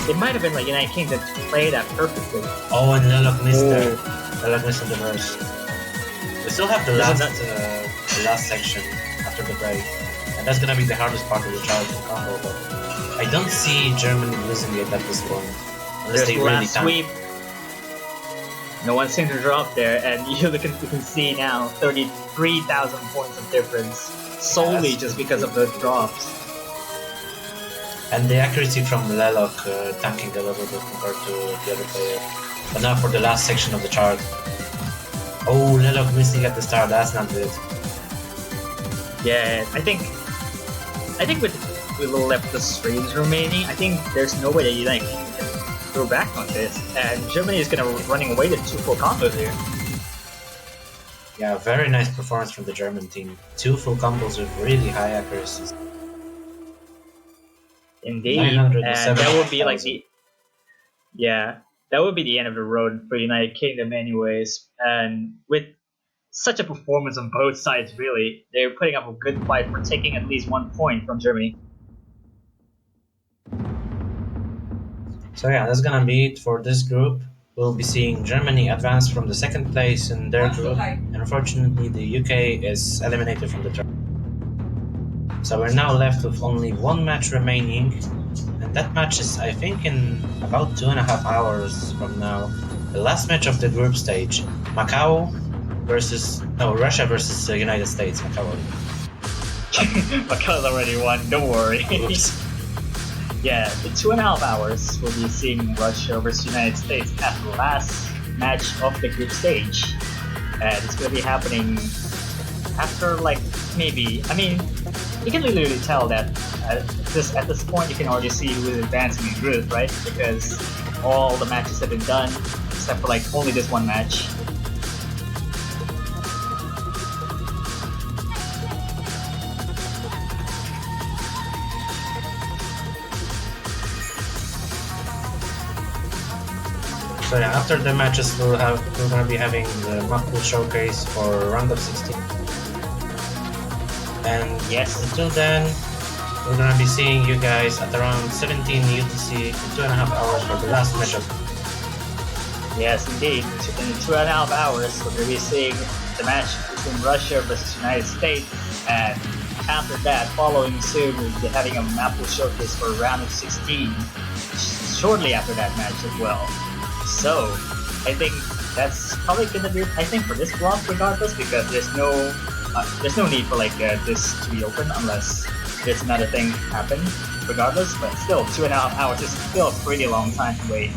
they might have been like United Kingdom to play that perfectly. Oh, and Lelok missed there. Lelok missed on the burst. We still have the last section after the break, and that's gonna be the hardest part of the challenge combo. But I don't see Germany losing it at this point, unless they really can. Sweep. No one seemed to drop there, and you can see now 33,000 points of difference solely just because of the drops. And the accuracy from Lelok tanking a little bit compared to the other player. But now for the last section of the chart. Oh, Lelok missing at the start, that's not good. Yeah, I think with left the streams remaining, I think there's no way that United Kingdom can go back on this, and Germany is gonna running away with 2 full combos here. Yeah, very nice performance from the German team. 2 full combos with really high accuracies. Indeed, and that would be like that would be the end of the road for United Kingdom anyways, and with such a performance on both sides really, they're putting up a good fight for taking at least 1 point from Germany. So yeah, that's gonna be it for this group. We'll be seeing Germany advance from the 2nd place in their group, and unfortunately the UK is eliminated from the tournament. So we're now left with only 1 match remaining, and that match is, I think, in about 2.5 hours from now. The last match of the group stage, Russia versus the United States. Macau's already won, don't worry. Oops. Yeah, in 2.5 hours, we'll be seeing Russia versus United States as the last match of the group stage. And it's going to be happening after, like, maybe, I mean, you can literally tell that at this point you can already see who is advancing in group, right? Because all the matches have been done, except for, like, only this one match. So yeah, after the matches, we're gonna be having the map pool showcase for round of 16. And Yes. until then, we're gonna be seeing you guys at around 17 UTC in 2.5 hours for the last matchup. Yes, indeed. In 2.5 hours, we're going to be seeing the match between Russia versus United States, and after that, following soon, we'll be having a map pool showcase for round of 16, shortly after that match as well. So, I think that's probably going to be it, I think, for this vlog regardless, because there's no need for like this to be open unless there's another thing happen regardless, but still, 2.5 hours is still a pretty long time to wait.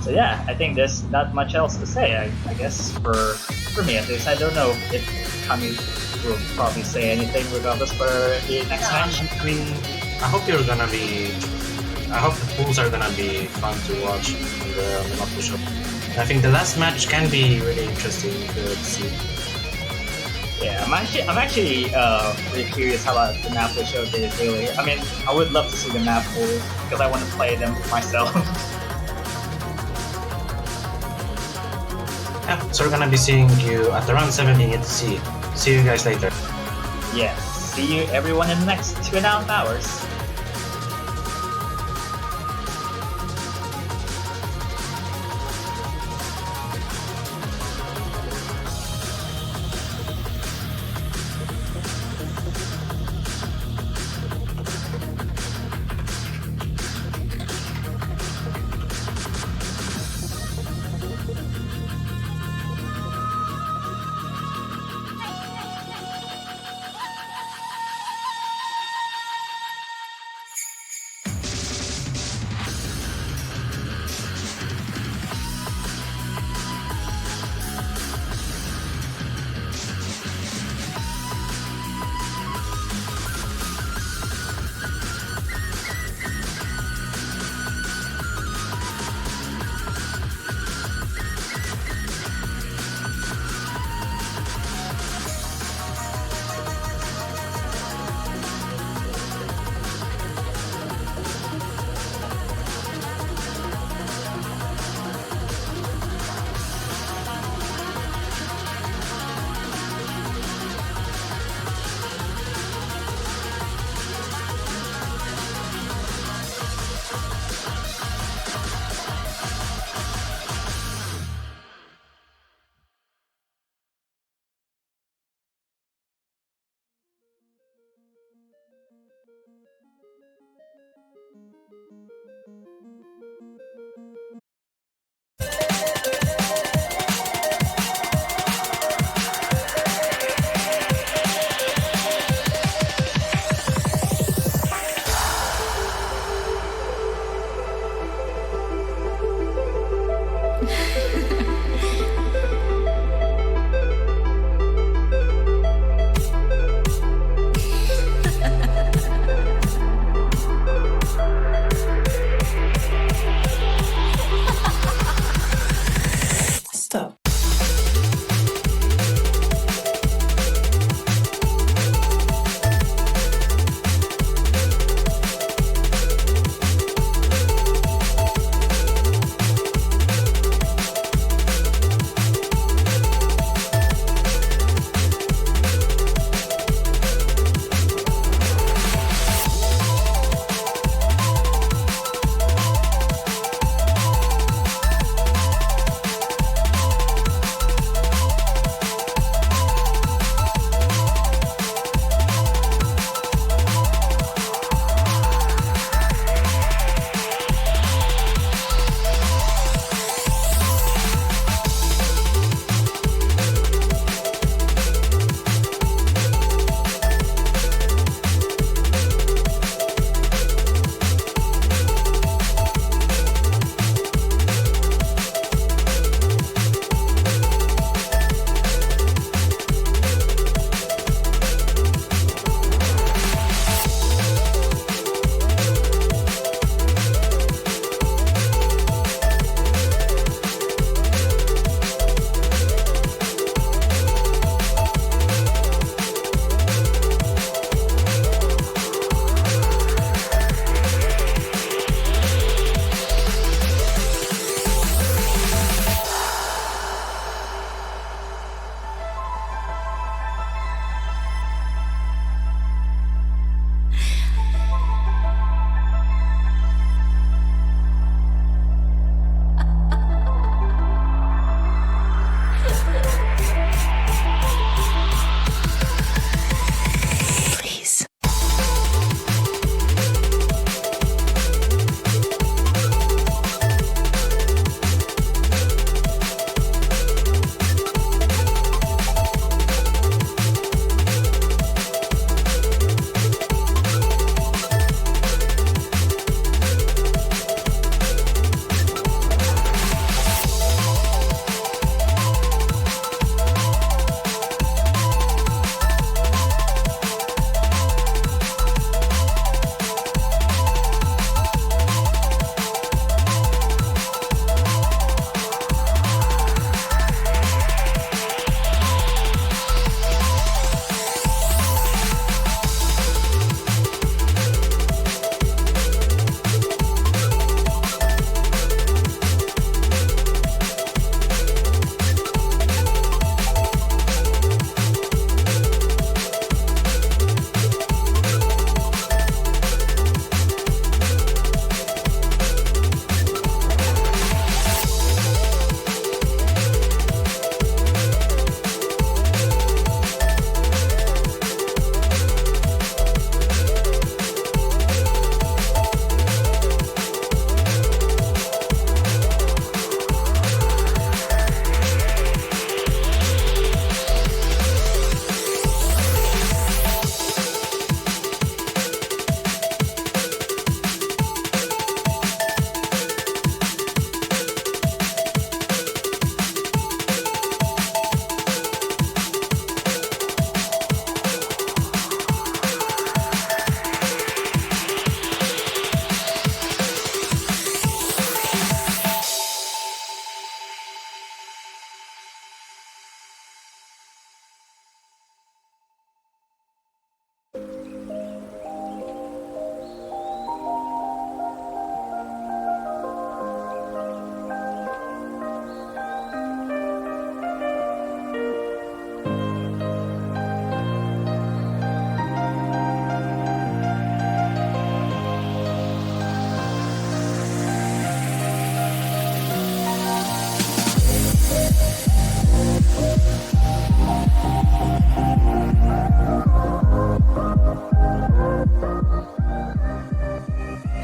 So yeah, I think there's not much else to say. I guess for me at least, I don't know if Kami will probably say anything regardless for the next match. I mean, I hope the pools are gonna be fun to watch on the map pool show. I think the last match can be really interesting to see. Yeah, I'm actually really curious how about the map pool showcase. Really, I mean, I would love to see the map pool because I want to play them myself. Yeah, so we're gonna be seeing you at around 17 UTC. See you guys later. Yes, see you everyone in the next 2.5 hours.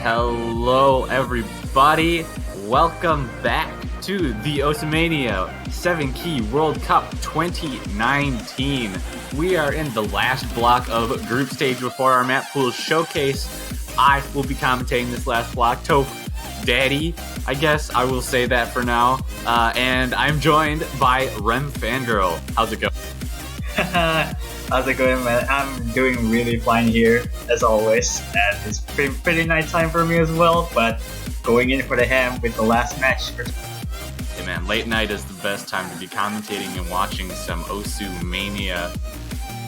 Hello, everybody. Welcome back to the Osamania 7 Key World Cup 2019. We are in the last block of group stage before our map pool showcase. I will be commentating this last block. Toph Daddy, I guess I will say that for now. And I'm joined by Rem Fangirl. How's it going? How's it going, man? I'm doing really fine here, as always. And it's pretty night time for me as well, but going in for the ham with the last match. Hey man, late night is the best time to be commentating and watching some Osu Mania.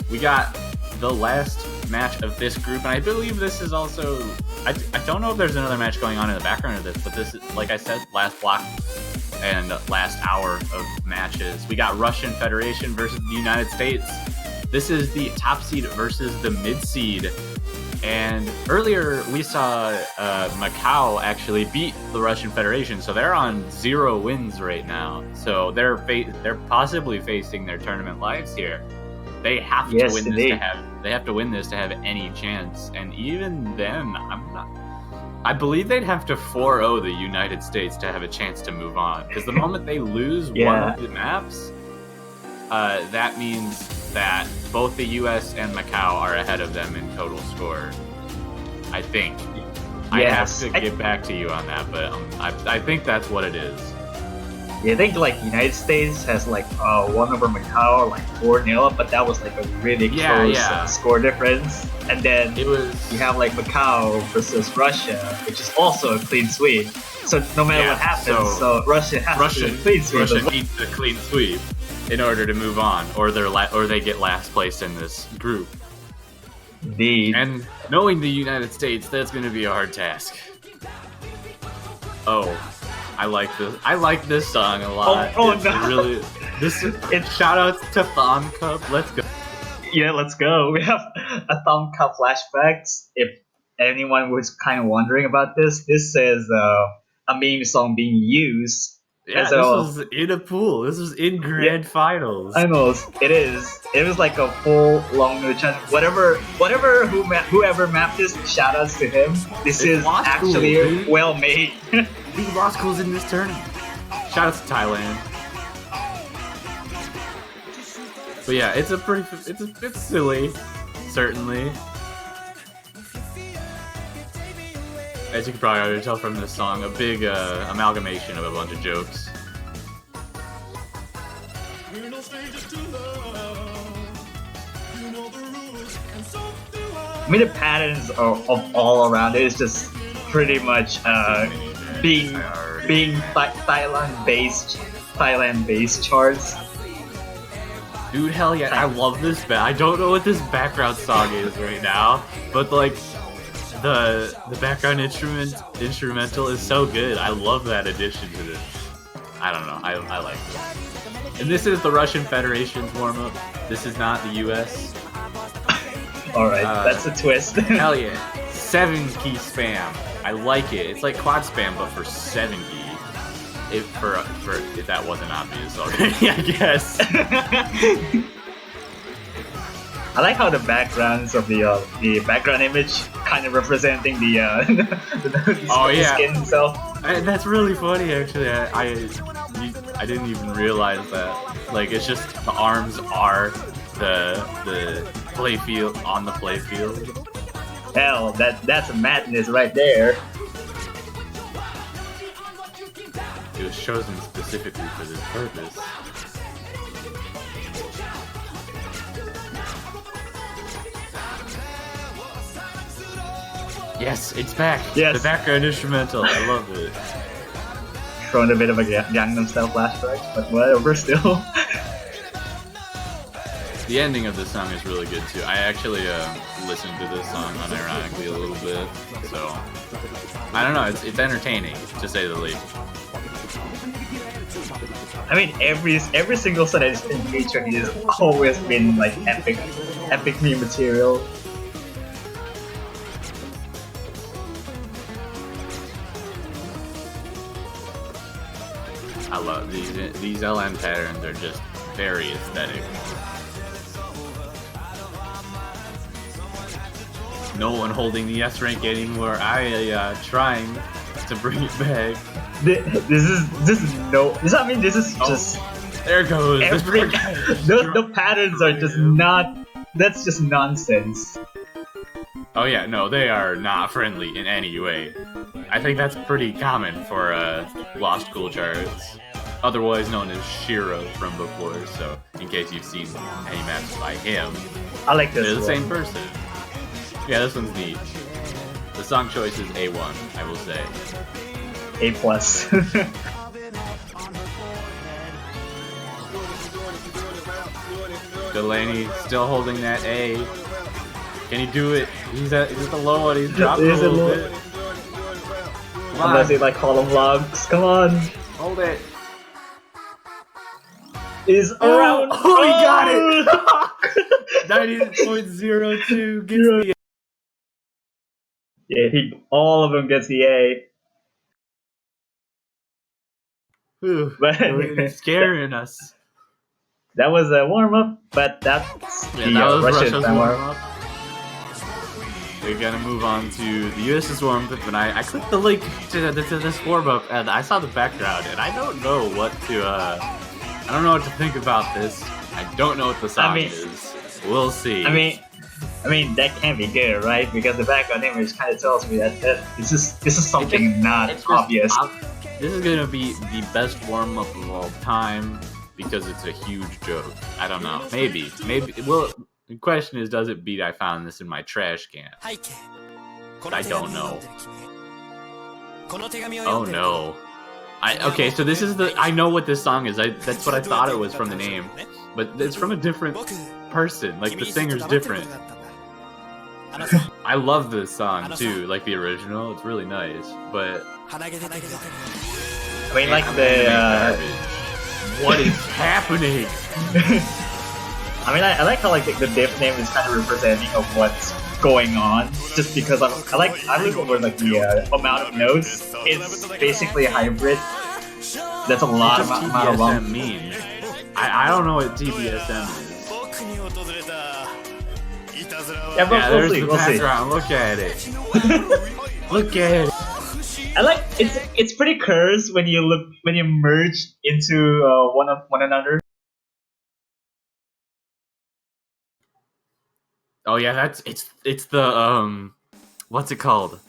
We got the last match of this group, and I believe this is also... I don't know if there's another match going on in the background of this, but this is, like I said, last block and last hour of matches. We got Russian Federation versus the United States. This is the top seed versus the mid seed. And earlier we saw Macau actually beat the Russian Federation, so they're on 0 wins right now. So they're possibly facing their tournament lives here. They have to win this to have. They have to win this to have any chance. And even then, I believe they'd have to 4-0 the United States to have a chance to move on. Because the moment they lose one of the maps, that means that both the US and Macau are ahead of them in total score. I think. I have to get back to you on that, but I think that's what it is. Yeah, I think like United States has like 1 over Macau, like 4-0, but that was like a really close score difference. And then you have like Macau versus Russia, which is also a clean sweep. So no matter what happens, so Russia has to clean sweep. Russia needs a clean sweep in order to move on, or they get last place in this group. Indeed. And knowing the United States, that's going to be a hard task. Oh. I like this song a lot. Shout out to Thumb Cup. Let's go. Yeah, let's go. We have a Thumb Cup flashbacks. If anyone was kind of wondering about this is a meme song being used. Yeah, this was in a pool. This was in grand finals. I know it is. It was like a full long whoever mapped this. Shout outs to him. This is actually well made. We lost schools in this tournament. Shout out to Thailand. But yeah, it's silly, certainly. As you can probably already tell from this song, a big amalgamation of a bunch of jokes. I mean, the patterns of all around it is just pretty much being Thailand-based charts. Dude, hell yeah! I love this. I don't know what this background song is right now, but like. The background instrumental is so good. I love that addition to this. I don't know. I like this. And this is the Russian Federation's warm-up. This is not the US. Alright, that's a twist. Hell yeah. 7 key spam. I like it. It's like quad spam, but for 7 key. If that wasn't obvious already, I guess. I like how the backgrounds of the background image kind of representing the skin itself. That's really funny, actually. I didn't even realize that. Like, it's just the arms are the playfield on the playfield. Hell, that's madness right there. It was chosen specifically for this purpose. Yes, it's back. Yes. The background instrumental. I love it. Throwing a bit of a Gangnam Style flashback, but whatever, still. The ending of this song is really good too. I actually listened to this song unironically a little bit, so I don't know. It's entertaining to say the least. I mean, every single song that has been featured has always been like epic meme material. I love these LN patterns are just very aesthetic. no one holding the S rank anymore. I trying to bring it back. This is no. I mean, this is just There goes. this every. poor guy. The patterns are just not. That's just nonsense. Oh yeah, no, they are not friendly in any way. I think that's pretty common for Lost Cool Charts, otherwise known as Shiro from before. So, in case you've seen any maps by him, I like this they're the one. same person. Yeah, this one's neat. The song choice is A1, I will say. A plus. Delaney still holding that A. Can he do it? He's at the low one. He's dropping a Is it little low? bit. Come Unless on, it like column logs. Come on. hold it. Is around. Oh, he got it! 90.02 gets the Yeah, all of them gets the A. Ooh, But it's scaring us. that was a warm up, but that's Yeah, the that was Russian Russia's time warm up. We're gonna move on to the US's warm up, and I clicked the link to this warm up, and I saw the background, and I don't know what to I don't know what to think about this. I don't know what the song is. We'll see. I mean that can't be good, right? Because the background image kind of tells me that this is something not It's just obvious. This is gonna be the best warm up of all time because it's a huge joke. I don't know. Maybe. Well, the question is, does it beat I found this in my trash can? I don't know. Oh no. Okay, so this is I know what this song is. That's what I thought it was from the name. But it's from a different person. Like, the singer's different. I love this song too, like the original. It's really nice. But I mean, like the. What is happening? I mean, I like how like the diff name is kind of representing of what's going on. Just because I like over like the amount of notes. It's basically a hybrid. That's a lot of What does amount of long. TBSM mean? I don't know what TBSM is. Yeah, but Yeah, we'll there's see. the We'll see. background. Look at it. Look at it. I like it's pretty cursed when you merge into one another. Oh yeah, it's the what's it called?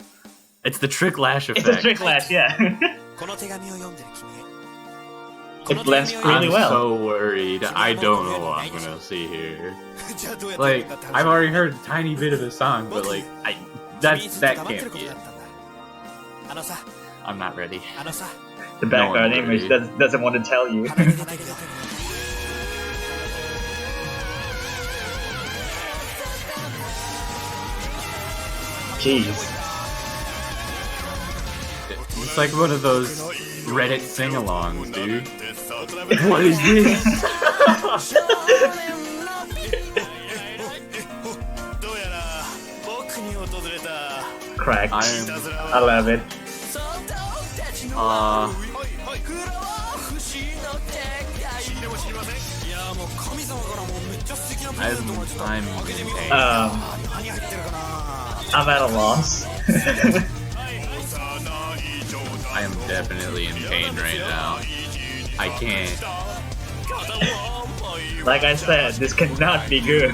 It's the trick lash effect. It's a trick lash, yeah. It blends really I'm well. so worried. I don't know what I'm gonna see here. Like, I've already heard a tiny bit of the song, but like, that can't be it. I'm not ready. The background No one's image ready. doesn't want to tell you. Jeez. It's like one of those Reddit sing-alongs, dude. What is this? Cracked. I'm I love it. I'm in pain. I'm at a loss. I am definitely in pain right now. I can't. Like I said, this cannot be good.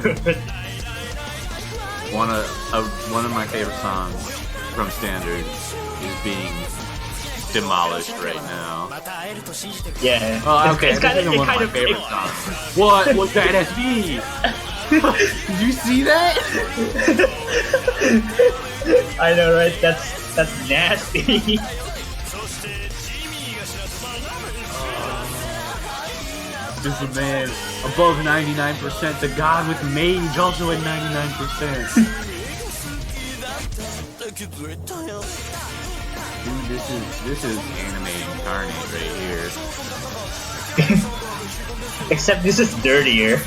One of my favorite songs from Standard is being demolished right now. Yeah. Oh, okay. It's kind of one of my favorite songs. What was that SB? Did you see that? I know, right? That's nasty. Superman above 99%. The God with Mage also at 99%. Dude, this is anime incarnate right here. Except this is dirtier.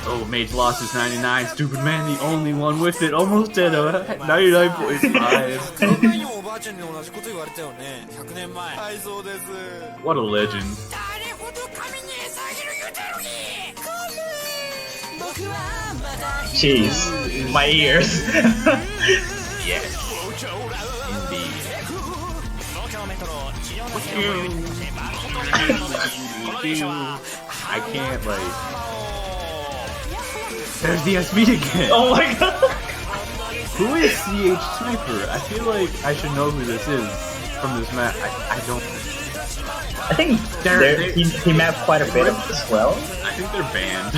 Oh, Mage lost his 99. Stupid Man, the only one with it. Almost at a 99.5. What a legend. Jeez, my ears. Yes. Indeed. I can't, like... There's the SV again! Oh my god! Who is CH Sniper? I feel like I should know who this is from this map. I don't... I think he mapped quite a bit of as well. I think they're banned.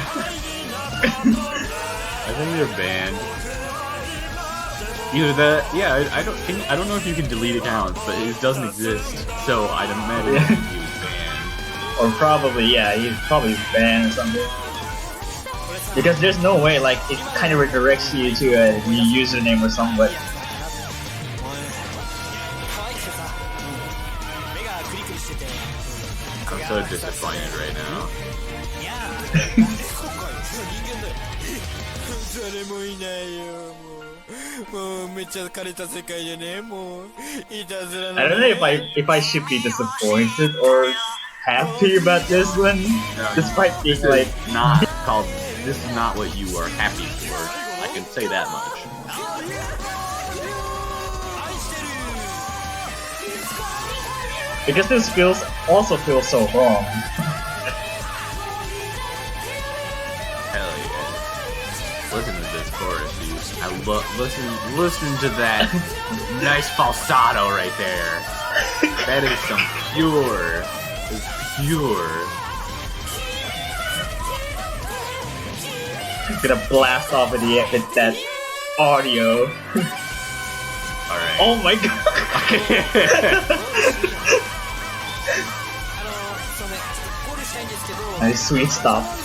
I think they're banned. Either that, yeah. I don't know if you can delete accounts, but it doesn't exist. So I'd imagine he was banned. Or probably, yeah, he's probably banned or something. Because there's no way, like, it kind of redirects you to a new username or something. I'm so disappointed right now. I don't know if I should be disappointed or happy about this one, despite being like not called. This is not what you are happy for. I can say that much. because this also feels so wrong. Hell yeah! Listen to this chorus, dude. Listen to that nice falsetto right there. That is some pure. Gonna blast off with that audio. Alright. Oh my god! Nice sweet stuff.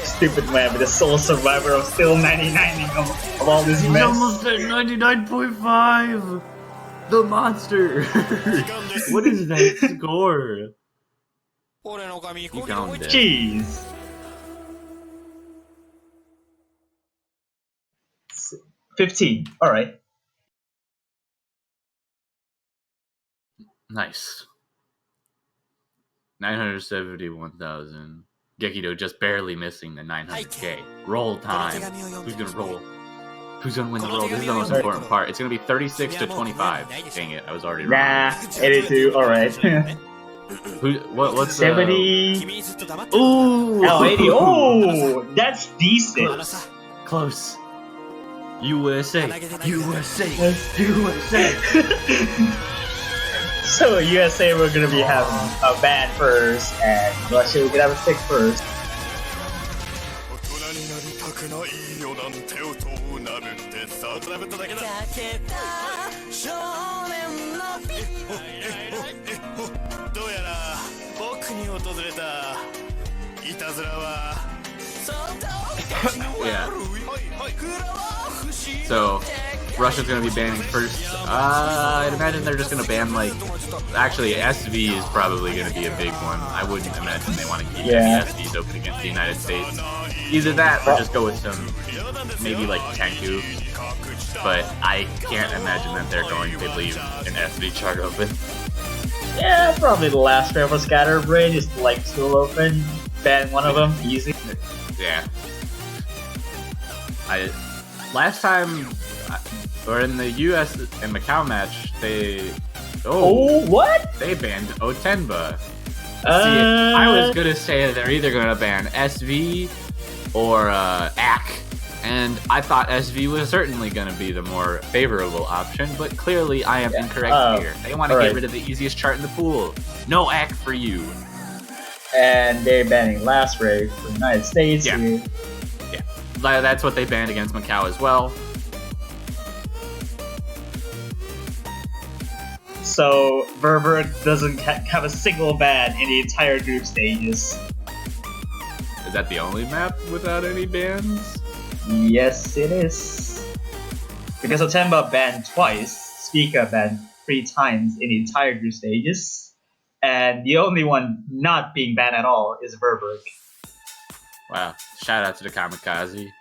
Stupid man with the sole survivor of still 99ing of all this mess. Almost at 99.5! The monster! What is that score? You found it. Jeez. 15. Alright. Nice. 971,000. Gekido just barely missing the 900k. Roll time. Who's gonna roll? Who's gonna win the roll? This is the most important part. It's gonna be 36 to 25. Dang it, I was already wrong. Nah, 82. Alright. What's 70. Ooh! Oh, 80. Oh, that's decent. Close. USA. USA. USA. So USA we're gonna be having a ban first, and Russia we're gonna have a pick first. Yeah. So, Russia's gonna be banning first. I'd imagine they're just gonna ban, like... Actually, SV is probably gonna be a big one. I wouldn't imagine they want to keep any SVs open against the United States. Either that, or just go with some... Maybe, like, Tenku. But I can't imagine that they're going to leave an SV chart open. Yeah, probably the last round for Scatterbrain is like still open. Ban one of them, easy. Yeah. Last time, or in the US and Macau match, they... Oh, what? They banned Otenba. I was gonna say they're either gonna ban SV or AK, and I thought SV was certainly gonna be the more favorable option, but clearly I am incorrect here. They want to get rid of the easiest chart in the pool. No AK for you. And they're banning last raid for the United States. Yeah. Yeah. That's what they banned against Macau as well. So Verberg doesn't have a single ban in the entire group stages. Is that the only map without any bans? Yes, it is. Because Otemba banned twice, Spica banned 3 times in the entire group stages, and the only one not being banned at all is Verberg. Wow. Shout out to the Kamikaze.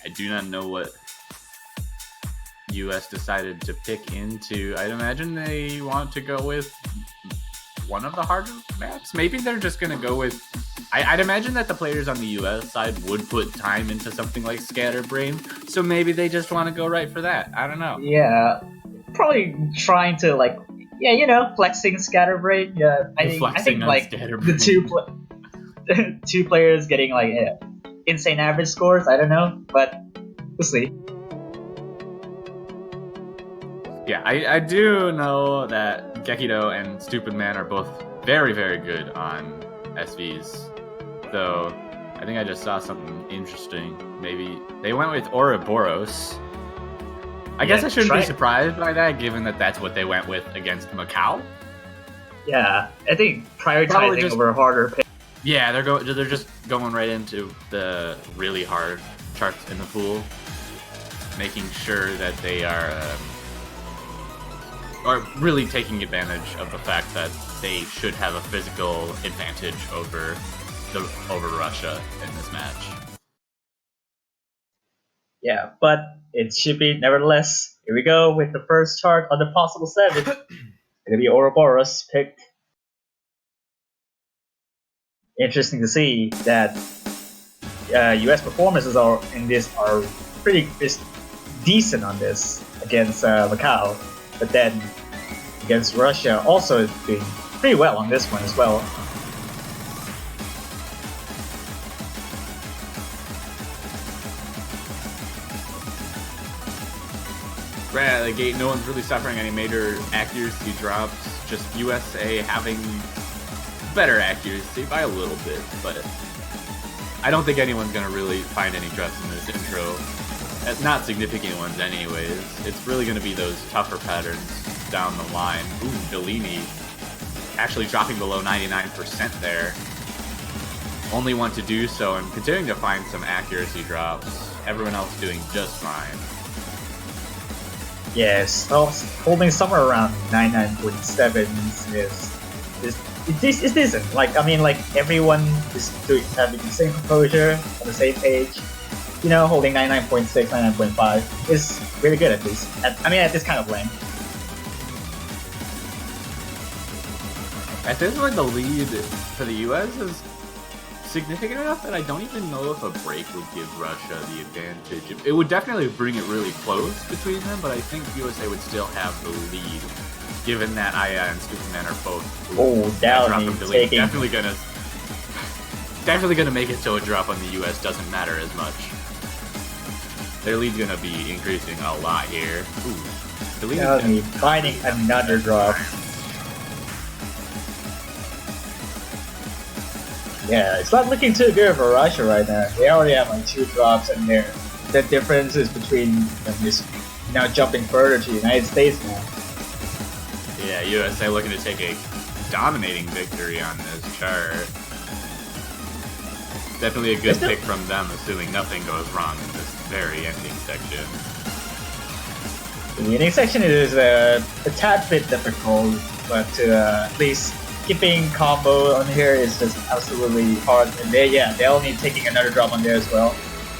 I do not know what US decided to pick into. I'd imagine they want to go with one of the harder maps. Maybe they're just going to go with... I'd imagine that the players on the US side would put time into something like Scatterbrain, so maybe they just want to go right for that. I don't know. Yeah, probably trying to like, yeah, you know, flexing Scatterbrain. Yeah, I think Flexing on like Scatterbrain. the two players getting like insane average scores. I don't know, but we'll see. Yeah, I do know that Gekido and Stupid Man are both very, very good on SVs. Though, I think I just saw something interesting. Maybe they went with Ouroboros. I guess I shouldn't be surprised by that, given that that's what they went with against Macau. Yeah, I think prioritizing over harder pick. Yeah, they're just going right into the really hard charts in the pool, making sure that they are really taking advantage of the fact that they should have a physical advantage over Russia in this match. Yeah, but it should be nevertheless. Here we go with the first chart on the possible 7. It's gonna be Ouroboros picked. Interesting to see that U.S. performances are pretty decent on this against Macau, but then against Russia also doing pretty well on this one as well. Right out of the gate, no one's really suffering any major accuracy drops. Just USA having better accuracy by a little bit, but I don't think anyone's gonna really find any drops in this intro. Not significant ones anyways. It's really gonna be those tougher patterns down the line. Ooh, Bellini actually dropping below 99% there. Only one to do so and continuing to find some accuracy drops. Everyone else doing just fine. Yes, well, holding somewhere around 99.7 is decent. Like, I mean, like everyone is having the same composure on the same page. You know, holding 99.6, 99.5 is really good at least. At this kind of lane. At this point, the lead for the US is significant enough that I don't even know if a break would give Russia the advantage. It would definitely bring it really close between them, but I think USA would still have the lead, given that Aya and Superman are both. Taking definitely gonna make it so a drop on the US doesn't matter as much. Their lead's gonna be increasing a lot here. Ooh, Downey finding another drop. Yeah, it's not looking too good for Russia right now. They already have like 2 drops, and the difference is between them is now jumping further to the United States now. Yeah, USA looking to take a dominating victory on this chart. Definitely a good pick from them, assuming nothing goes wrong in this very ending section. The ending section is a tad bit difficult, but at least keeping combo on here is just absolutely hard. And they're only taking another drop on there as well.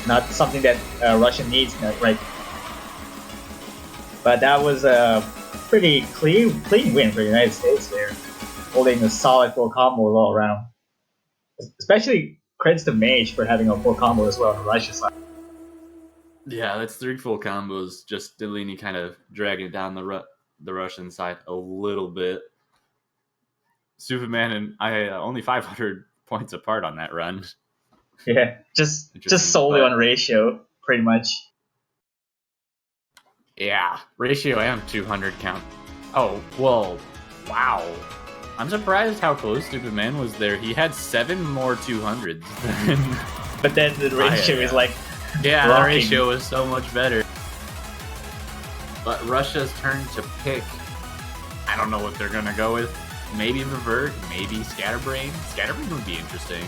Not something that Russia needs, right? But that was a pretty clean win for the United States there, holding a solid full combo all around. Especially credits to Mage for having a full combo as well on the Russia side. Yeah, that's 3 full combos. Just Delaney kind of dragging down the Russian side a little bit. Superman and I only 500 points apart on that run. Yeah, just solely on ratio, pretty much. Yeah, ratio and 200 count. Oh, well, wow. I'm surprised how close Superman was there. He had 7 more 200s than... But then the ratio is like... Yeah, blocking. the ratio was so much better. But Russia's turn to pick. I don't know what they're going to go with. Maybe Revert, maybe Scatterbrain. Scatterbrain would be interesting.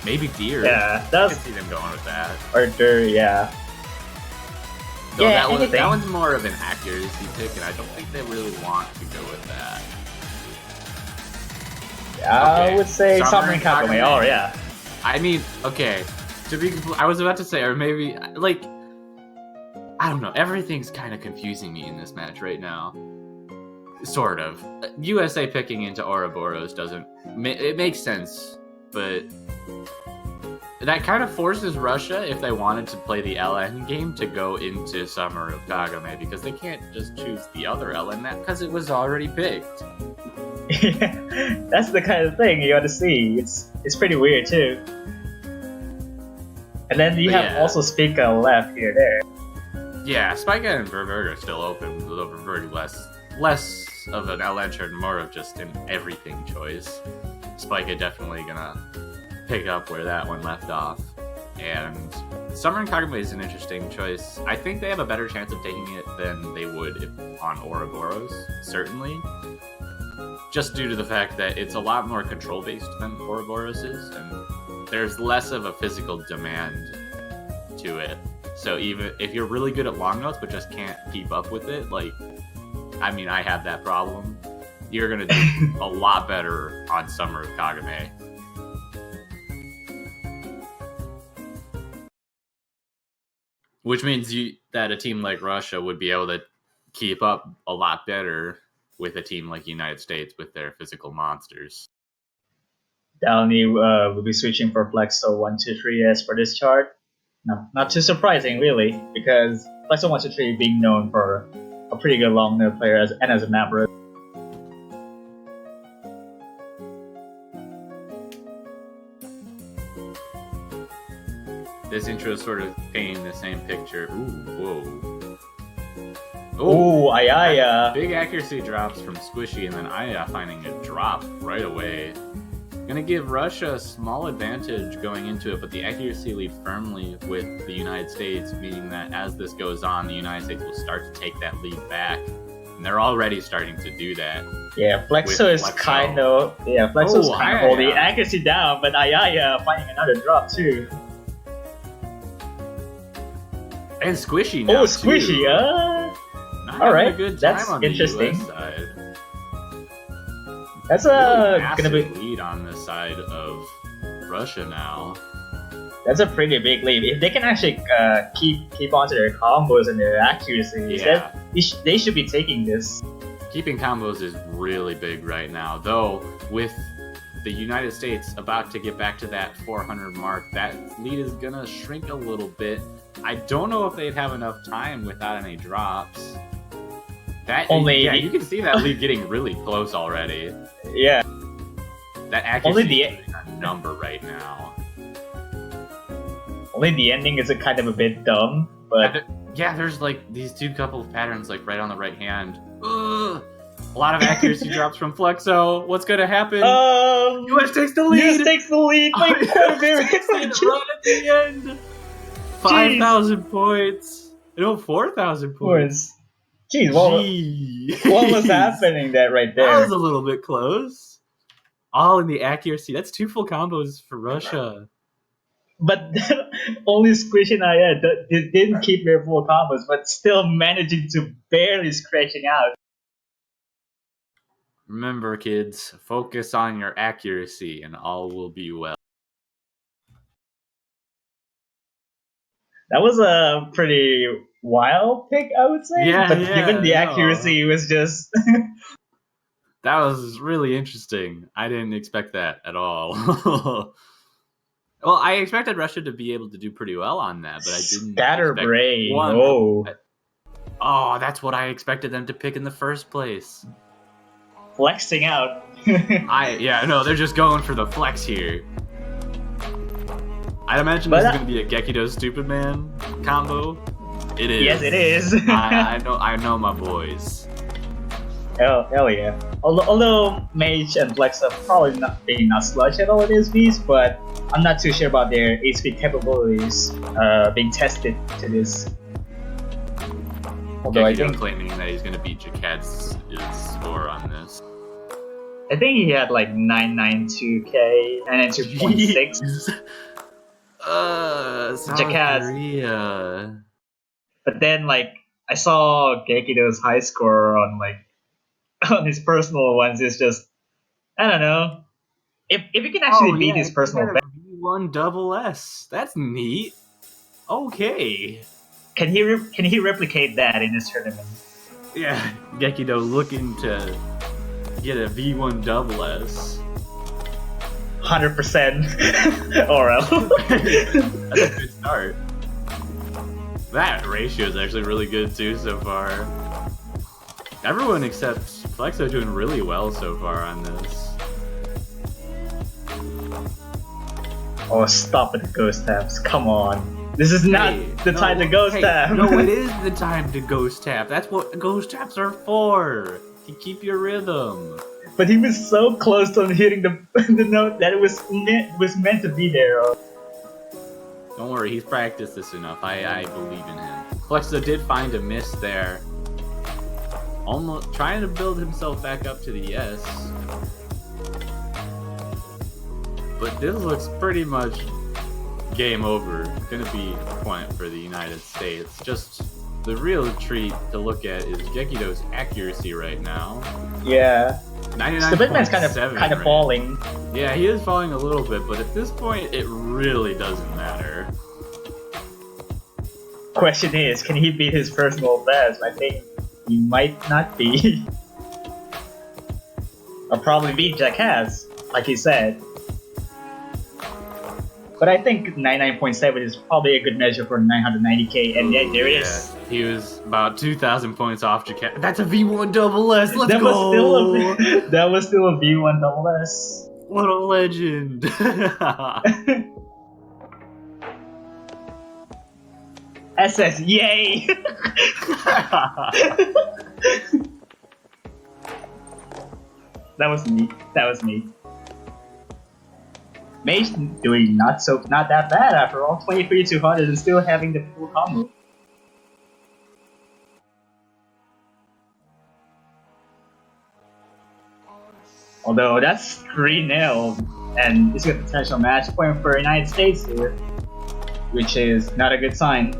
Maybe Deer. Yeah, I could see them going with that. Or Deer, yeah. So yeah, that one's more of an accuracy pick, and I don't think they really want to go with that. Yeah, okay. I would say Summoning Kakame. Oh, yeah. I mean, okay. I was about to say, or maybe like, I don't know. Everything's kind of confusing me in this match right now. Sort of. USA picking into Ouroboros doesn't. It makes sense, but that kind of forces Russia, if they wanted to play the LN game, to go into Summer of Kagame, because they can't just choose the other LN map because it was already picked. That's the kind of thing you got to see. It's pretty weird too. And then you But have yeah. also Spica left here there. Yeah, Spica and Verberg are still open, though Verberg less of an LN and more of just an everything choice. Spica definitely gonna pick up where that one left off. And Summer and Kagame is an interesting choice. I think they have a better chance of taking it than they would on Ouroboros, certainly. Just due to the fact that it's a lot more control-based than Ouroboros is, and there's less of a physical demand to it. So even if you're really good at long notes but just can't keep up with it, like, I mean, I have that problem, you're gonna do a lot better on Summer of Kagame. Which means that a team like Russia would be able to keep up a lot better with a team like United States with their physical monsters. Downey will be switching for Flexo 123 as for this chart. No, not too surprising really, because Flexo 123 being known for a pretty good long note player as a map road. This intro is sort of painting the same picture. Ooh, whoa. Ooh, Ayaya. Big accuracy drops from Squishy, and then Aya finding a drop right away. Gonna give Russia a small advantage going into it, but the accuracy lead firmly with the United States, meaning that as this goes on, the United States will start to take that lead back. And they're already starting to do that. Yeah, Flexo is kind of holding accuracy down, but Ayaya finding another drop too. And Squishy now, Oh, Squishy, Not all having right, a good time that's on the interesting. US side. That's Really gonna be massive lead on the side of Russia now. that's a pretty big lead. If they can actually keep on to their combos and their accuracies, Yeah. they should be taking this. Keeping combos is really big right now, though with the United States about to get back to that 400 mark, that lead is gonna shrink a little bit. I don't know if they'd have enough time without any drops. You can see that lead getting really close already. Yeah. That accuracy is a number right now. Only the ending is kind of a bit dumb, but Yeah, there's like these two couple of patterns like right on the right hand. Ugh. A lot of accuracy drops from Flexo. What's gonna happen? US takes the lead. US takes the lead. My poor very Right at the end. 5,000 points. No, 4,000 points. Jeez, what was happening that right That there? was a little bit close. All in the accuracy. That's two full combos for Russia. But only Squish and Aya didn't keep their full combos, but still managing to barely scratching out. Remember, kids, focus on your accuracy and all will be well. That was a pretty wild pick, I would say. Yeah, but yeah, given the no. accuracy, it was just That was really interesting. I didn't expect that at all. Well, I expected Russia to be able to do pretty well on that, but I didn't. Scatterbrain. Expect Oh, that's what I expected them to pick in the first place. Flexing out. They're just going for the flex here. I imagine this is going to be a Gekido Stupid Man combo. It is. Yes, it is. I know my boys. Hell yeah. Although Mage and Flex are probably not sludge at all in this piece, but I'm not too sure about their HP capabilities being tested to this. Although Gekido claiming that he's going to beat Jakad's score on this. I think he had like 992k, 992.6. South Jakad. Korea. But then like I saw Gekido's high score on on his personal ones. It's just I don't know if you can actually beat his personal best. V1 double S. That's neat. Okay. Can he replicate that in this tournament? Yeah, Gekido looking to get a V1 double S. 100% Oral. That's a good start. That ratio is actually really good too so far. Everyone except Flexo doing really well so far on this. Oh, stop with the ghost tabs. Come on. This is not Hey, the no, time to ghost hey, tab. No, it is the time to ghost tap. That's what ghost taps are for. To keep your rhythm. But he was so close on hitting the note that it was meant to be there. Don't worry, he's practiced this enough. I believe in him. Flexo did find a miss there. Almost trying to build himself back up to the S. But this looks pretty much game over. Gonna be a point for the United States. Just the real treat to look at is Gekido's accuracy right now. Yeah. 99.7. The Bitman's kind of right? falling. Yeah, he is falling a little bit, but at this point, it really doesn't matter. Question is, can he beat his personal best? I think he might not be. I'll probably beat Jack Has, like he said. But I think 99.7 is probably a good measure for 990k, and yeah, there it is. He was about 2,000 points off Jack. That's a V1 double S. Let's That go. that was still a V1 double S. What a legend. SS, yay! That was neat. That was neat. Mage doing not that bad after all. 23,200 and still having the full combo. Although that's 3-0, and it's a potential match point for United States here, which is not a good sign.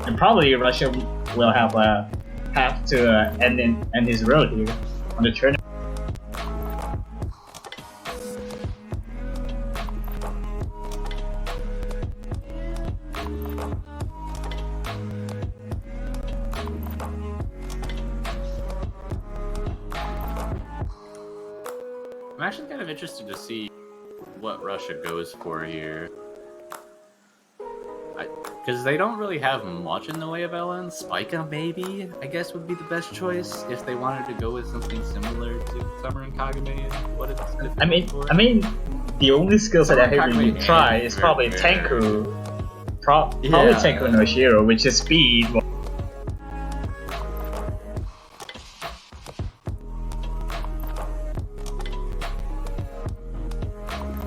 And probably Russia will have to end his road here on the tournament. I'm actually kind of interested to see what Russia goes for here. Because they don't really have much in the way of LN. Spica, maybe, I guess, would be the best choice if they wanted to go with something similar to Summer and Kagame and what it's I mean, the only skill set that he really try is probably Tenku. Probably Tenku no Shiro, which is speed.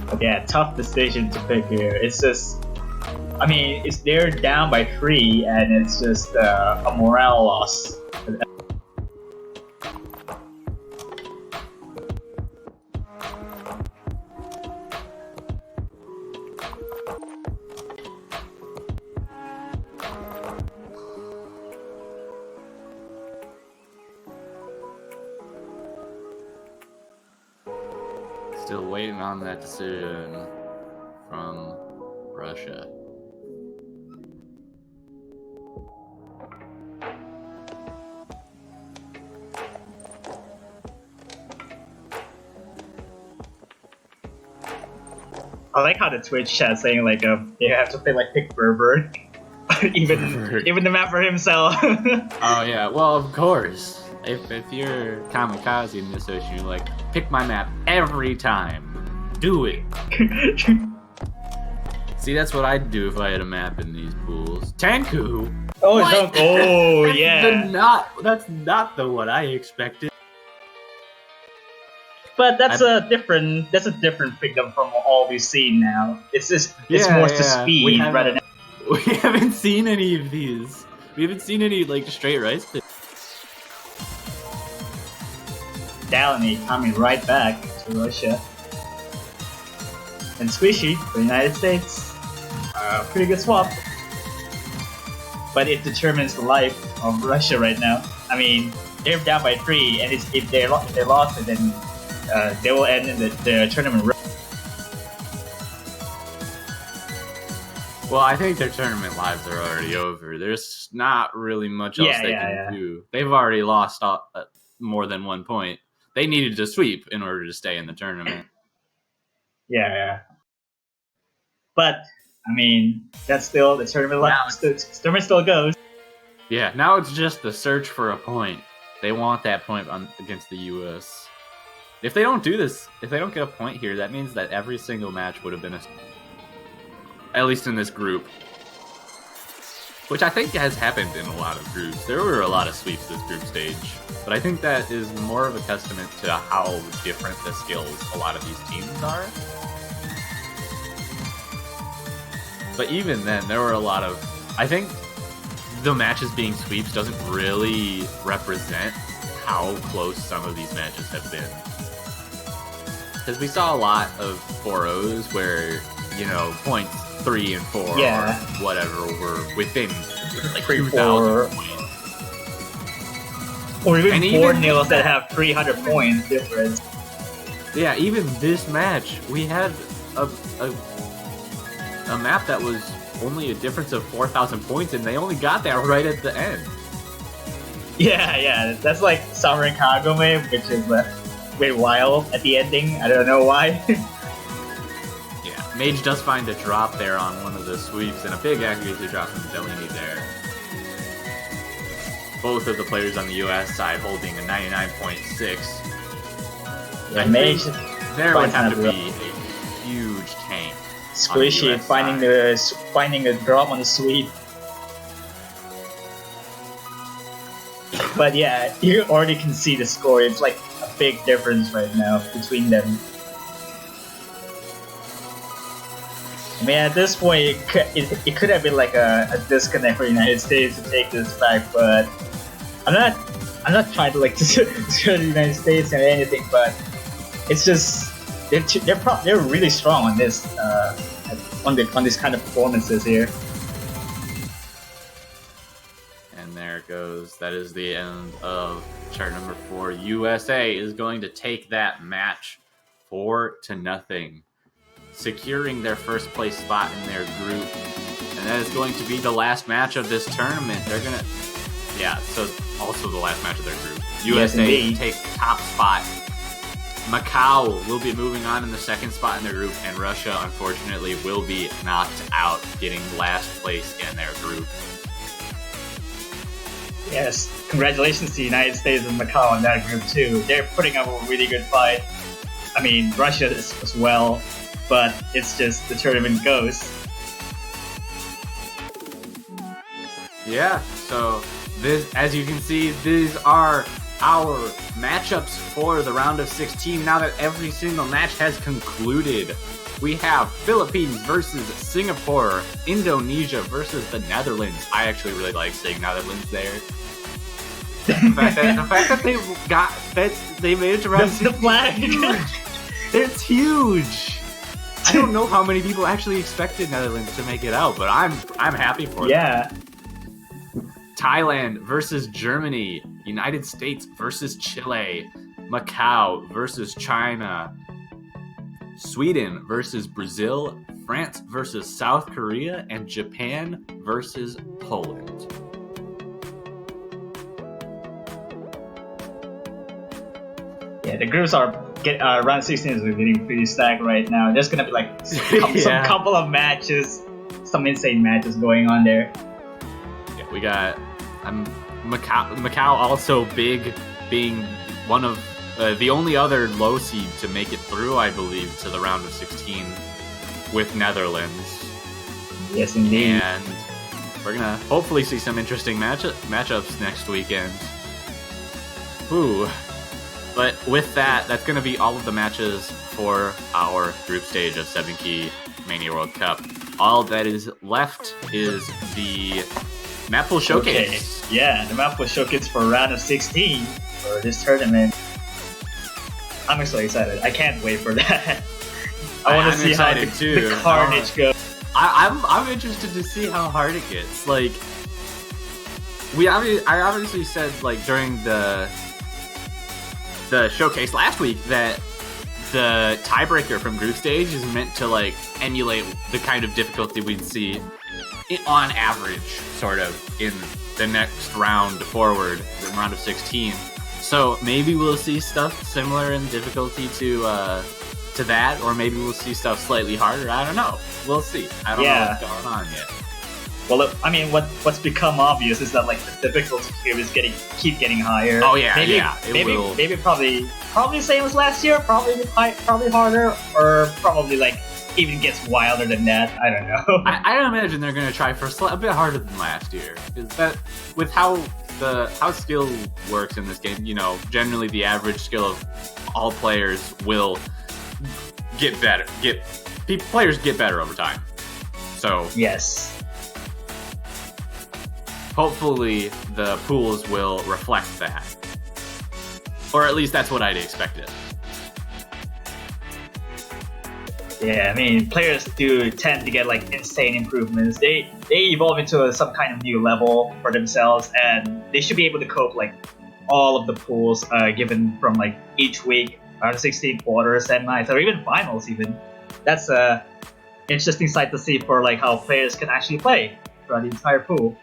But yeah, tough decision to pick here. It's just, I mean, they're down by 3, and it's just a morale loss. Still waiting on that decision from Russia. I like how the Twitch chat saying like you have to play like pick Berber, even the map for himself. Oh yeah, well of course. If you're kamikaze in this issue, like pick my map every time. Do it. See, that's what I'd do if I had a map in these pools. Tenku. Oh, What? oh yeah. That's not the one I expected. But that's a different freedom from all we've seen now. It's more to speed rather than. We haven't seen any of these. We haven't seen any like straight rice. Dalany coming right back to Russia. And Squishy for the United States. Pretty good swap. But it determines the life of Russia right now. I mean, they're down by 3, and if they lost it, then they will end in the tournament. Well, I think their tournament lives are already over. There's not really much else they can do. They've already lost more than 1 point. They needed to sweep in order to stay in the tournament. Yeah. But I mean, that's still the tournament. Tournament still goes. Yeah, now it's just the search for a point. They want that point against the U.S. If they don't do this, if they don't get a point here, that means that every single match would have been at least in this group. Which I think has happened in a lot of groups. There were a lot of sweeps this group stage. But I think that is more of a testament to how different the skills a lot of these teams are. But even then, there were a lot of... I think the matches being sweeps doesn't really represent how close some of these matches have been. Because we saw a lot of 4-0s where, you know, points 3 and 4 or whatever were within like 2,000 points. Or even 4-0s that have 300 points difference. Yeah, even this match, we had a map that was only a difference of 4,000 points, and they only got there right at the end. Yeah, that's like Summer and Kagome, which is very wild at the ending. I don't know why. Yeah, Mage does find a drop there on one of the sweeps, and a big accuracy drop from Delaney there. Both of the players on the US side holding a 99.6. Yeah, Mage there would have to be a huge tank. Squishy finding the drop on the sweep. But yeah, you already can see the score. It's like a big difference right now between them. I mean, at this point, it could have been like a disconnect for the United States to take this back, but I'm not trying to like destroy the United States or anything, but it's just they're really strong on this on this kind of performances here. And there it goes. That is the end of chart number 4. USA is going to take that match 4-0, securing their first place spot in their group. And that is going to be the last match of this tournament. They're gonna, so also the last match of their group. USA take top spot. Macau will be moving on in the second spot in their group, and Russia, unfortunately, will be knocked out, getting last place in their group. Yes, congratulations to the United States and Macau in that group too. They're putting up a really good fight. I mean, Russia as well, but it's just the tournament goes. Yeah, so this, as you can see, these are our matchups for the round of 16. Now that every single match has concluded, we have Philippines versus Singapore, Indonesia versus the Netherlands. I actually really like saying Netherlands there. The fact that they made it to round 16, the flag. It's huge. I don't know how many people actually expected Netherlands to make it out, but I'm happy for them. Yeah. Thailand versus Germany, United States versus Chile, Macau versus China, Sweden versus Brazil, France versus South Korea, and Japan versus Poland. Yeah, the groups are round 16 is getting pretty stacked right now. There's gonna be like some couple of matches, some insane matches going on there. Yeah, we got Macau also big, being one of the only other low seed to make it through, I believe, to the round of 16 with Netherlands. Yes, indeed. And we're gonna hopefully see some interesting matchups next weekend. Ooh. But with that, that's going to be all of the matches for our group stage of 7-Key Mania World Cup. All that is left is the map pool showcase. Okay. Yeah, the map pool showcase for round of 16 for this tournament. I'm actually excited. I can't wait for that. I want to see how the carnage goes. I'm interested to see how hard it gets. Like, I obviously said, like, during the showcase last week that the tiebreaker from group stage is meant to like emulate the kind of difficulty we'd see on average, sort of, in the next round forward, the round of 16. So maybe we'll see stuff similar in difficulty to that, or maybe we'll see stuff slightly harder. I don't know. We'll see. I don't know what's going on yet. Well, I mean, what's become obvious is that like the difficulty here is keep getting higher. Oh yeah, maybe, yeah. Maybe probably the same as last year. Probably harder, or probably like even gets wilder than that. I don't know. I imagine they're gonna try for a bit harder than last year. Is that with how skill works in this game? You know, generally the average skill of all players will get better. Players get better over time. So yes. Hopefully the pools will reflect that. Or at least that's what I'd expected. Yeah, I mean, players do tend to get like insane improvements. They evolve into some kind of new level for themselves, and they should be able to cope like all of the pools given from like each week, round of 16, quarters, semis, or even finals. Even that's a interesting sight to see for like how players can actually play throughout the entire pool.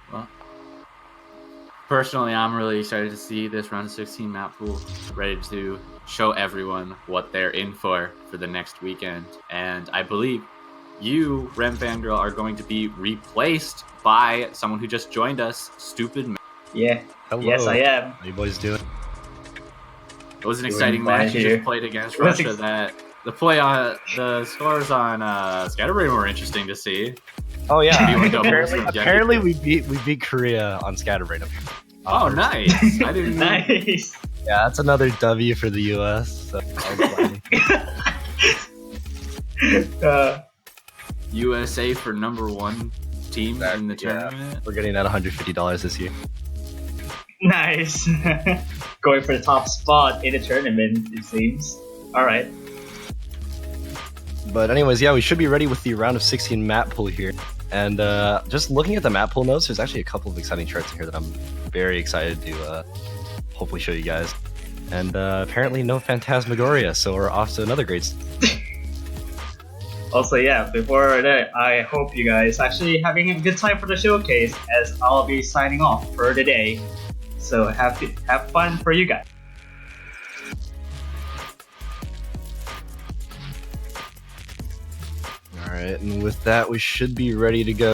Well, personally, I'm really excited to see this round of 16 map pool, ready to show everyone what they're in for the next weekend. And I believe you, Rem Fangirl, are going to be replaced by someone who just joined us, Stupid Man. Yeah. Hello. Yes, I am. How you boys doing? It was an Doing exciting fine match you here. just played against Russia. That the scores on Scatterbrain were interesting to see. Oh yeah. You went doubles apparently, from Jackie. apparently we beat Korea on Scatterbrain. Oh, nice! I didn't. Nice. Yeah, that's another W for the U.S. So I was USA for #1 team in the tournament. we're getting that $150 this year. Nice. Going for the top spot in the tournament, it seems. Alright. But anyways, yeah, we should be ready with the round of 16 map pool here. And just looking at the map pool notes, there's actually a couple of exciting charts in here that I'm very excited to hopefully show you guys. And apparently no Phantasmagoria, so we're off to another great Also, yeah, before that, I hope you guys actually having a good time for the showcase, as I'll be signing off for the day. So have fun for you guys. Alright, and with that, we should be ready to go.